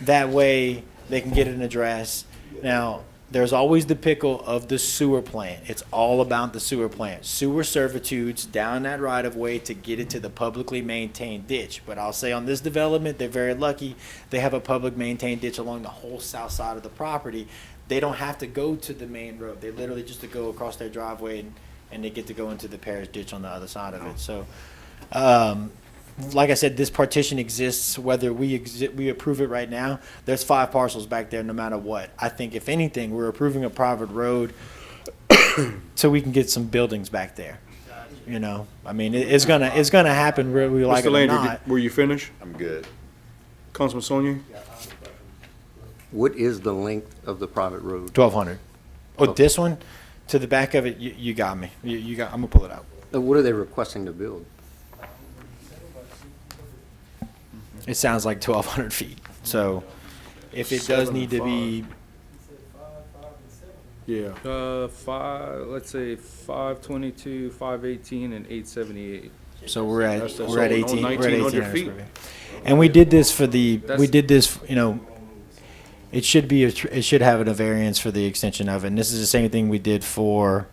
That way they can get an address. Now, there's always the pickle of the sewer plant. It's all about the sewer plant. Sewer servitudes down that right of way to get it to the publicly maintained ditch. But I'll say on this development, they're very lucky. They have a public maintained ditch along the whole south side of the property. They don't have to go to the main road. They literally just to go across their driveway and they get to go into the parish ditch on the other side of it. So, like I said, this partition exists whether we approve it right now. There's 5 parcels back there no matter what. I think if anything, we're approving a private road so we can get some buildings back there. You know, I mean, it's gonna happen whether we like Mr. it or Landry, not. were you finished? I'm good. Councilman Sonia? What is the length of the private road? 1,200. Oh, this one to the back of it, you got me. You got. I'm gonna pull it out. What are they requesting to build? It sounds like 1,200 feet. So, if it does need to be, Yeah. Let's say 522, 518, and 878. so we're at That's- we're at so 18. We're at 1,900 1,800 feet. square feet. And we did this for the. We That's- did this. You know, it should be. It should have a variance for the extension of it. And this is the same thing we did for.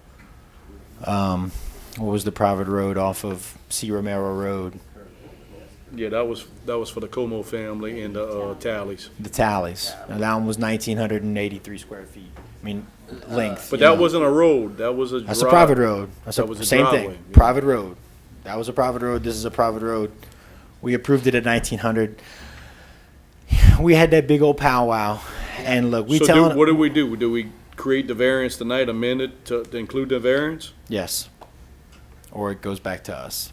What was the private road off of C. Romero Road? Yeah, that was for the Como family and the Tallies. The Tallies. Now, that one was 1,983 square feet. I mean, length. But you that know. wasn't a road. That was a That's a drive. private road. That's That was a same driveway, thing. yeah. Private road. That was a private road. This is a private road. We approved it at 1,900. We had that big old powwow, and look, What do we do? Do we create the variance tonight, amend it to include the variance? yes, or it goes back to us.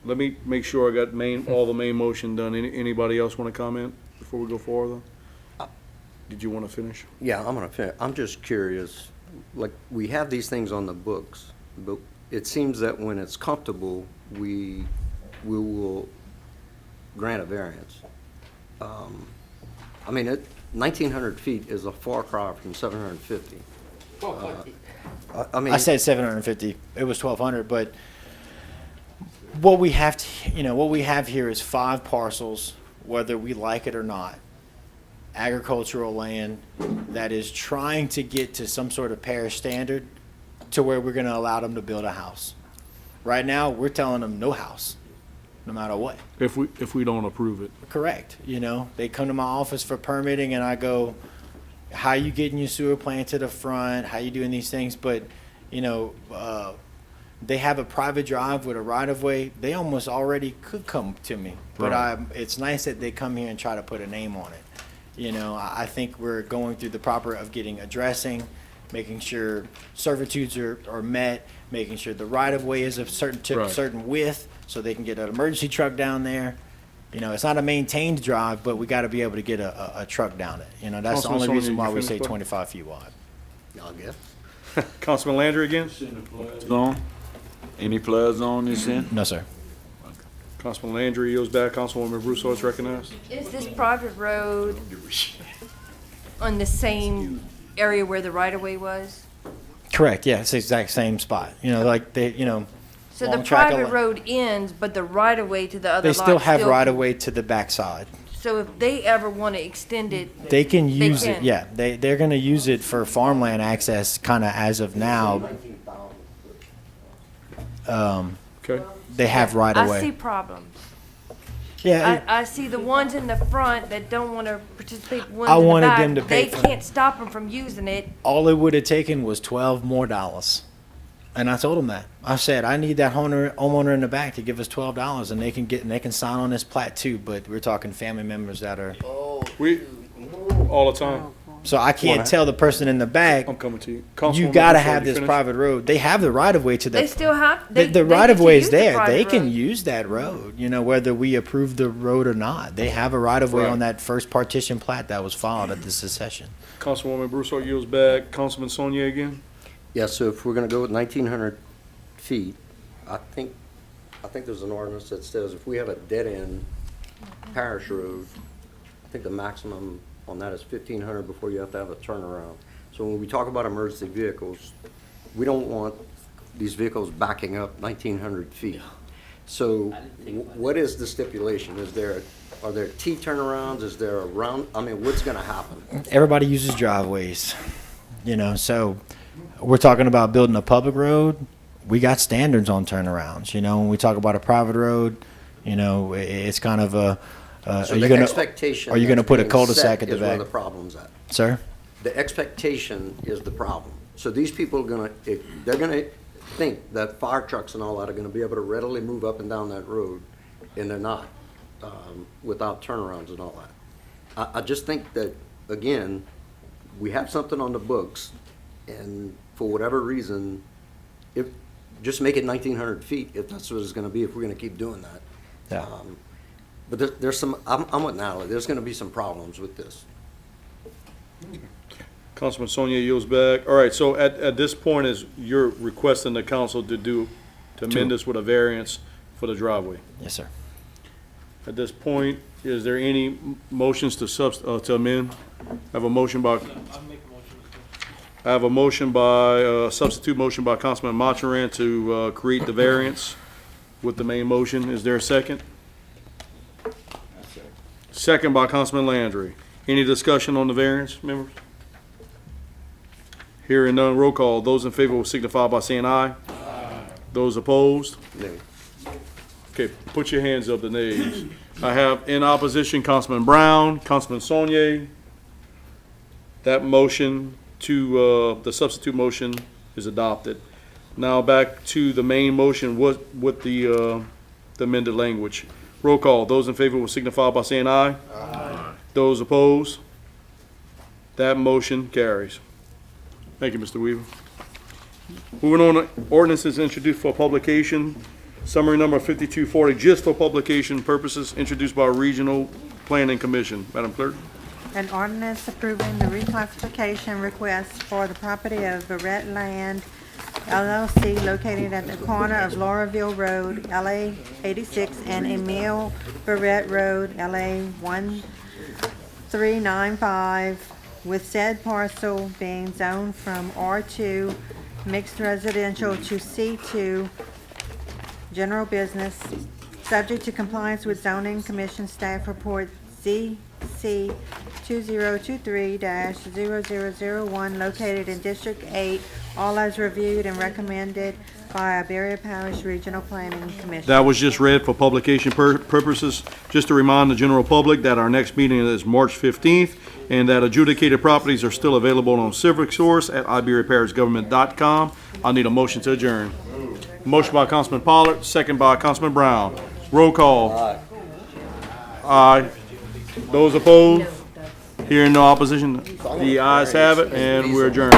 Let me make sure I got all the main motion done. Anybody else want to comment before we go further? Did you want to finish? Yeah, I'm gonna finish. I'm just curious, like, we have these things on the books, but it seems that when it's comfortable, we will grant a variance. I mean, 1,900 feet is a far cry from 750. I mean. I said 750. It was 1,200, but what we have to, what we have here is 5 parcels, whether we like it or not. Agricultural land that is trying to get to some sort of parish standard to where we're going to allow them to build a house. Right now, we're telling them no house, no matter what. If we don't approve it. Correct. They come to my office for permitting and I go, how you getting your sewer plant to the front? How you doing these things? But, they have a private drive with a right of way. They almost already could come to me, but Right. it's nice that they come here and try to put a name on it. I think we're going through the proper of getting addressing, making sure servitudes are met, making sure the right of way is a Right. certain width so they can get an emergency truck down there. It's not a maintained drive, but we got to be able to get a truck down it. That's the Councilman only Sonia, reason you why we finished, say bud? 25 feet wide. Y'all get? Councilman Landry again? Zone? Any flood zone is in? No, sir. Councilman Landry yields back. Councilwoman Broussard is recognized. Is this private road on the same area where the right-of-way was? Correct. Yeah, it's the exact same spot. Like they, So long the track of private la- road ends, but the right-of-way to the other They lot still have right of way to the backside. So if they ever want to extend it, They can use it. can. Yeah, they're going to use it for farmland access, kind of as of now. Okay. They have right of I see way. problems. Yeah, I see the ones in the front that don't want to participate, ones I in the wanted back, them to pay they for it. can't stop them from using it. all it would have taken was $12 more. And I told them that. I said, I need that homeowner in the back to give us $12, and they can sign on this plat too. But we're talking family members that are. We all the time. So I can't tell the person in the back. I'm coming to you. You Councilwoman got to Broussard, have you this finished? private road. They have the right of way to the. They still have, The, they the they right get of to way is use the there. private They can road. use that road, whether we approve the road or not. They have a right of way Right. on that first partition plat that was filed at the secession. Councilwoman Broussard yields back. Councilman Sonia again. Yeah, so if we're gonna go with 1,900 feet, I think there's an ordinance that says if we have a dead-end parish road, I think the maximum on that is 1,500 before you have to have a turnaround. So when we talk about emergency vehicles, we don't want these vehicles backing up 1,900 feet. So what is the stipulation? Are there T turnarounds? Is there a round? I mean, what's gonna happen? Everybody uses driveways, so we're talking about building a public road. We got standards on turnarounds. When we talk about a private road, it's kind of a. So are you the gonna expectation are you gonna that's put a being cul-de-sac set at the is where back, the problem's at. sir? The expectation is the problem. So these people are they're gonna think that fire trucks and all that are gonna be able to readily move up and down that road, and they're not, without turnarounds and all that. I just think that, again, we have something on the books, and for whatever reason, just make it 1,900 feet, if that's what it's gonna be, if we're gonna keep doing that. Yeah. But there's some, I'm with Natalie, there's gonna be some problems with this. Councilman Sonia yields back. All right, so at this point is you're requesting the council to amend this with a variance for the driveway. Yes, sir. At this point, is there any motions to amend? I have a motion by, I have a motion by, substitute motion by Councilman Mathurin to, create the variance with the main motion. Is there a second? Second by Councilman Landry. Any discussion on the variance, members? Hearing none, roll call. Those in favor will signify by saying aye. Aye. Those opposed? Nay. Okay, put your hands up, the nays. I have in opposition Councilman Brown, Councilman Saulnier. That motion to, the substitute motion is adopted. Now back to the main motion with the amended language. Roll call. Those in favor will signify by saying aye. Aye. Those opposed? That motion carries. Thank you, Mr. Weaver. Moving on, ordinances introduced for publication. Summary number 5240, just for publication purposes, introduced by Regional Planning Commission. Madam Clerk. An ordinance approving the reclassification request for the property of Barrett Land LLC located at the corner of Lauraville Road, LA 86, and Emile Barrett Road, LA 1395, with said parcel being zoned from R2 mixed residential to C2 general business, subject to compliance with zoning commission staff report ZC 2023-0001 located in District 8, all as reviewed and recommended by Iberia Parish Regional Planning Commission. That was just read for publication purposes. Just to remind the general public that our next meeting is March 15th and that adjudicated properties are still available on CivicSource at iberiaparishgovernment.com. I need a motion to adjourn. Motion by Councilman Pollard, second by Councilman Brown. Roll call. Aye. Aye. Those opposed? Hearing no opposition, the ayes have it, and we're adjourned.